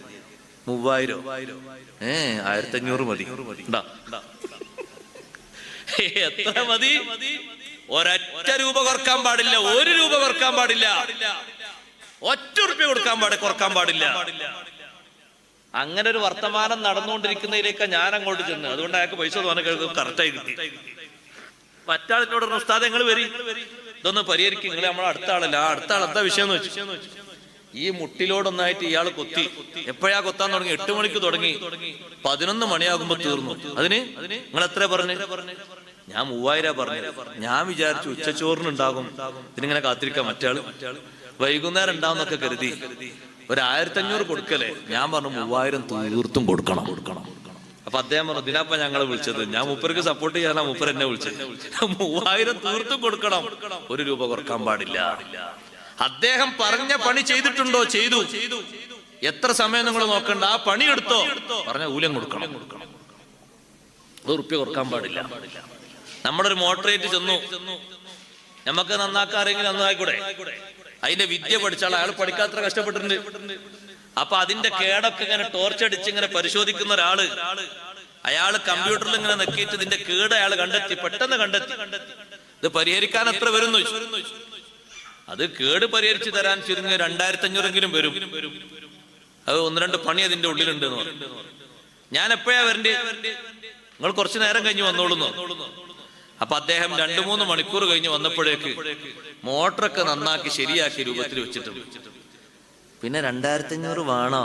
3000 1500 മതി. എത്ര മതി? ഒരൊറ്റ രൂപ കുറക്കാൻ പാടില്ല, 1 രൂപ കുറക്കാൻ പാടില്ല, 1 റുപ്യ കുറക്കാൻ പാടില്ല. അങ്ങനെ ഒരു വർത്തമാനം നടന്നുകൊണ്ടിരിക്കുന്നതിലേക്ക് ഞാൻ അങ്ങോട്ട് ചെന്ന്, അതുകൊണ്ട് അയാൾക്ക് പൈസ തോന്നെ കറക്റ്റായി കിട്ടി. മറ്റാളിനോട് പറഞ്ഞു, ഉസ്താദ് നിങ്ങൾ വരി, ഇതൊന്ന് പരിഹരിക്കും, നിങ്ങൾ നമ്മളെ അടുത്ത ആളല്ല. അടുത്ത ആൾ എന്താ വിഷയം എന്ന് വെച്ചു. ഈ മുട്ടിലോടൊന്നായിട്ട് ഇയാൾ കൊത്തി. എപ്പോഴാ കൊത്താൻ തുടങ്ങി? 8 മണിക്ക് തുടങ്ങി, 11 മണിയാകുമ്പോ തീർന്നു. അതിന് നിങ്ങൾ എത്ര പറഞ്ഞു? ഞാൻ 3000 പറഞ്ഞു. ഞാൻ വിചാരിച്ചു ഉച്ചച്ചോറിനുണ്ടാകും, ഇതിനിങ്ങനെ കാത്തിരിക്കാം. മറ്റാള് വൈകുന്നേരം ഉണ്ടാവുന്നൊക്കെ കരുതി ഒരു 1500 കൊടുക്കല്ലേ. ഞാൻ പറഞ്ഞു 3000 തീർത്തും കൊടുക്കണം. അപ്പൊ അദ്ദേഹം പറഞ്ഞു, ഇതിനാപ്പ ഞങ്ങളെ വിളിച്ചത്, ഞാൻ മൂപ്പർക്ക് സപ്പോർട്ട് ചെയ്യാനാ മൂപ്പർ എന്നെ വിളിച്ചത്. 3000 തീർത്തും കൊടുക്കണം, 1 രൂപ കുറക്കാൻ പാടില്ല. അദ്ദേഹം പറഞ്ഞ പണി ചെയ്തിട്ടുണ്ടോ? ചെയ്തു. എത്ര സമയം നിങ്ങൾ നോക്കണ്ട, ആ പണി എടുത്തോ, പറഞ്ഞ ഊല്യം കൊടുക്കണം. 1 റുപ്യ കുറക്കാൻ പാടില്ല. നമ്മളൊരു മോട്ടറേറ്റ് ചെന്നു, നമുക്ക് നന്നാക്കാരെങ്കിലും നന്നായിക്കൂടെ? അതിന്റെ വിദ്യ പഠിച്ചാൽ അയാൾ പഠിക്കാത്ര കഷ്ടപ്പെട്ടിട്ടുണ്ട്. അപ്പൊ അതിന്റെ കേടൊക്കെ ഇങ്ങനെ ടോർച്ചടിച്ച് ഇങ്ങനെ പരിശോധിക്കുന്ന ഒരാള്, അയാള് കമ്പ്യൂട്ടറിൽ ഇങ്ങനെ നെക്കിയിട്ട് ഇതിന്റെ കേട് അയാൾ കണ്ടെത്തി, പെട്ടെന്ന് കണ്ടെത്തി. ഇത് പരിഹരിക്കാൻ എത്ര വരുന്നു? അത് കേട് പരിഹരിച്ചു തരാൻ ചുരുങ്ങി 2500 വരും. അത് 1-2 പണി അതിന്റെ ഉള്ളിലുണ്ട് എന്ന് പറഞ്ഞു. ഞാൻ എപ്പോഴാ വരണ്ടേ? നിങ്ങൾ കുറച്ചു നേരം കഴിഞ്ഞ് വന്നോളുന്നു. അപ്പൊ അദ്ദേഹം 2-3 മണിക്കൂർ കഴിഞ്ഞ് വന്നപ്പോഴേക്ക് മോട്ടറൊക്കെ നന്നാക്കി ശരിയാക്കി രൂപത്തിൽ വെച്ചിട്ടുണ്ട്. പിന്നെ 2500 വേണോ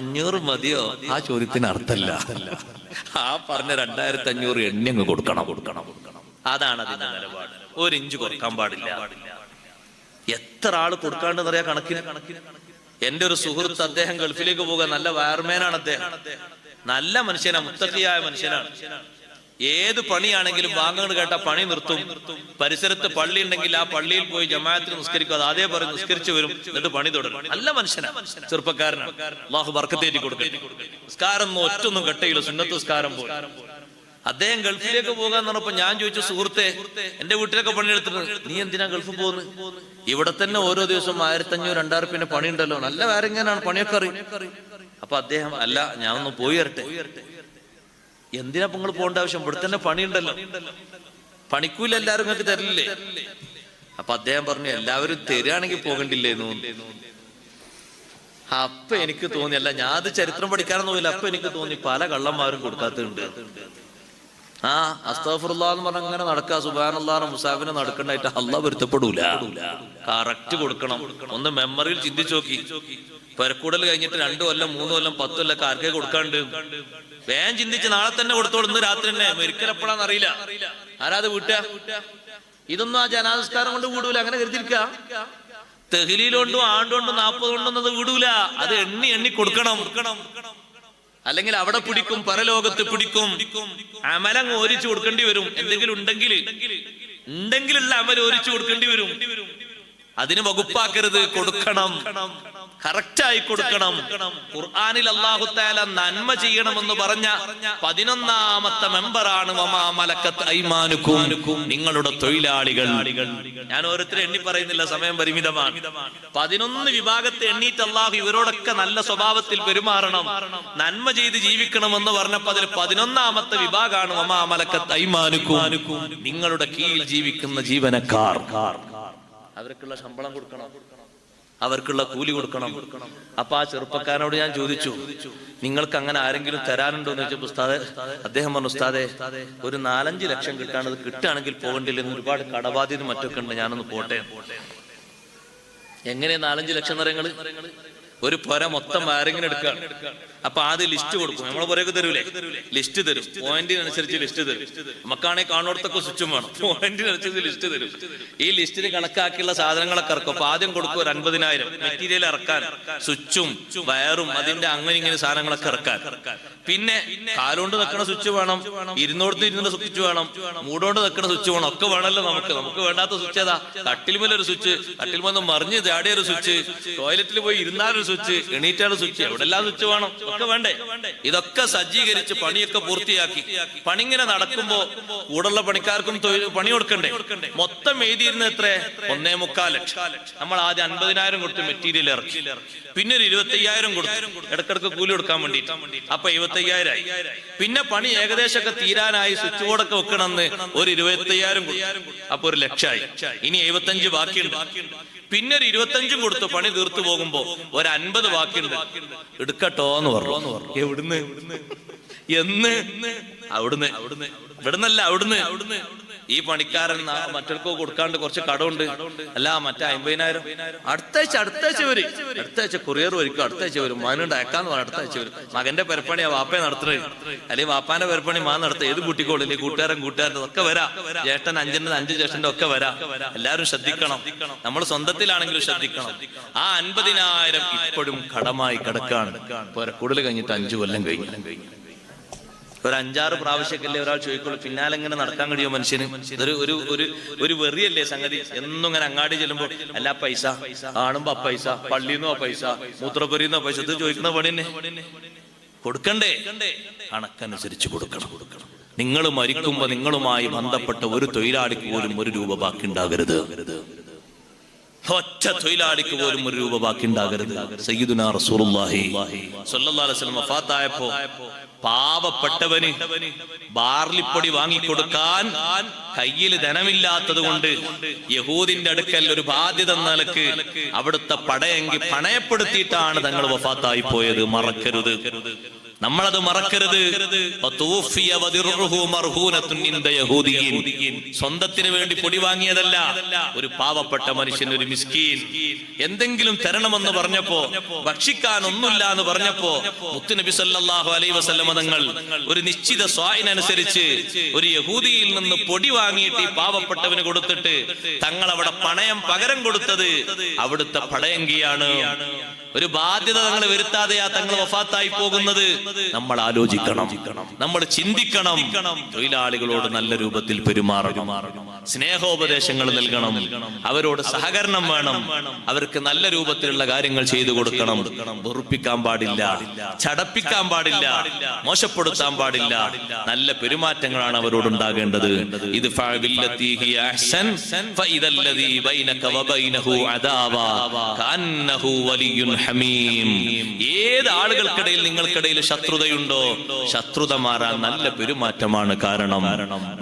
500 മതിയോ? ആ ചോദ്യത്തിന് അർത്ഥമില്ല. ആ പറഞ്ഞ 2500 എണ്ണി അങ്ങ് കൊടുക്കണം. അതാണ് അതിന്റെ നിലപാട്. 1 ഇഞ്ച് കൊടുക്കാൻ പാടില്ല. എത്ര ആള് കൊടുക്കാണ്ടെന്നറിയാ കണക്കിന്. എന്റെ ഒരു സുഹൃത്ത്, അദ്ദേഹം ഗൾഫിലേക്ക് പോകാൻ, നല്ല വയർമാനാണ് അദ്ദേഹം, നല്ല മനുഷ്യനാണ്, മുത്തഖിയായ മനുഷ്യനാണ്. ഏത് പണിയാണെങ്കിലും ബാങ്കുകൾ കേട്ട പണി നിർത്തും. പരിസരത്ത് പള്ളി ഉണ്ടെങ്കിൽ ആ പള്ളിയിൽ പോയി ജമാഅത്തിന് നിസ്കരിക്കും. അത് അതേ പറയും, നിസ്കരിച്ചു വരും, എന്നിട്ട് പണി തുടരും. നല്ല മനുഷ്യനാണ്, ചെറുപ്പക്കാരനാണ്. അല്ലാഹു ബർക്കത്തേറ്റി കൊടുക്കട്ടെ. നിസ്കാരം ഒറ്റൊന്നും കെട്ടയില്ല, സുന്നത്ത് നിസ്കാരം പോലെ. അദ്ദേഹം ഗൾഫിലേക്ക് പോകാൻ പറഞ്ഞപ്പോ ഞാൻ ചോദിച്ചു, സുഹൃത്തെ, എന്റെ വീട്ടിലൊക്കെ പണിയെടുത്തിട്ടുണ്ട്, നീ എന്തിനാ ഗൾഫിൽ പോകുന്നത്? ഇവിടെ തന്നെ ഓരോ ദിവസം 1500-2000 പണി ഉണ്ടല്ലോ, നല്ല വേറെങ്ങനെയാണ്, പണിയൊക്കെ അറിയും. അപ്പൊ അദ്ദേഹം, അല്ല ഞാൻ ഒന്ന് പോയി വരട്ടെ. എന്തിനാ നിങ്ങൾ പോകേണ്ട ആവശ്യം? ഇവിടെ തന്നെ പണിയുണ്ടല്ലോ, പണിക്കൂല എല്ലാവരും നിങ്ങൾക്ക് തരില്ലേ? അപ്പൊ അദ്ദേഹം പറഞ്ഞു, എല്ലാവരും തരികയാണെങ്കിൽ പോകണ്ടില്ലേ എന്ന് തോന്നി. അപ്പൊ എനിക്ക് തോന്നി, അല്ല ഞാൻ അത് ചരിത്രം പഠിക്കാനൊന്നും പോയില്ല. അപ്പൊ എനിക്ക് തോന്നി പല കള്ളന്മാരും കൊടുക്കാത്തുണ്ട്. അസ്തഗ്ഫിറുല്ലാഹ് എന്ന് പറഞ്ഞ അങ്ങനെ നടക്കുക, സുബ്ഹാനല്ലാഹ് മുസാഫിനെ നടക്കണ്ടായിട്ട് അള്ളാഹ് പൊരുത്തപ്പെടൂല. കറക്റ്റ് കൊടുക്കണം. ഒന്ന് മെമ്മറിയിൽ ചിന്തിച്ചു നോക്കി. പെരക്കൂടൽ കഴിഞ്ഞിട്ട് 2 കൊല്ലം 3 കൊല്ലം 10 കൊല്ലം ആർക്കേ കൊടുക്കാണ്ട്? വേഗം ചിന്തിച്ച് നാളെ തന്നെ കൊടുത്തോളൂ, ഇന്ന് രാത്രി തന്നെ. ഒരിക്കൽ എപ്പോഴാന്ന് അറിയില്ല. ആരാത് വീട്ടുക? ഇതൊന്നും ആ ജനാധിസ്കാരം കൊണ്ട് വീടൂല. അങ്ങനെ കരുതിരിക്കുക. തെഹ്ലീലുകൊണ്ടും ആണ്ടുകൊണ്ടും 40 കൊണ്ടൊന്നും അത് വീടൂല. അത് എണ്ണി കൊടുക്കണം. അല്ലെങ്കിൽ അവിടെ പിടിക്കും, പരലോകത്ത് പിടിക്കും. അമലങ്ങ് ഓരിച്ചു കൊടുക്കേണ്ടി വരും. എന്തെങ്കിലും ഉണ്ടെങ്കിലുള്ള അമൽ ഓരിച്ചു കൊടുക്കേണ്ടി വരും. അതിന് വകുപ്പാക്കരുത്, കൊടുക്കണം, കറക്റ്റായി കൊടുക്കണം. ഖുർആനിൽ അല്ലാഹു തആല നന്മ ചെയ്യണമെന്ന് പറഞ്ഞ 11ാമത്തെ മെമ്പറാണ് വമാ മലക്കത്ത് ഐമാനുക്കും, നിങ്ങളുടെ തൊഴിലാളികൾ. ഞാൻ ഓരോരുത്തരെ എണ്ണി പറയുന്നില്ല, സമയം പരിമിതമാണ്. 11 വിഭാഗത്തെ എണ്ണീറ്റ് അല്ലാഹു ഇവരോടൊക്കെ നല്ല സ്വഭാവത്തിൽ പെരുമാറണം, നന്മ ചെയ്ത് ജീവിക്കണമെന്ന് പറഞ്ഞപ്പോൾ അതിൽ 11ാമത്തെ വിഭാഗമാണ് വമാ മലക്കത്ത് ഐമാനുക്കും, നിങ്ങളുടെ കീഴിൽ ജീവിക്കുന്ന ജീവനക്കാർ. അവർക്കുള്ള ശമ്പളം കൊടുക്കണം, അവർക്കുള്ള കൂലി കൊടുക്കണം. അപ്പൊ ആ ചെറുപ്പക്കാരനോട് ഞാൻ ചോദിച്ചു, നിങ്ങൾക്ക് അങ്ങനെ ആരെങ്കിലും തരാനുണ്ടോ എന്ന് ചോദിച്ചപ്പോൾ ഉസ്താദെ, അദ്ദേഹം പറഞ്ഞു, ഉസ്താദെ ഒരു 4-5 ലക്ഷം കിട്ടാണത്, കിട്ടുകയാണെങ്കിൽ പോകണ്ടില്ലെന്ന്, ഒരുപാട് കടബാധ്യത മറ്റൊക്കെ ഉണ്ട്, ഞാനൊന്ന് പോട്ടെ. എങ്ങനെ 4-5 ലക്ഷം നിറങ്ങള്? ഒരു പുര മൊത്തം വയറിങ്ങിന് എടുക്കുക. അപ്പൊ ആദ്യം ലിസ്റ്റ് കൊടുക്കും. നമ്മളെ പുരയൊക്കെ തരൂലേ? ലിസ്റ്റ് തരും, പോയിന്റിനനുസരിച്ച് ലിസ്റ്റ് തരും. നമുക്കാണെങ്കിൽ കാണുന്നിടത്തൊക്കെ സ്വിച്ചും വേണം, പോയിന്റിനനുസരിച്ച് ലിസ്റ്റ് തരും. ഈ ലിസ്റ്റിൽ കണക്കാക്കിയുള്ള സാധനങ്ങളൊക്കെ ഇറക്കും. അപ്പൊ ആദ്യം കൊടുക്കും 50,000 മെറ്റീരിയൽ ഇറക്കാൻ, സ്വിച്ചും വയറും അതിന്റെ അങ്ങനെ ഇങ്ങനെ സാധനങ്ങളൊക്കെ ഇറക്കാൻ. പിന്നെ കാലുകൊണ്ട് നിൽക്കുന്ന സ്വിച്ച് വേണം, ഇരുന്നോടത്ത് സ്വിച്ച് വേണം, മൂടോണ്ട് നിൽക്കുന്ന സ്വിച്ച് വേണം, ഒക്കെ വേണമല്ലോ. നമുക്ക് വേണ്ടാത്ത സ്വിച്ച് ഏതാ? കട്ടിൽമേലൊരു സ്വിച്ച്, കട്ടിൽമേന്ന് മറിഞ്ഞ് ചാടിയൊരു സ്വിച്ച്, ടോയ്ലറ്റിൽ പോയി ഇരുന്നാലൊരു സ്വിച്ച്, എണീറ്റാലൊരു സ്വിച്ച്, എവിടെല്ലാം സ്വിച്ച് വേണം, ഒക്കെ വേണ്ടേ? ഇതൊക്കെ സജ്ജീകരിച്ച് പണിയൊക്കെ പൂർത്തിയാക്കി പണി ഇങ്ങനെ നടക്കുമ്പോ കൂടുള്ള പണിക്കാർക്കും പണി കൊടുക്കണ്ടേ? മൊത്തം എഴുതിയിരുന്ന എത്ര? 1.25 ലക്ഷം. നമ്മൾ ആദ്യം 50,000 കൊടുത്ത് മെറ്റീരിയൽ ഇറക്കി, പിന്നെ ഒരു 25,000 കൊടുത്തു ഇടക്കിടക്ക് കൂലി കൊടുക്കാൻ വേണ്ടിട്ട്. അപ്പൊ 75,000 ആയി. പിന്നെ പണി ഏകദേശമൊക്കെ തീരാനായി, സ്വിച്ച് ബോർഡൊക്കെ വെക്കണമെന്ന് ഒരു 25,000 കൊടുത്തു. അപ്പൊ 1 ലക്ഷമായി. ഇനി 75 ബാക്കിയുണ്ട്. പിന്നെ ഒരു 25 കൊടുത്തു. പണി തീർത്തു പോകുമ്പോ ഒരു 50 ബാക്കിയുണ്ട്. എടുക്കട്ടോ എന്ന് പറഞ്ഞു. എവിടുന്ന്? എന്ന്? അവിടുന്ന്. ഇവിടുന്നല്ല, അവിടുന്ന്. ഈ പണിക്കാരൻ മറ്റൊക്കെ കൊടുക്കാണ്ട് കുറച്ച് കടമുണ്ട്, അല്ല മറ്റേ 50,000 അടുത്താഴ്ച കൊറിയർ വരിക്കും, അടുത്താഴ്ച വരും, മകനുണ്ട് അയക്കാന്ന് പറഞ്ഞ അടുത്താഴ്ച വരും. മകന്റെ പെരപ്പണിയാ വാപ്പയെ നടത്തുന്നത്, അല്ലെങ്കിൽ വാപ്പാന്റെ പെരപ്പണി മാൻ നടത്തുക, ഏത് കൂട്ടിക്കോളും, അല്ലെങ്കിൽ കൂട്ടുകാരൻ്റെ ഒക്കെ വരാം, ജ്യേഷ്ഠൻ 5 ജ്യേഷ്ഠന്റെ ഒക്കെ വരാം. എല്ലാവരും ശ്രദ്ധിക്കണം, നമ്മൾ സ്വന്തത്തിലാണെങ്കിലും ശ്രദ്ധിക്കണം. ആ 50,000 ഇപ്പോഴും കടമായി കിടക്കാണ്. കൂടുതൽ കഴിഞ്ഞിട്ട് 5 കൊല്ലം കഴിഞ്ഞു. ഒരു 5-6 പ്രാവശ്യമൊക്കെ ഒരാൾ ചോദിക്കുള്ളൂ, പിന്നാലെ ഇങ്ങനെ നടക്കാൻ കഴിയുമോ മനുഷ്യന്? ഒരു വെറിയല്ലേ സംഗതി. എന്നും ഇങ്ങനെ അങ്ങാടി ചെല്ലുമ്പോൾ എല്ലാ പൈസ കാണുമ്പോ പൈസ, പള്ളിന്നോ പൈസ, മൂത്രപ്പുരിന്നോ പൈസ, ഇത് ചോദിക്കുന്ന പണി തന്നെ. കൊടുക്കണ്ടേ? കണക്കനുസരിച്ച് കൊടുക്കണം. നിങ്ങൾ മരിക്കുമ്പോ നിങ്ങളുമായി ബന്ധപ്പെട്ട ഒരു തൊഴിലാളിക്ക് പോലും 1 രൂപ ബാക്കി ഉണ്ടാകരുത്. ഒറ്റ തൊഴിലാളിക്ക് പോലും 1 രൂപ ബാക്കി ഉണ്ടാകരുത്. സയ്യിദുനാ റസൂലുള്ളാഹി സ്വല്ലല്ലാഹു അലൈഹി വസല്ലം വഫാത്തായപ്പോ പാവപ്പെട്ടവന് ബാർലിപ്പൊടി വാങ്ങിക്കൊടുക്കാൻ കയ്യിൽ ധനമില്ലാത്തത് കൊണ്ട് യഹൂദിന്റെ അടുക്കൽ ഒരു ബാധ്യത എന്ന നിലക്ക് അവിടുത്തെ പടയെങ്കിൽ പണയപ്പെടുത്തിയിട്ടാണ് തങ്ങൾ വഫാത്തായി പോയത്. മറക്കരുത്, നമ്മളത് മറക്കരുത്. സ്വന്തത്തിന് വേണ്ടി പൊടി വാങ്ങിയതല്ല, ഒരു പാവപ്പെട്ട മനുഷ്യൻ, ഒരു മിസ്കീൻ എന്തെങ്കിലും തരണമെന്ന് പറഞ്ഞപ്പോ, ഭക്ഷിക്കാൻ ഒന്നുമില്ല എന്ന് പറഞ്ഞപ്പോ മുത്തുനബി സല്ലല്ലാഹു അലൈഹി വസല്ലം തങ്ങൾ ഒരു നിശ്ചിത സ്വായിനനുസരിച്ച് ഒരു യഹൂദിയിൽ നിന്ന് പൊടി വാങ്ങിയിട്ട് ഈ പാവപ്പെട്ടവന് കൊടുത്തിട്ട് തങ്ങൾ അവിടെ പണയം പകരം കൊടുത്തത് അവിടുത്തെ പടയങ്കിയാണ്. ഒരു ബാധ്യത തങ്ങൾ വരുത്താതെയാ തങ്ങൾ വഫാത്തായി പോകുന്നത്. നമ്മൾ ആലോചിക്കണം, നമ്മൾ ചിന്തിക്കണം. തൊഴിലാളികളോട് നല്ല രൂപത്തിൽ പെരുമാറണം, സ്നേഹോപദേശങ്ങൾ നൽകണം, അവരോട് സഹകരണം വേണം, അവർക്ക് നല്ല രൂപത്തിലുള്ള കാര്യങ്ങൾ ചെയ്തു കൊടുക്കണം. വെറുപ്പിക്കാൻ പാടില്ല, ചടപ്പിക്കാൻ പാടില്ല, മോശപ്പെടുത്താൻ പാടില്ല. നല്ല പെരുമാറ്റങ്ങളാണ് അവരോട് ഉണ്ടാകേണ്ടത്. ഇത് ഏത് ആളുകൾക്കിടയിൽ നിങ്ങൾക്കിടയിൽ ശത്രുതയുണ്ടോ, ശത്രുത മാറാൻ നല്ല പെരുമാറ്റമാണ് കാരണം.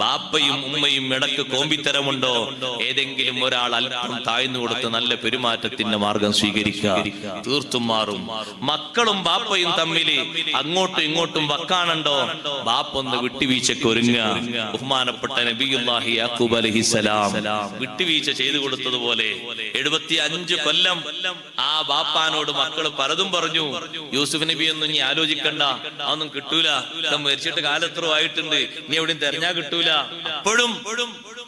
ബാപ്പയും ഉമ്മയും ഇടക്ക് കോമ്പിത്തരമുണ്ടോ, ഏതെങ്കിലും ഒരാൾ അല്പം താഴ്ന്നു കൊടുത്ത് നല്ല പെരുമാറ്റത്തിന്റെ മാർഗം സ്വീകരിക്കുക, തീർത്തും മാറും. മക്കളും ബാപ്പയും തമ്മിൽ അങ്ങോട്ടും ഇങ്ങോട്ടും വക്കാനുണ്ടോ, ബാപ്പ ഒന്ന് വിട്ടുവീഴ്ചയ്ക്ക് ഒരുങ്ങുക. ബഹുമാനപ്പെട്ട നബിയുല്ലാഹി യാക്കൂബ് അലൈഹിസ്സലാം വിട്ടുവീഴ്ച ചെയ്തു കൊടുത്തതുപോലെ 75 കൊല്ലം ആ ബാപ്പാനോട് മക്കൾ പലതും പറഞ്ഞു. യൂസുഫ് നബി ഒന്നും ഇനി ആലോചിക്കണ്ട, അതൊന്നും കിട്ടൂല, മരിച്ചിട്ട് കാലത്ര ആയിട്ടുണ്ട്, ഇനി എവിടെയും തെരഞ്ഞാ കിട്ടൂല. അപ്പോഴും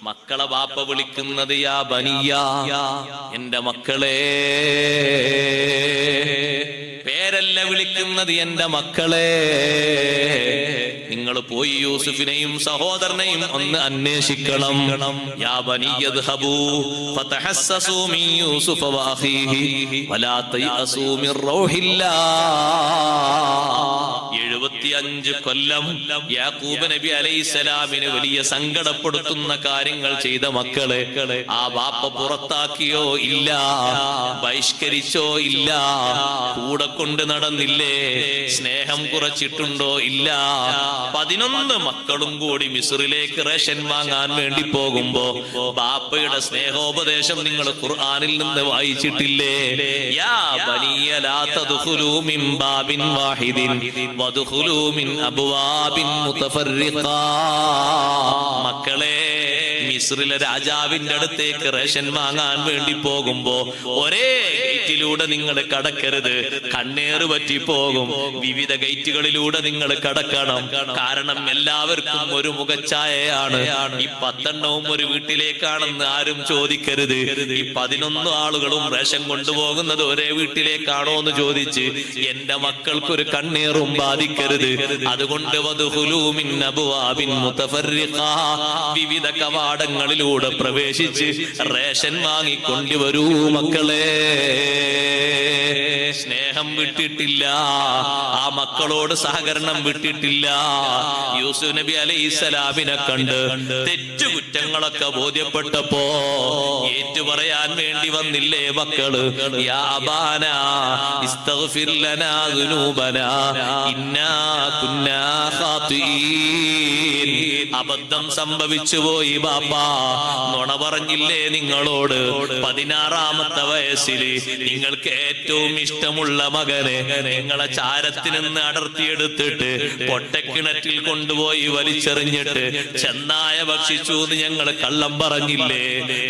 മക്കളെ ബാപ്പ വിളിക്കുന്നത് യാ ബനിയ, എന്റെ മക്കളെ. പേരല്ല വിളിക്കുന്നത്, എന്റെ മക്കളെ. നിങ്ങൾ പോയി യൂസുഫിനെയും സഹോദരനെയും ഒന്ന് അന്വേഷിക്കണം. യാ ബനിയദ്ഹബൂ ഫതഹസ്സസൂ മിൻ യൂസുഫ വഅഖീഹി വലാ തയഅസൂ മിർ റൗഹില്ലാഹ്. 75 കൊല്ലം യാക്കൂബ് നബി അലൈഹിസ്സലാമിന് വലിയ സങ്കടപ്പെടുത്തുന്ന കാര്യങ്ങൾ ചെയ്ത മക്കളെ ആ ബാപ്പ പുറത്താക്കിയോ ഇല്ല, ബഹിഷ്കരിച്ചോ ഇല്ല, കൂടെ കൊണ്ട് നടന്നില്ലേ, സ്നേഹം കുറച്ചിട്ടുണ്ടോ ഇല്ല. 11 മക്കളും കൂടി മിസ്റിലേക്ക് റേഷൻ വാങ്ങാൻ വേണ്ടി പോകുമ്പോ ബാപ്പയുടെ സ്നേഹോപദേശം നിങ്ങൾ ഖുർആനിൽ നിന്ന് വായിച്ചിട്ടില്ലേ? യാ ബനിയ ലാ തദ്ഖുലൂ മിൻ ബാബിൻ വാഹിദിൻ വദ്ഖുലൂ മിൻ അബ്വാബിൻ മുതഫർരിഖാ. മക്കളെ, മിസ്രിലെ രാജാവിന്റെ അടുത്തേക്ക് റേഷൻ വാങ്ങാൻ വേണ്ടി പോകുമ്പോ ഒരേ ഗേറ്റിലൂടെ നിങ്ങൾ കടക്കരുത്, കണ്ണേറ് പറ്റി പോകും. വിവിധ ഗേറ്റുകളിലൂടെ നിങ്ങൾ കടക്കണം. കാരണം എല്ലാവർക്കും ഒരു മുഖച്ഛായയാണ്. ഈ 10 ഒരു വീട്ടിലേക്കാണെന്ന് ആരും ചോദിക്കരുത്. ഈ 11 ആളുകളും റേഷൻ കൊണ്ടുപോകുന്നത് ഒരേ വീട്ടിലേക്കാണോ എന്ന് ചോദിച്ച് എന്റെ മക്കൾക്കൊരു കണ്ണേറും ബാധിക്കരുത്. അതുകൊണ്ട് വദ്ഖുലൂ മിൻ അബ്വാബിൻ മുതഫർരിഖാ, വിവിധ കവാടങ്ങളിലൂടെ പ്രവേശിച്ച് റേഷൻ വാങ്ങിക്കൊണ്ടുവരൂ മക്കളെ. സ്നേഹം വിട്ടിട്ടില്ല, ആ മക്കളോട് സഹകരണം വിട്ടിട്ടില്ല. യൂസുഫ് നബി അലൈഹിസ്സലാമിനെ കണ്ട് തെറ്റുകുറ്റങ്ങളൊക്കെ ബോധ്യപ്പെട്ടപ്പോ ഏറ്റുപറയാൻ വേണ്ടി വന്നില്ലേ മക്കള്? യാ അബാനാ ഇസ്തഗ്ഫിർ ലനാ ദുനൂബനാ ഇന്നാ കുന്നാ ഖാതിഈൻ. അബദ്ധം സംഭവിച്ചു പോയി ബാപ്പാ, നുണ പറഞ്ഞില്ലേ നിങ്ങളോട്? 16-ാമത്തെ വയസ്സിൽ നിങ്ങൾക്ക് ഏറ്റവും ഇഷ്ടമുള്ള മകൻ മകനെ നിങ്ങളെ ചാരത്തിൽ നിന്ന് അടർത്തിയെടുത്തിട്ട് പൊട്ടക്കിണറ്റിൽ കൊണ്ടുപോയി വലിച്ചെറിഞ്ഞിട്ട് ചെന്നായ ഭക്ഷിച്ചു എന്ന് ഞങ്ങൾ കള്ളം പറഞ്ഞില്ലേ?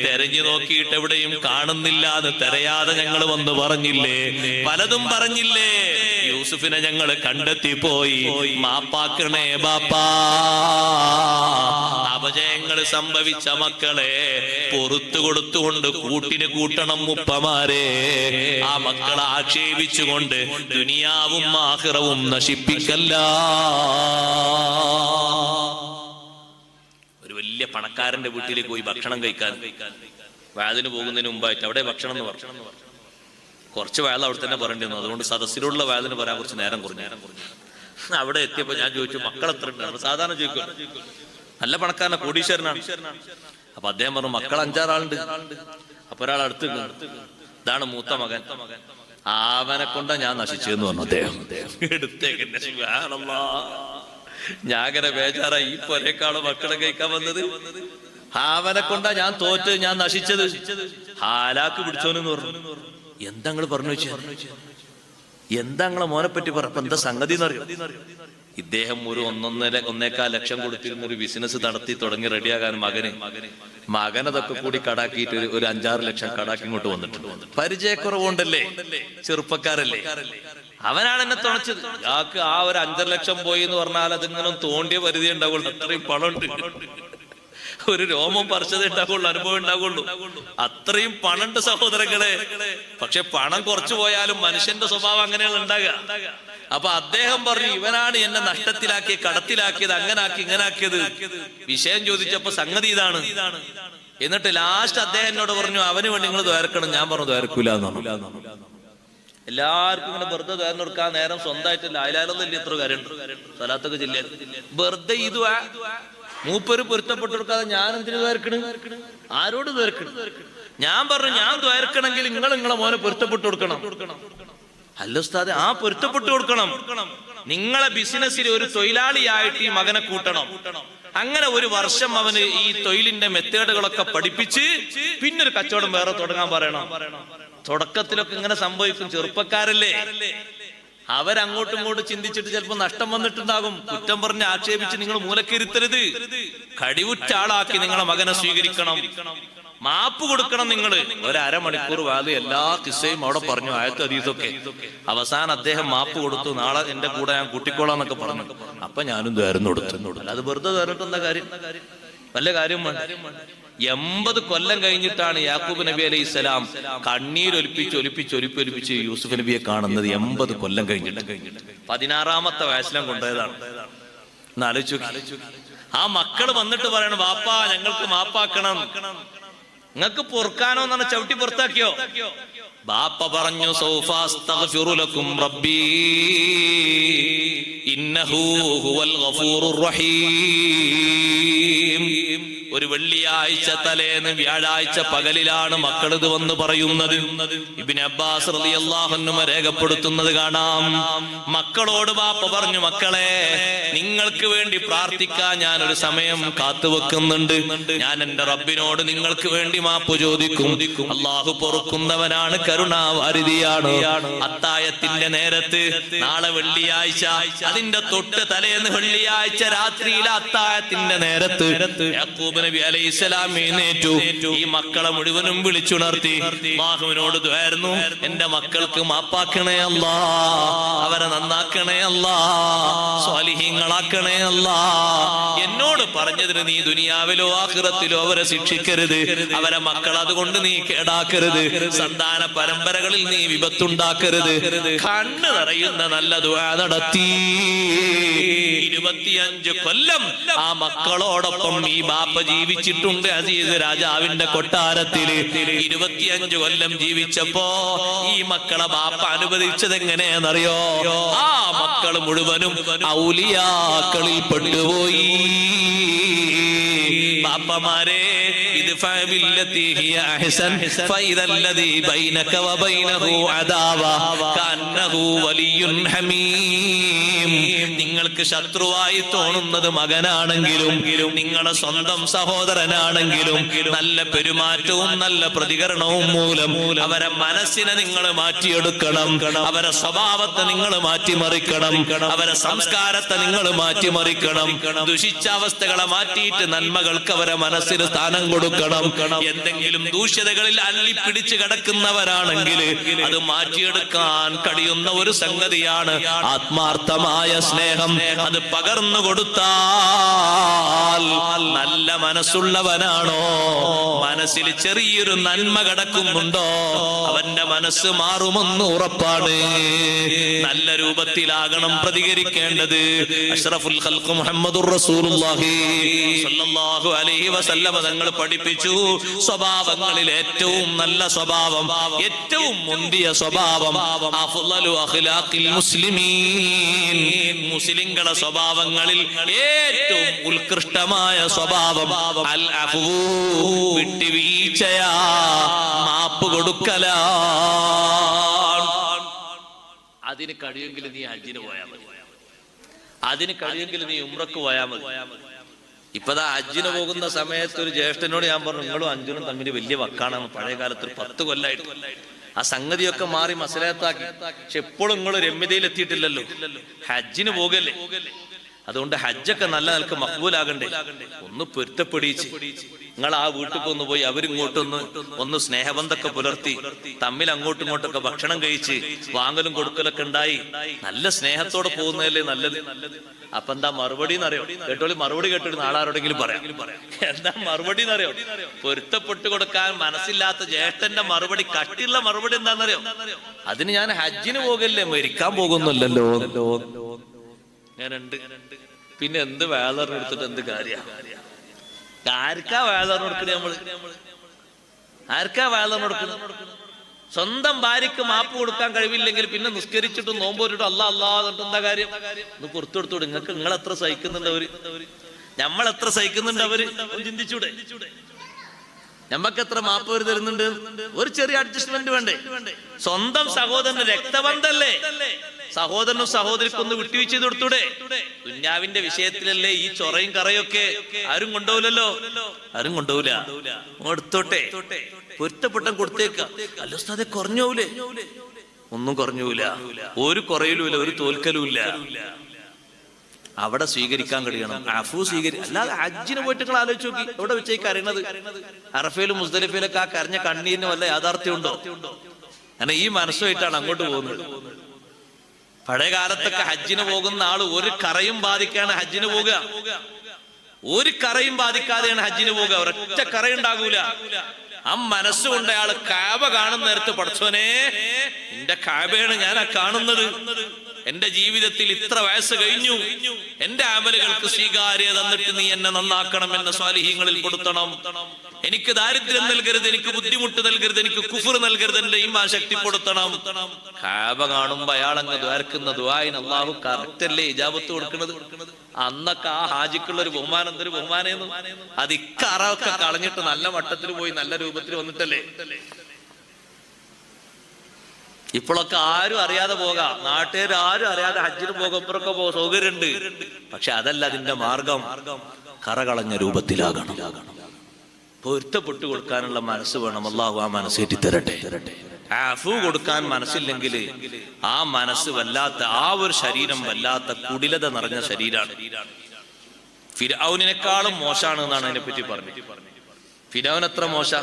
തെരഞ്ഞു നോക്കിയിട്ട് എവിടെയും കാണുന്നില്ല എന്ന് തെരയാതെ ഞങ്ങൾ വന്ന് പറഞ്ഞില്ലേ? പലതും പറഞ്ഞില്ലേ? യൂസുഫിനെ ഞങ്ങൾ കണ്ടെത്തി പോയി. മാപ്പാക്കണേ ബാപ്പാ. അപജയങ്ങൾ സംഭവിച്ച മക്കളെ പൊറത്തു കൊടുത്തുകൊണ്ട് കൂട്ടിന് കൂട്ടണം ഉപ്പമാരെ. ആ മക്കളെ ആക്ഷേപിച്ചുകൊണ്ട് ദുനിയാവും ആഖിറവും നശിപ്പിക്കല്ല. ഒരു വലിയ പണക്കാരന്റെ വീട്ടിലേക്ക് പോയി ഭക്ഷണം കഴിക്കാൻ വാതിന് പോകുന്നതിന് മുമ്പായിട്ട് അവിടെ ഭക്ഷണം എന്ന് പറഞ്ഞു. കുറച്ച് വേള അവിടെ തന്നെ പറയേണ്ടി വന്നു. അതുകൊണ്ട് സദസ്സിലുള്ള വാതിന് പറയാൻ കുറച്ച് നേരം കുറഞ്ഞു. അവിടെ എത്തിയപ്പോ ഞാൻ ചോദിച്ചു, മക്കൾ എത്ര ഉണ്ട്? സാധാരണ ചോദിക്കും, നല്ല പണക്കാരനാ, കോടീശ്വരനാണ്. അപ്പൊ അദ്ദേഹം പറഞ്ഞു, മക്കൾ 5-6 ആളുണ്ട്. അപ്പൊ ഒരാൾ അടുത്ത്, ഇതാണ് മൂത്ത മകൻ, അവനെ കൊണ്ടാ ഞാൻ നശിച്ചെന്ന് പറഞ്ഞു അദ്ദേഹം. എടുത്തേക്ക് ഞാങ്ങനെ ബേജാറായി. ഈ പൊരേക്കാളോ മക്കളെ കഴിക്കാൻ വന്നത്? അവനെ കൊണ്ടാ ഞാൻ തോറ്റ്, ഞാൻ നശിച്ചത്. ഹാലാക്ക് പിടിച്ചോനെന്ന് പറഞ്ഞു. എന്താ നിങ്ങൾ പറഞ്ഞു വെച്ചു? എന്താ നിങ്ങളെ മോനെ പറ്റി പറഞ്ഞപ്പോ എന്താ സംഗതി എന്നറിയോ? ഇദ്ദേഹം ഒരു 1.5 ലക്ഷം കൊടുത്തിരുന്ന ഒരു ബിസിനസ് നടത്തി തുടങ്ങി റെഡിയാകാൻ മകനതൊക്കെ കൂടി കടാക്കിയിട്ട് ഒരു 5-6 ലക്ഷം കടാക്കി ഇങ്ങോട്ട് വന്നിട്ടുണ്ട്. പരിചയക്കുറവുണ്ടല്ലേ, ചെറുപ്പക്കാരല്ലേ. അവനാണ് എന്നെ തുണച്ചത്. ആക്ക് ആ ഒരു 5 ലക്ഷം പോയി എന്ന് പറഞ്ഞാൽ അതിങ്ങനെ തോണ്ടിയ പരിധി ഉണ്ടാവുള്ളൂ. അത്രയും പണമുണ്ട്. ഒരു രോമം പറിച്ചത് ഉണ്ടാകുള്ളൂ, അനുഭവം ഉണ്ടാകുള്ളൂ. അത്രയും പണമുണ്ട് സഹോദരങ്ങളെ. പക്ഷെ പണം കുറച്ചു പോയാലും മനുഷ്യന്റെ സ്വഭാവം അങ്ങനെയാണ് ഉണ്ടാകുക. അപ്പൊ അദ്ദേഹം പറഞ്ഞു, ഇവനാണ് എന്നെ നഷ്ടത്തിലാക്കി, കടത്തിലാക്കിയത്, അങ്ങനാക്കി ഇങ്ങനാക്കിയത്. വിഷയം ചോദിച്ചപ്പോ സംഗതി ഇതാണ്. എന്നിട്ട് ലാസ്റ്റ് അദ്ദേഹം എന്നോട് പറഞ്ഞു, അവന് വേണ്ടി നിങ്ങൾ ദ്വാരക്കണം. ഞാൻ പറഞ്ഞു, ദ്വാരക്കൂല എന്നാണ്. എല്ലാവർക്കും ഇങ്ങനെ വെറുതെ ദ്വാരം കൊടുക്കാൻ നേരം സ്വന്തമായിട്ടില്ല. അയലാലൊന്നും എത്ര കാര്യമുണ്ട്, സ്ഥലത്തൊക്കെ ജില്ല വെറുതെ ഇത് മൂപ്പര് പൊരുത്തപ്പെട്ടു കൊടുക്കാതെ ഞാൻ എന്തിനു ദ്വാരക്കണ്? ആരോട് ദ്വാരക്കണ്? ഞാൻ പറഞ്ഞു, ഞാൻ ദ്വാരക്കണമെങ്കിൽ നിങ്ങളെ മോനെ പൊരുത്തപ്പെട്ടു കൊടുക്കണം. അല്ല ഉസ്താദെ, ആ പൊരുത്തപ്പെട്ടു കൊടുക്കണം. നിങ്ങളെ ബിസിനസ്സിൽ ഒരു തൊഴിലാളിയായിട്ട് ഈ മകനെ കൂട്ടണം. അങ്ങനെ ഒരു വർഷം അവന് ഈ തൊഴിലിന്റെ മെത്തേഡുകളൊക്കെ പഠിപ്പിച്ച് പിന്നൊരു കച്ചവടം വേറെ തുടങ്ങാൻ പറയണം. തുടക്കത്തിലൊക്കെ ഇങ്ങനെ സംഭവിക്കും. ചെറുപ്പക്കാരല്ലേ, അവരങ്ങോട്ടും ഇങ്ങോട്ടും ചിന്തിച്ചിട്ട് ചിലപ്പോൾ നഷ്ടം വന്നിട്ടുണ്ടാകും. കുറ്റം പറഞ്ഞ് ആക്ഷേപിച്ച് നിങ്ങൾ മൂലക്കിരുത്തരുത്. കഴിവുറ്റ ആളാക്കി നിങ്ങളെ മകനെ സ്വീകരിക്കണം. മാപ്പ് കൊടുക്കണം. നിങ്ങൾ ഒരു അരമണിക്കൂർ വാല് എല്ലാ കിസ്സയും അവിടെ പറഞ്ഞു, ആയത്തും ഹദീസൊക്കെ. അവസാനം അദ്ദേഹം മാപ്പ് കൊടുത്തു. നാളെ എന്റെ കൂടെ ഞാൻ കൂട്ടിക്കോളാന്നൊക്കെ പറഞ്ഞു. അപ്പൊ ഞാനും ദ്വാരന്ന് കൊടുത്തു. അത് വെറുതെ ദ്വാരന്നിട്ട് എന്താ കാര്യം? വല്ല കാര്യം വേണ്ട. 80 കൊല്ലം കഴിഞ്ഞിട്ടാണ് യാക്കൂബ് നബി അലൈഹി സ്വലാം കണ്ണീരൊലിപ്പിച്ച് യൂസുഫ് നബിയെ കാണുന്നത്. 80 കൊല്ലം കഴിഞ്ഞിട്ട് 16-ാമത്തെ വയസ്സിലും കൊണ്ടുപോയതാണ്. എന്നാലോചിച്ചു. ആ മക്കള് വന്നിട്ട് പറയണം, വാപ്പാ ഞങ്ങൾക്ക് മാപ്പാക്കണം, നിങ്ങൾക്ക് പൊറുക്കാനോ എന്നാണ്. ചവിട്ടി പുറത്താക്കിയോ? ബാപ്പ പറഞ്ഞു, സൗഫാസ്തഗ്ഫിറു ലക്കും റബ്ബി ഇന്നഹു ഹുവൽ ഗഫൂറുർ റഹീം. ഒരു വെള്ളിയാഴ്ച തലേന്ന് വ്യാഴാഴ്ച പകലിലാണ് മക്കൾ ഇത് വന്ന് പറയുന്നത്. ഇബ്നു അബ്ബാസ് റളിയല്ലാഹു അൻഹു രേഖപ്പെടുത്തുന്നത് കാണാം. മക്കളോട് ബാപ്പ പറഞ്ഞു, മക്കളെ നിങ്ങൾക്ക് വേണ്ടി പ്രാർത്ഥിക്കാൻ ഞാൻ ഒരു സമയം കാത്തുവെക്കുന്നുണ്ട്. ഞാൻ എന്റെ റബ്ബിനോട് നിങ്ങൾക്ക് വേണ്ടി മാപ്പ് ചോദിക്കും. അല്ലാഹു പൊറുക്കുന്നവനാണ്, കരുണാവാരിധിയാണ്. അത്തായത്തിന്റെ നേരത്ത് നാളെ വെള്ളിയാഴ്ച, അതിന്റെ തൊട്ട് തലേന്ന് വെള്ളിയാഴ്ച രാത്രിയിൽ അത്തായത്തിന്റെ നേരത്ത് യാക്കൂബ് നബി അലൈഹിസ്സലാം എഴുന്നേറ്റു. ഈ മക്കളെ മുഴുവനും വിളിച്ചുണർത്തി അല്ലാഹുവിനോട് ദുആയിരുന്നു, എന്റെ മക്കൾക്ക് മാപ്പാക്കണേ അല്ലാ, അവരെ നന്നാക്കണേ അല്ലാ, സ്വാലിഹീങ്ങളാക്കണേ അല്ലാ. എന്നോട് പറഞ്ഞതിന് നീ ദുനിയാവിലോ ആഖിറത്തിലോ അവരെ ശിക്ഷിക്കരുത്. അവരെ മക്കൾ അതുകൊണ്ട് നീ കേടാക്കരുത്. സന്താന പരമ്പരകളിൽ നീ വിപത്തുണ്ടാക്കരുത്. കണ്ണ് നിറയുന്ന നല്ല ദുആ നടത്തി. 25 കൊല്ലം ആ മക്കളോടൊപ്പം ഈ ബാപ്പ ജീവിച്ചിട്ടുണ്ട്. അസീസ് രാജാവിന്റെ കൊട്ടാരത്തില് 25 കൊല്ലം ജീവിച്ചപ്പോ ഈ മക്കളെ ബാപ്പ അനുവദിച്ചത് എങ്ങനെയാണെന്നറിയോ? ആ മക്കൾ മുഴുവനും ഔലിയാക്കളിൽ പെട്ടുപോയി. ബാപ്പമാരെ, ഇദ്ഫഅ ബില്ലതി ഹിയ അഹ്സൻ ഫഇദല്ലദീ ബൈനക വബൈനഹു അദാവ കഅന്നഹു വലിയ്യുൻ ഹമീം. നിങ്ങൾക്ക് ശത്രുവായി തോന്നുന്നത് മകനാണെങ്കിലും നിങ്ങളുടെ സ്വന്തം സഹോദരനാണെങ്കിലും നല്ല പെരുമാറ്റവും നല്ല പ്രതികരണവും മൂലം അവരെ മനസ്സിനെ നിങ്ങൾ മാറ്റിയെടുക്കണം. അവരെ സ്വഭാവത്തെ നിങ്ങൾ മാറ്റിമറിക്കണം. അവരെ സംസ്കാരത്തെ നിങ്ങൾ മാറ്റിമറിക്കണം. ദുഷിച്ച അവസ്ഥകളെ മാറ്റിയിട്ട് നന്മകൾക്ക് അവരെ മനസ്സിന് സ്ഥാനം കൊടുക്കണം. എന്തെങ്കിലും ദൂഷ്യതകളിൽ അള്ളിപ്പിടിച്ച് കിടക്കുന്നവരാണെങ്കിൽ അത് മാറ്റിയെടുക്കാൻ കഴിയുന്ന ഒരു സംഗതിയാണ് ആത്മാർത്ഥമായ സ്നേഹം. അത് പകർന്നു കൊടുത്താൽ നല്ല മനസ്സുള്ളവനാണോ, മനസ്സിൽ ചെറിയൊരു നന്മ കിടക്കുന്നുണ്ടോ, അവന്റെ മനസ്സ് മാറുമെന്ന് ഉറപ്പാണ്. നല്ല രൂപത്തിലാകണം പ്രതികരിക്കേണ്ടത്. അഷ്റഫുൽ ഖൽഖ് മുഹമ്മദുർ റസൂലുള്ളാഹി സ്വല്ലല്ലാഹു അലൈഹി വസല്ലമ തങ്ങൾ പഠിപ്പിച്ചു, സ്വഭാവങ്ങളിൽ ഏറ്റവും നല്ല സ്വഭാവം, ഏറ്റവും മുന്തിയ സ്വഭാവം അഫ്ളലു അഖ്ലാഖിൽ മുസ്ലിമീൻ, മുസ്ലിംകളുടെ സ്വഭാവങ്ങളിൽ ഏറ്റവും ഉത്കൃഷ്ടമായ സ്വഭാവം അൽ അഫൂ, വിട്ടുവീഴ്ചയാ, മാപ്പ് കൊടുക്കലാ. അതിന് കഴിയുമെങ്കിൽ നീ ഹജ്ജിന് പോയാൽ മതി, അതിന് കഴിയുമെങ്കിൽ നീ ഉംറക്ക് പോയാൽ മതി. ഇപ്പതാ ഹജ്ജിന് പോകുന്ന സമയത്ത് ഒരു ജ്യേഷ്ഠനോട് ഞാൻ പറഞ്ഞു, നിങ്ങളും അഞ്ചനും തമ്മിൽ വലിയ വക്കാണെന്ന്. പഴയ കാലത്ത് ഒരു 10 കൊല്ലമായിട്ട് ആ സംഗതിയൊക്കെ മാറി മസലത്താക്കി. പക്ഷെ എപ്പോഴും നിങ്ങൾ രമ്യതയിൽ എത്തിയിട്ടില്ലല്ലോ. ഹജ്ജിന് പോകല്ലേ, അതുകൊണ്ട് ഹജ്ജൊക്കെ നല്ല നിലക്ക് മഖ്ബൂലാകണ്ടേ. ഒന്ന് പൊരുത്തപ്പെടിച്ച് നിങ്ങൾ ആ വീട്ടിലേക്ക് ഒന്ന് പോയി അവരിങ്ങോട്ടൊന്ന് സ്നേഹബന്ധമൊക്കെ പുലർത്തി തമ്മിൽ അങ്ങോട്ടും ഇങ്ങോട്ടൊക്കെ ഭക്ഷണം കഴിച്ച് വാങ്ങലും കൊടുക്കലൊക്കെ ഉണ്ടായി നല്ല സ്നേഹത്തോടെ പോകുന്നതല്ലേ നല്ലത്. അപ്പൊ എന്താ മറുപടി എന്നറിയോ? കേട്ടോളി, മറുപടി കേട്ടിട്ട് നാളാരോടെങ്കിലും പറയാം. എന്താ മറുപടി എന്നറിയോ? പൊരുത്തപ്പെട്ടു കൊടുക്കാൻ മനസ്സില്ലാത്ത ജ്യേഷ്ഠന്റെ മറുപടി, കട്ടിയുള്ള മറുപടി എന്താണെന്നറിയോ? അതിന് ഞാൻ ഹജ്ജിന് പോകല്ലേ, മരിക്കാൻ പോകുന്നില്ലല്ലോ. ഞാനുണ്ട്. പിന്നെ എന്ത് വേദന എടുത്തിട്ട് എന്ത് കാര്യം? ആർക്കാ വേദന കൊടുക്കണേ? ആർക്കാ വേദന കൊടുക്കുന്നത്? സ്വന്തം ഭാര്യക്ക് മാപ്പ് കൊടുക്കാൻ കഴിവില്ലെങ്കിൽ പിന്നെ നിസ്കരിച്ചിട്ടും നോമ്പോരിട്ടും അല്ലാ എന്നിട്ട് എന്താ കാര്യം? ഒന്ന് പുറത്തു കൊടുത്തൂടെ? നിങ്ങൾക്ക് നിങ്ങൾ എത്ര സഹിക്കുന്നുണ്ട് അവര്, നമ്മൾ എത്ര സഹിക്കുന്നുണ്ട് അവര്? ചിന്തിച്ചൂടെ? നമ്മക്ക് എത്ര മാപ്പ് അവര് തരുന്നുണ്ട്? ഒരു ചെറിയ അഡ്ജസ്റ്റ്മെന്റ് വേണ്ടേ? സ്വന്തം സഹോദരന്റെ രക്തബന്ധല്ലേ, സഹോദരനും സഹോദരിക്കൊന്ന് വിട്ടുവീഴ്ച ചെയ്ത് കൊടുത്തൂടെ? ദുന്യാവിന്റെ വിഷയത്തിലല്ലേ ഈ ചൊറയും കറയൊക്കെ. ആരും കൊണ്ടുപോകില്ലല്ലോ, ആരും കൊണ്ടുപോകില്ല. എടുത്തോട്ടെ, പൊരുത്തപ്പെട്ടം കൊടുത്തേക്ക. അല്ല ഉസ്താദെ കുറഞ്ഞു പോവില്ലേ? ഒന്നും കുറഞ്ഞു പോവില്ല, ഒരു കുറയലുമില്ല, ഒരു തോൽക്കലുമില്ല. അവിടെ സ്വീകരിക്കാൻ കഴിയണം, അഫു അല്ലാതെ ഹജ്ജിന് പോയിട്ട് നിങ്ങൾ ആലോചിച്ച് നോക്കി, എവിടെ വെച്ചേക്ക് കരയണത്? അറഫയിലും മുസ്ദലിഫയിലൊക്കെ ആ കരഞ്ഞ കണ്ണീരിന് വല്ല യാഥാർത്ഥ്യം ഉണ്ടോ? അങ്ങനെ ഈ മനസ്സുമായിട്ടാണ് അങ്ങോട്ട് പോകുന്നത്. പഴയ കാലത്തൊക്കെ ഹജ്ജിന് പോകുന്ന ആള് ഒരു കറയും ബാധിക്കാണ് ഹജ്ജിന് പോകുക. ഒരു കറയും ബാധിക്കാതെയാണ് ഹജ്ജിന് പോകുക. ഒരൊറ്റ കറയുണ്ടാകൂല. ആ മനസ്സുകൊണ്ട് അയാൾ കാബ കാണുന്ന നേരത്ത്, പടച്ചോനെ എന്റെ കാബയാണ് ഞാൻ ആ കാണുന്നത്, എന്റെ ജീവിതത്തിൽ ഇത്ര വയസ്സ് കഴിഞ്ഞു, എന്റെ അമലുകൾക്ക് സ്വീകാര്യത തന്നിട്ട് നീ എന്നെ നന്നാക്കണം, എന്നെ സ്വാലിഹീങ്ങളിൽ കൊടുത്തണം, എനിക്ക് ദാരിദ്ര്യം നൽകരുത്, എനിക്ക് ബുദ്ധിമുട്ട് നൽകരുത്, എനിക്ക് കുഫർ നൽകരുത്, എന്റെ ഈമാൻ ശക്തിപ്പെടുത്തണം. കാബ കാണുമ്പോ അയാളങ്ങ് ദ്വാരക്കുന്ന ദുആയിന് അല്ലാഹു കറക്റ്റല്ലേ ഇജാബത്ത് കൊടുക്കുന്നത്? അന്നൊക്കെ ആ ഹാജിക്കുള്ള ഒരു ബഹുമാനം, എന്തൊരു ബഹുമാനേന്ന്! അത് ഇക്കറൊക്കെ കളഞ്ഞിട്ട് നല്ല മട്ടത്തിൽ പോയി നല്ല രൂപത്തിൽ വന്നിട്ടല്ലേ. ഇപ്പോഴൊക്കെ ആരും അറിയാതെ പോകാം, നാട്ടുകാർ ആരും അറിയാതെ ഹജ്ജിന് പോകുമ്പോഴൊക്കെ സൗകര്യമുണ്ട്. പക്ഷെ അതല്ല അതിന്റെ മാർഗം. കറകളഞ്ഞ രൂപത്തിലാകണം, പൊരുത്തപ്പെട്ടു കൊടുക്കാനുള്ള മനസ്സ് വേണം. അല്ലാഹു ആ മനസ്സേറ്റി തരട്ടെ. ആഫു കൊടുക്കാൻ മനസ്സില്ലെങ്കിൽ ആ മനസ്സ് വല്ലാത്ത, ആ ഒരു ശരീരം വല്ലാത്ത കുടിലത നിറഞ്ഞ ശരീരമാണ്. ഫിർഔനിനേക്കാളും മോശമാണ് എന്നാണ് അതിനെപ്പറ്റി പറഞ്ഞത്. ഫിർഔൻ എത്ര മോശ?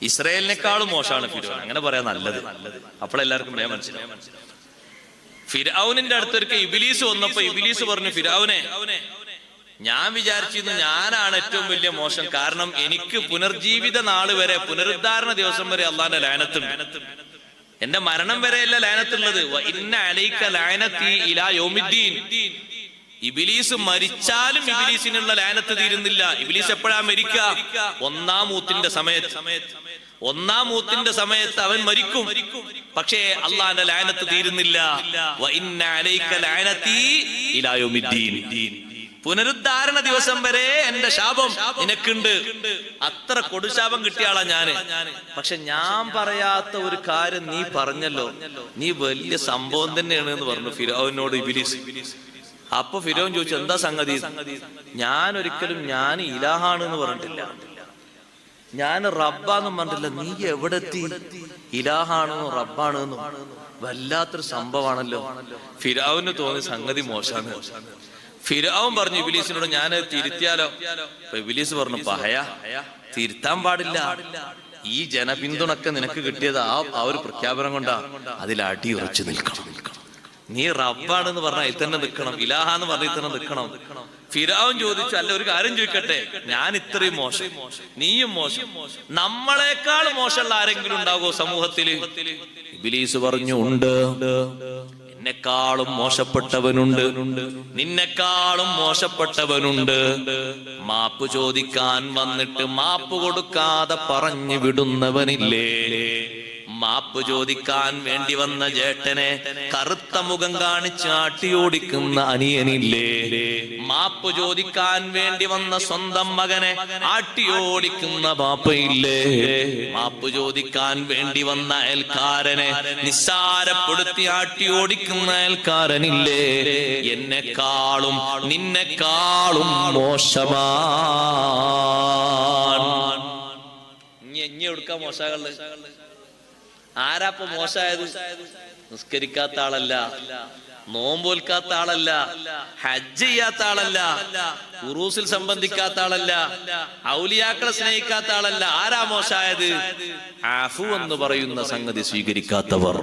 ഇസ്രായേലിനേക്കാളും മോശമാണ് ഫിർഔൻ. അങ്ങനെ പറയാൻ നല്ലത്. അപ്പോഴെല്ലാവർക്കും പറയാൻ മനസ്സിലാവും. ഫിർഔനിന്റെ അടുത്തൊരിക്കൽ ഇബ്ലീസ് വന്നപ്പോ ഇബ്ലീസ് പറഞ്ഞു, ഫിർഔനെ, ഞാൻ വിചാരിച്ചിരുന്നു ഞാനാണ് ഏറ്റവും വലിയ മോശം. കാരണം എനിക്ക് പുനർജീവിത നാള് വരെ, പുനരുദ്ധാരണ ദിവസം വരെ അള്ളാന്റെ ലഅനത്തുണ്ട്. എന്റെ മരണം വരെയല്ല ലഅനത്തുള്ളത്. ഇന്ന അലൈക ലഅനതി ഇലാ യൗമിദ്ദീൻ. ഇബ്ലീസ് മരിച്ചാലും ഇബ്ലീസിനുള്ള ലഅനത്ത് തീരുന്നില്ല. ഇബ്ലീസ് എപ്പോഴാ മരിക്കുക? ഒന്നാം മൂത്തിന്റെ സമയത്ത് അവൻ മരിക്കും. പക്ഷേ അള്ളാന്റെ ലഅനത്ത് തീരുന്നില്ല. വ ഇന്ന അലൈക ലഅനതി ഇലാ യൗമിദ്ദീൻ. പുനരുദ്ധാരണ ദിവസം വരെ എന്റെ ശാപം നിനക്കുണ്ട്. അത്ര കൊടുശാപം കിട്ടിയ ആളാ ഞാന്. പക്ഷെ ഞാൻ പറയാത്ത ഒരു കാര്യം നീ പറഞ്ഞല്ലോ, നീ വലിയ സംഭവം തന്നെയാണ് എന്ന് പറഞ്ഞു ഫിറഔനോട് ഇബ്ലീസ്. അപ്പൊ ഫിറഔൻ ചോദിച്ചു, എന്താ സംഗതി? ഞാൻ ഒരിക്കലും ഞാൻ ഇലാഹാണ് എന്ന് പറഞ്ഞിട്ടില്ല, ഞാൻ റബ്ബാന്നും പറഞ്ഞിട്ടില്ല. നീ എവിടെ എത്തി? ഇലാഹാണെന്നും റബ്ബാണെന്നും വല്ലാത്തൊരു സംഭവമാണല്ലോ. ഫിറഔന് തോന്നി സംഗതി മോശാണ്. ഫിറഔൻ പറഞ്ഞു ഇബ്ലീസിനോട്, ഞാൻ തിരുത്തിയാലോ? അപ്പൊ ഇബ്ലീസ് പറഞ്ഞു, പഹയ തിരുത്താൻ പാടില്ല. ഈ ജനപിന്തുണക്കെ നിനക്ക് കിട്ടിയത് ആ ഒരു പ്രഖ്യാപനം കൊണ്ടാ. അതിൽ അടി ഉറച്ചു നിൽക്കണം. നീ റബ്ബാണെന്ന് പറഞ്ഞാൽ അതിൽ തന്നെ നിൽക്കണം, ഇലാഹാന്ന് പറഞ്ഞാൽ തന്നെ നിൽക്കണം. ഫിറഔൻ ചോദിച്ചു, അല്ല ഒരു കാര്യം ചോദിക്കട്ടെ, ഞാൻ ഇത്രയും മോശം, നീയും മോശം, നമ്മളെക്കാൾ മോശമുള്ള ആരെങ്കിലും ഉണ്ടാകുമോ സമൂഹത്തില്? ഇബ്ലീസ് പറഞ്ഞു, ഉണ്ട്. എന്നെക്കാളും മോശപ്പെട്ടവനുണ്ട്, നിന്നെക്കാളും മോശപ്പെട്ടവനുണ്ട്. മാപ്പ് ചോദിക്കാൻ വന്നിട്ട് മാപ്പ് കൊടുക്കാതെ പറഞ്ഞു വിടുന്നവനില്ലേ? മാപ്പ് ചോദിക്കാൻ വേണ്ടി വന്ന ജേട്ടനെ കറുത്ത മുഖം കാണിച്ച് ആട്ടിയോടിക്കുന്ന അനിയനില്ലേ? മാപ്പ് ചോദിക്കാൻ വേണ്ടി വന്ന സ്വന്തം മകനെ ആട്ടിയോടിക്കുന്ന ബാപ്പയില്ലേ? മാപ്പ് ചോദിക്കാൻ വേണ്ടി വന്ന അയൽക്കാരനെ നിസ്സാരപ്പെടുത്തി ആട്ടിയോടിക്കുന്ന അയൽക്കാരനില്ലേ? എന്നെക്കാളും നിന്നെക്കാളും മോശമാണ്. ഇനി എടുക്കാൻ മോശകള് ആരാപ്പ മോശമായത്? നിസ്കരിക്കാത്ത ആളല്ല, നോമ്പോൽക്കാത്ത ആളല്ല, ഹജ്ജ് ചെയ്യാത്ത ആളല്ല, ഉറൂസിൽ സംബന്ധിക്കാത്ത ആളല്ല, ഔലിയാക്കളെ സ്നേഹിക്കാത്ത ആളല്ല. ആരാ മോശമായത്? അഫു എന്ന് പറയുന്ന സംഗതി സ്വീകരിക്കാത്തവർ.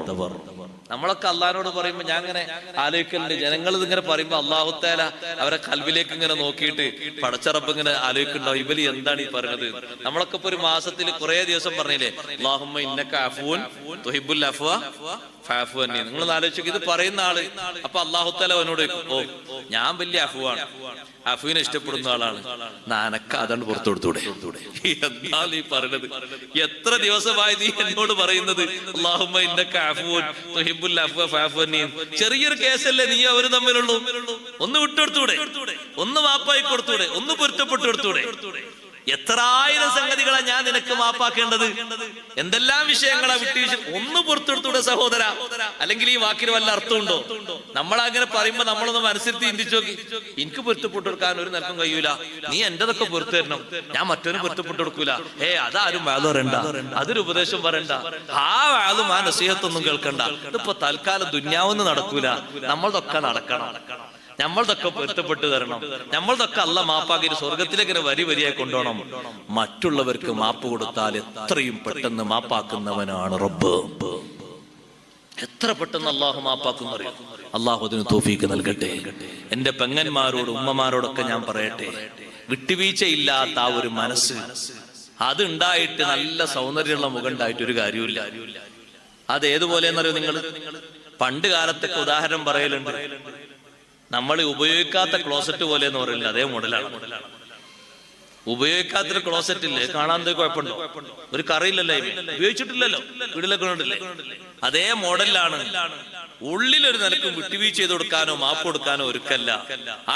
നമ്മളൊക്കെ അള്ളാഹിനോട് പറയുമ്പോ ഞാൻ ഇങ്ങനെ ആലോചിക്കലുണ്ട്, ജനങ്ങൾ ഇതിങ്ങനെ പറയുമ്പോ അള്ളാഹു തആല അവരെ കൽബിലേക്ക് ഇങ്ങനെ നോക്കിയിട്ട് പടച്ചറപ്പ് ഇങ്ങനെ ആലോചിക്കുന്നുണ്ടാവും, ഇവര് എന്താണ് ഈ പറയുന്നത്? നമ്മളൊക്കെ ഇപ്പൊ ഒരു മാസത്തിൽ കുറെ ദിവസം പറഞ്ഞില്ലേ, അല്ലാഹുമ്മ ഇന്നക അഫൂൻ തുഹിബ്ബുൽ അഫ്വ ഫഅഫു അന്നി. നിങ്ങൾ ആലോചിക്കും, ഇത് പറയുന്ന ആള് അപ്പൊ അള്ളാഹു തആല അവനോട് ഓ ഞാൻ വലിയ അഫുവാണ്, അഫുവിനെ ഇഷ്ടപ്പെടുന്ന ആളാണ്, നാനക്ക അതാണ് പുറത്തു കൊടുത്തൂടെ? എന്താ നീ പറയുന്നത്? എത്ര ദിവസമായി നീ എന്നോട് പറയുന്നത് അല്ലാഹുമ്മ ഇന്നക അഫൂൻ തുഹിബ്ബുൽ അഫ്വ ഫഅഫു അന്നി? ചെറിയൊരു കേസല്ലേ നീ അവര് തമ്മിലുള്ളൂ, ഒന്ന് വിട്ടുകൊടുത്തൂടെ? ഒന്ന് മാപ്പായി കൊടുത്തൂടെ? ഒന്ന് പൊരുത്തപ്പെട്ടു കൊടുത്തൂടെ? എത്ര ആയിരം സംഗതികളാ ഞാൻ നിനക്ക് മാപ്പാക്കേണ്ടത്, എന്തെല്ലാം വിഷയങ്ങളാ വിട്ടുവീഴ്ച. ഒന്ന് പുറത്തെടുത്തൂടെ സഹോദര? അല്ലെങ്കിൽ ഈ വാക്കിന് വല്ല അർത്ഥമുണ്ടോ? നമ്മളങ്ങനെ പറയുമ്പോ നമ്മളൊന്ന് മനസ്സിരുത്തി ചിന്തിച്ചു നോക്കി, എനിക്ക് പൊരുത്തപ്പെട്ടു കൊടുക്കാൻ ഒരു നിലക്കും കഴിയൂല, നീ എന്റെതൊക്കെ പൊരുത്തു തരണം, ഞാൻ മറ്റൊരു പൊരുത്തപ്പെട്ടു കൊടുക്കൂല. അതാരും വാല് പറയണ്ട, അതൊരു ഉപദേശം പറയണ്ട, ആ വാലും ആ നസീഹത്തൊന്നും കേൾക്കണ്ട. ഇതിപ്പോ തൽക്കാലം ദുന്യാവൊന്നും നടക്കൂല, നമ്മളതൊക്കെ നടക്കണം, നമ്മളതൊക്കെ പൊരുത്തപ്പെട്ടു തരണം, നമ്മളതൊക്കെ അല്ല മാപ്പാക്കി സ്വർഗത്തിലേക്ക് വരി വരിയായി കൊണ്ടുപോകണം. മറ്റുള്ളവർക്ക് മാപ്പ് കൊടുത്താൽ എത്രയും പെട്ടെന്ന് മാപ്പാക്കുന്നവനാണ് റബ്ബ്. എത്ര പെട്ടെന്ന് അള്ളാഹു മാപ്പാക്കുന്ന അറിയാം. അള്ളാഹു അതിന് തൗഫീക്ക് നൽകട്ടെ. എന്റെ പെങ്ങന്മാരോട് ഉമ്മമാരോടൊക്കെ ഞാൻ പറയട്ടെ, വിട്ടുവീഴ്ചയില്ലാത്ത ആ ഒരു മനസ്സ് അതുണ്ടായിട്ട് നല്ല സൗന്ദര്യമുള്ള മുഖം ഉണ്ടായിട്ട് ഒരു കാര്യമില്ല. അത് ഏതുപോലെയെന്നറിയോ നിങ്ങൾ? പണ്ട് കാലത്തൊക്കെ ഉദാഹരണം പറയലുണ്ട്, നമ്മൾ ഉപയോഗിക്കാത്ത ക്ലോസറ്റ് പോലെ എന്ന് പറയില്ല, അതേ മോഡലാണ്. ഉപയോഗിക്കാത്തൊരു ക്ലോസറ്റ് ഇല്ലേ, കാണാൻ കുഴപ്പമുണ്ടോ? ഒരു കറിയില്ലല്ലോ, ഉപയോഗിച്ചിട്ടില്ലല്ലോ, വീട്ടിലൊക്കെ ഉണ്ടല്ലേ, അതേ മോഡലിലാണ്. ഉള്ളിലൊരു നിലക്കും വിട്ടുവീഴ്ച ചെയ്ത് കൊടുക്കാനോ മാപ്പ് കൊടുക്കാനോ ഒരുക്കല്ല.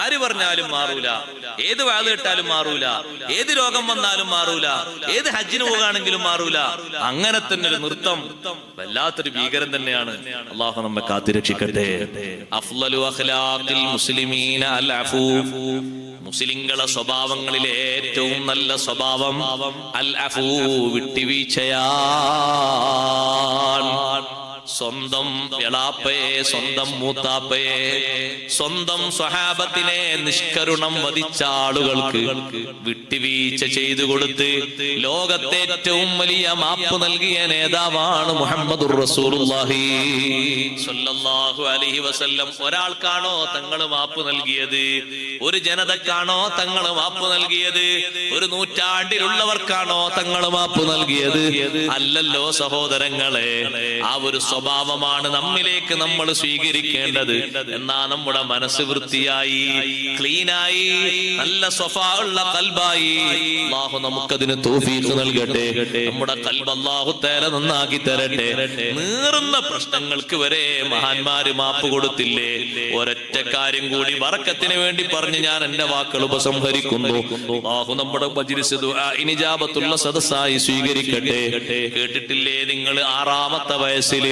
ആര് പറഞ്ഞാലും മാറൂല, ഏത് വാത് ഇട്ടാലും മാറൂല, ഏത് രോഗം വന്നാലും മാറൂല, ഏത് ഹജ്ജിന് പോകാണെങ്കിലും മാറൂല. അങ്ങനെ തന്നെ ഒരു നൃത്തം വല്ലാത്തൊരു ഭീകരം തന്നെയാണ്. അള്ളാഹു നമ്മെ കാത്തിരക്ഷിക്കട്ടെ. അഫ്ളലു അഖ്ലാഖിൽ മുസ്ലിമീന അൽ അഫൂ. മുസ്ലിങ്ങളെ സ്വഭാവങ്ങളിലെ ഏറ്റവും നല്ല സ്വഭാവം അൽ അഫൂ, വിട്ടുവീഴ്ചയാണ്. സ്വന്തം എളാപ്പയെ, സ്വന്തം മൂത്താപ്പയെ, സ്വന്തം സ്വഹാബത്തിനെ നിഷ്കരുണം വധിച്ച ആളുകൾക്ക് വിട്ടുവീഴ്ച ചെയ്തു കൊടുത്ത് ലോകത്തെ ഏറ്റവും വലിയ മാപ്പ് നൽകിയ നേതാവാണ് മുഹമ്മദുർ റസൂലുള്ളാഹി സ്വല്ലല്ലാഹു അലൈഹി വസല്ലം. ഒരാൾക്കാണോ തങ്ങൾ മാപ്പ് നൽകിയത്? ഒരു ജനതക്കാണോ തങ്ങൾ മാപ്പ് നൽകിയത്? ഒരു നൂറ്റാണ്ടിലുള്ളവർക്കാണോ തങ്ങൾ മാപ്പ് നൽകിയത്? അല്ലല്ലോ സഹോദരങ്ങളെ. ആ ഒരു സ്വഭാവമാണ് നമ്മിലേക്ക് നമ്മൾ സ്വീകരിക്കേണ്ടത്. എന്നാ നമ്മുടെ മനസ്സ് വൃത്തിയായി, ക്ലീനായി, നല്ല സ്വഭാവമുള്ള കൽബായി. അല്ലാഹു നമുക്കതിന് തൗഫീഖ് നൽകട്ടെ. നമ്മുടെ കൽബ് അല്ലാഹു തആല നന്നാക്കി തരട്ടെ. നീറുന്ന പ്രശ്നങ്ങൾക്ക് വരെ മഹാന്മാര് മാപ്പ് കൊടുത്തില്ലേ? ഒരൊറ്റ കാര്യം കൂടി ബറക്കത്തിന് വേണ്ടി പറഞ്ഞ് ഞാൻ എന്റെ വാക്കുകൾ ഉപസംഹരിക്കുന്നു. അല്ലാഹു നമ്മുടെ മജ്‌ലിസ് ദുആഇന് ഇജാബത്തുള്ള സദസ്സായി സ്വീകരിക്കട്ടെ. കേട്ടിട്ടില്ലേ നിങ്ങൾ? ആറാമത്തെ വയസ്സിൽ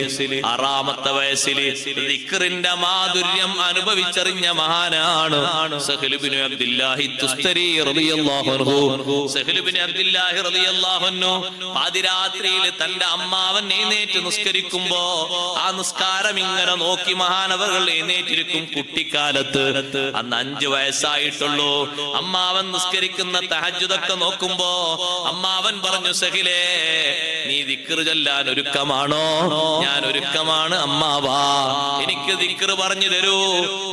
ദിക്റിന്റെ മാധുര്യം അനുഭവിച്ചറിഞ്ഞ മഹാനാണ് സഹൽ ഇബ്നു അബ്ദുല്ലാഹി തുസ്തരി റളിയല്ലാഹു അൻഹു. സഹൽ ഇബ്നു അബ്ദുല്ലാഹി റളിയല്ലാഹു അൻഹു പാതിരാത്രിയിൽ തന്റെ അമ്മാവൻ എഴുന്നേറ്റ് നിസ്കരിക്കുമ്പോ ആ നിസ്കാരം ഇങ്ങനെ നോക്കി മഹാനവറുകൾ എഴുന്നേറ്റിരിക്കും. കുട്ടിക്കാലത്ത് അന്ന് 5 വയസ്സായിട്ടുള്ളൂ. അമ്മാവൻ നിസ്കരിക്കുന്ന തഹജ്ജുദൊക്കെ നോക്കുമ്പോ അമ്മാവൻ പറഞ്ഞു, സഹിലേ നീ ദിക്ർ ചൊല്ലാൻ ഒരുക്കമാണോ? ഞാൻ ഒരുക്കമാണ് അമ്മാവാ, എനിക്ക് ദിക്ർ പറഞ്ഞു തരൂ.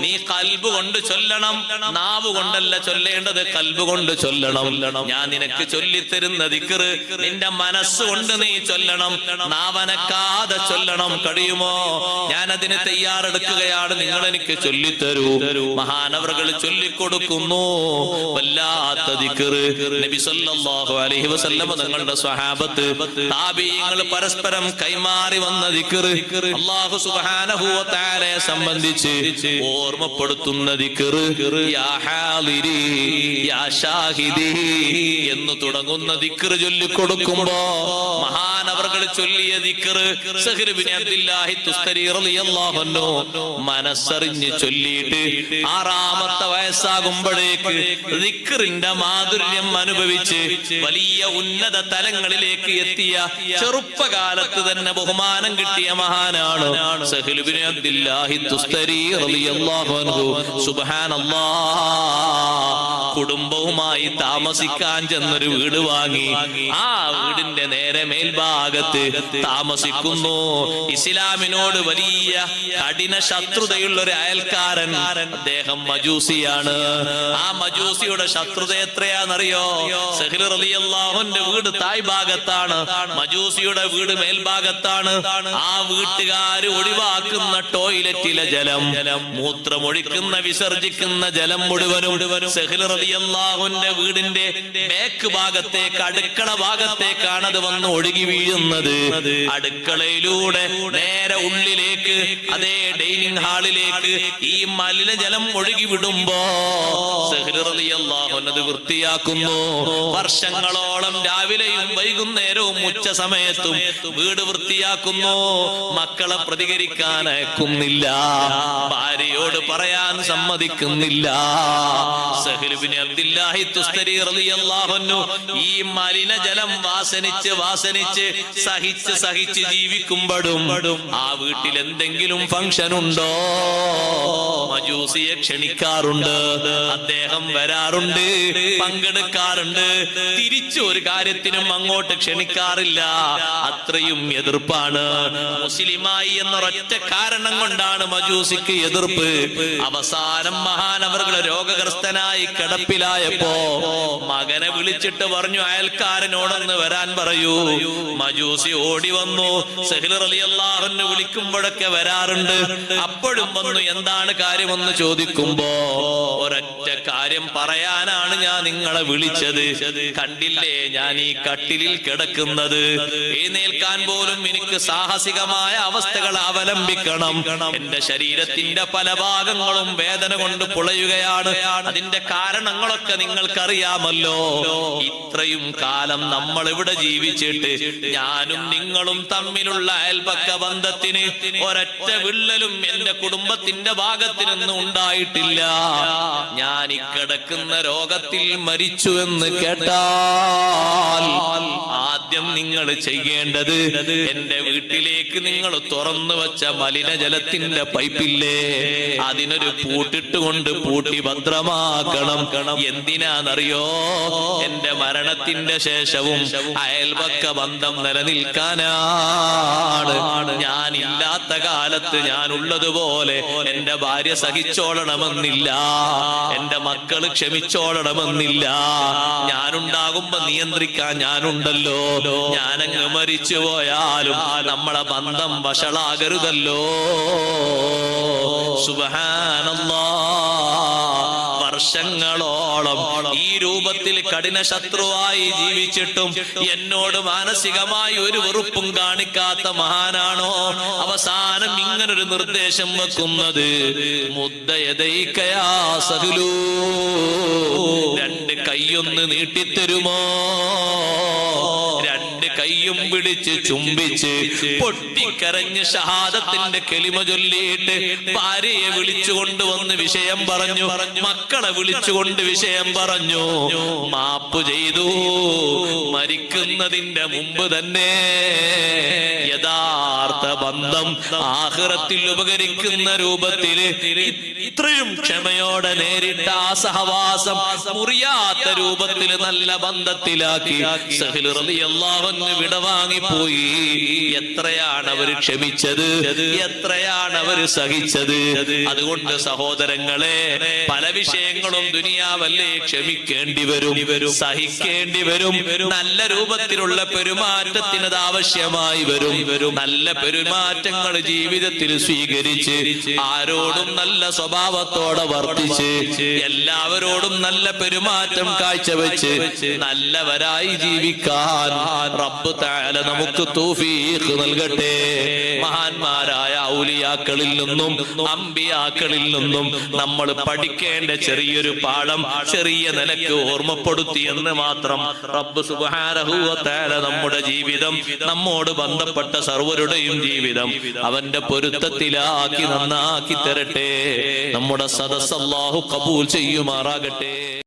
നീ കൽബ് കൊണ്ട് ചൊല്ലണം, നാവ് കൊണ്ടല്ല ചൊല്ലേണ്ടത്, കൽബ് കൊണ്ട് ചൊല്ലണം. ഞാൻ നിനക്ക് ചൊല്ലിത്തരുന്ന ദിക്ർ നിന്റെ മനസ്സുകൊണ്ട് നീ ചൊല്ലണം, നാവനക്കാതെ ചൊല്ലണം. കഴിയുമോ? ഞാൻ അതിന് തയ്യാറെടുക്കുകയാണ്, നിങ്ങൾ എനിക്ക് ചൊല്ലിത്തരൂ. മഹാനവറുകൾ ചൊല്ലിക്കൊടുക്കുന്നു വല്ലാത്ത ദിക്ർ. നബി സല്ലല്ലാഹു അലൈഹി വസല്ലം തങ്ങളുടെ സ്വഹാബത്ത് താബിഈങ്ങൾ പരസ്പരം കൈമാറി വന്ന ദിക്ർ, അല്ലാഹു സുബ്ഹാനഹു വ തആലയെ സംബന്ധിച്ച് ഓർമ്മപ്പെടുത്തുന്ന ദിക്ർ. യാ ഹാലിരി യാ ഷാഹിദി എന്ന് തുടങ്ങുന്ന ദിക്ർ ചൊല്ലിക്കൊടുക്കുമ്പോ മഹാനവറുകൾ ചൊല്ലിയ ദിക്ർ സഹൽ ഇബ്നു അബ്ദുല്ലാഹി തുസ്തരി റളിയല്ലാഹു അൻഹു മനസ്സറിഞ്ഞ് ചൊല്ലിയിട്ട് 6-ാമത്തെ വയസ്സാകുമ്പോഴേക്ക് ദിക്റിന്റെ മാധുര്യം അനുഭവിച്ച് വലിയ ഉന്നത തലങ്ങളിലേക്ക് എത്തിയ, ചെറുപ്പകാലത്ത് തന്നെ ബഹുമാനം കിട്ടിയ മഹാനാണ് സഹൽ ഇബ്നു അബ്ദുല്ലാഹി തുസ്തരി റളിയല്ലാഹു അൻഹു. സുബ്ഹാനല്ലാഹ്. കുടുംബവുമായി താമസിക്കാൻ ചെന്നൊരു വീട് വാങ്ങി. ആ വീടിന്റെ നേരെ മേൽഭാഗത്ത് താമസിക്കുന്നു ഇസ്ലാമിനോട് വലിയ കഠിന ശത്രുതയുള്ള ഒരു അയൽക്കാരൻ. അദ്ദേഹം മജൂസിയാണ്. ആ മജൂസിയുടെ ശത്രുത എത്രയാണെന്നറിയോ? സഹൽ റളിയല്ലാഹുവിന്റെ വീട് തായ് ഭാഗത്താണ്, മജൂസിയുടെ വീട് മേൽഭാഗത്താണ്. ആ വീട്ടുകാര് ഒഴിവാക്കുന്ന ടോയ്ലറ്റിലെ ജലം, മൂത്രമൊഴിക്കുന്ന വിസർജിക്കുന്ന ജലം മുഴുവനും സഹൽ റളിയല്ലാഹുവിന്റെ വീടിന്റെ ബാക്ക് ഭാഗത്തേക്ക്, അടുക്കള ഭാഗത്തേക്കാണ് അത് വന്ന് ഒഴുകി വീഴുന്നത്. അടുക്കളയിലൂടെ നേരെ ഉള്ളിലേക്ക്, അതേ ഡൈനിങ് ഹാളിലേക്ക് ഈ മലിനജലം ഒഴുകി വിടുമ്പോ സഹൽ റളിയല്ലാഹു അത് വൃത്തിയാക്കുന്നു. വർഷങ്ങളോളം രാവിലെയും വൈകുന്നേരവും ഉച്ച സമയത്തും വീട് വൃത്തിയാക്കുന്നു. മക്കളെ പ്രതികരിക്കാൻ അയക്കുന്നില്ല, ഭാര്യയോട് പറയാൻ സമ്മതിക്കുന്നില്ല. സഹൽ ഇബ്നു അബ്ദുല്ലാഹി തുസ്തരി റളിയല്ലാഹു അൻഹു ഈ മലിനജലം വാസനിച്ച് സഹിച്ച് ജീവിക്കുമ്പോഴും ആ വീട്ടിൽ എന്തെങ്കിലും ഫംഗ്ഷൻ ഉണ്ടോ മജൂസിയെ ക്ഷണിക്കാറുണ്ട്. അദ്ദേഹം വരാറുണ്ട്, പങ്കെടുക്കാറുണ്ട്. തിരിച്ചു ഒരു കാര്യത്തിനും അങ്ങോട്ട് ക്ഷണിക്കാറില്ല. അത്രയും എതിർപ്പാണ്. മുസ്ലിമായി എന്നൊരൊറ്റ കാരണം കൊണ്ടാണ് മജൂസിക്ക് എതിർപ്പ്. അവസാനം മഹാനവറുകൾ രോഗഗ്രസ്തനായി കിടപ്പിലായപ്പോ മകനെ വിളിച്ചിട്ട് പറഞ്ഞു, അയൽക്കാരനോടൊന്ന് വരാൻ പറയൂ. മജൂസി ഓടി വന്നു. സഹൽ റളിയല്ലാഹു അൻഹു വിളിക്കുമ്പോഴൊക്കെ വരാറുണ്ട്. അപ്പോഴും വന്നു. എന്താണ് കാര്യമെന്ന് ചോദിക്കുമ്പോ, ഒരൊറ്റ കാര്യം പറയാനാണ് ഞാൻ നിങ്ങളെ വിളിച്ചത്. കണ്ടില്ലേ ഞാൻ ഈ കട്ടിലിൽ കിടക്കുന്നത്? എഴുന്നേൽക്കാൻ പോലും എനിക്ക് സാഹസികമായ അവസ്ഥകൾ അവലംബിക്കണം. എന്റെ ശരീരത്തിന്റെ പല ഭാഗങ്ങളും വേദന കൊണ്ട് പുളയുകയാണ്. അതിന്റെ കാരണങ്ങളൊക്കെ നിങ്ങൾക്കറിയാമല്ലോ. ഇത്രയും കാലം നമ്മൾ ഇവിടെ ജീവിച്ചിട്ട് ഞാനും നിങ്ങളും തമ്മിലുള്ള അയൽപക്ക ബന്ധത്തിന് ഒരൊറ്റ വിള്ളലും എന്റെ കുടുംബത്തിന്റെ ഭാഗത്ത് നിന്ന് ഉണ്ടായിട്ടില്ല. ഞാൻ ഈ കിടക്കുന്ന രോഗത്തിൽ മരിച്ചു എന്ന് കേട്ടാൽ ആദ്യം നിങ്ങൾ ചെയ്യേണ്ടത്, എന്റെ വീട്ടിലേക്ക് നിങ്ങൾ തുറന്നു വെച്ച മലിനജലത്തിന്റെ പൈപ്പില്ലേ, അതിനൊരു പൂട്ടിട്ടുകൊണ്ട് പൂട്ടി ഭദ്രമാക്കണം. എന്തിനാണെന്നറിയോ? എന്റെ മരണത്തിന്റെ ശേഷവും അയൽപക്ക ബന്ധം നിലനിൽക്കാനാണ്. ഞാനില്ലാത്ത കാലത്ത് കാലത്ത് ഞാൻ ഉള്ളതുപോലെ എന്റെ ഭാര്യ സഹിച്ചോളണമെന്നില്ല, എന്റെ മക്കള് ക്ഷമിച്ചോളണമെന്നില്ല. ഞാനുണ്ടാകുമ്പോ നിയന്ത്രിക്കാൻ ഞാനുണ്ടല്ലോ. ഞാനങ്ങ് മരിച്ചു പോയാലും നമ്മളെ ബന്ധം വഷളാകരുതല്ലോ. സുബ്ഹാനല്ലാഹ്. വർഷങ്ങളോളം ഈ രൂപത്തിൽ കഠിന ശത്രുവായി ജീവിച്ചിട്ടും എന്നോട് മാനസികമായി ഒരു വെറുപ്പും കാണിക്കാത്ത മഹാനാണോ അവസാനം ഇങ്ങനൊരു നിർദ്ദേശം വെക്കുന്നത്? മുദ്ദയദൈകയാ സഹ്ലൂ, രണ്ട് കൈയൊന്ന് നീട്ടിത്തരുമോ? രണ്ട് കൈയും പിടിച്ച് ചുംബിച്ച് പൊട്ടിക്കരഞ്ഞ് ഷഹാദത്തിന്റെ കലിമ ചൊല്ലിയിട്ട് ഭാര്യയെ വിളിച്ചുകൊണ്ടുവന്ന് വിഷയം പറഞ്ഞു, മക്കളെ വിളിച്ചുകൊണ്ട് വിഷയം പറഞ്ഞു, മാപ്പ് ചെയ്തു. മരിക്കുന്നതിന്റെ മുമ്പ് തന്നെ യഥാർത്ഥ ബന്ധം ആഖിറത്തിൽ ഉപകരിക്കുന്ന രൂപത്തിൽ ഇത്രയും ക്ഷമയോടെ നേരിട്ട ആ സഹവാസം മുറിയാത്ത രൂപത്തിൽ നല്ല ബന്ധത്തിലാക്കി സഹ്ൽ റളിയല്ലാഹു അൻഹു വിടവാങ്ങിപ്പോയി. എത്രയാണ് അവർ ക്ഷമിച്ചത്, എത്രയാണ് അവർ സഹിച്ചത്. അതുകൊണ്ട് സഹോദരങ്ങളെ, പല വിഷയങ്ങളും ദുനിയാവല്ലേ ക്ഷമിക്കേണ്ടി വരും, സഹിക്കേണ്ടി വരും. നല്ല രൂപത്തിലുള്ള പെരുമാറ്റത്തിന് അത് ആവശ്യമായി വരും. നല്ല പെരുമാറ്റങ്ങൾ ജീവിതത്തിൽ സ്വീകരിച്ച് ആരോടും നല്ല സ്വഭാവത്തോടെ വർത്തിച്ച് എല്ലാവരോടും നല്ല പെരുമാറ്റം കാഴ്ചവെച്ച് നല്ലവരായി ജീവിക്കാൻ റബ്ബ് തആല നമുക്ക് തൗഫീഖ് നൽകട്ടെ. മഹാന്മാരായ ഔലിയാക്കളിൽ നിന്നും അമ്പിയാക്കളിൽ നിന്നും നമ്മൾ പഠിക്കേണ്ട ചെറിയൊരു പാഠം ചെറിയ നിലക്ക് ഓർമ്മപ്പെടുത്തി എന്ന് മാത്രം. റബ്ബ് സുബ്ഹാനഹു വ തആല നമ്മുടെ ജീവിതം, നമ്മോട് ബന്ധപ്പെട്ട സർവരുടെയും ജീവിതം അവന്റെ പൊരുത്തത്തിലാക്കി നന്നാക്കി തരട്ടെ. നമ്മുടെ സദസ്സ് അല്ലാഹു ഖബൂൽ ചെയ്യുമാറാകട്ടെ.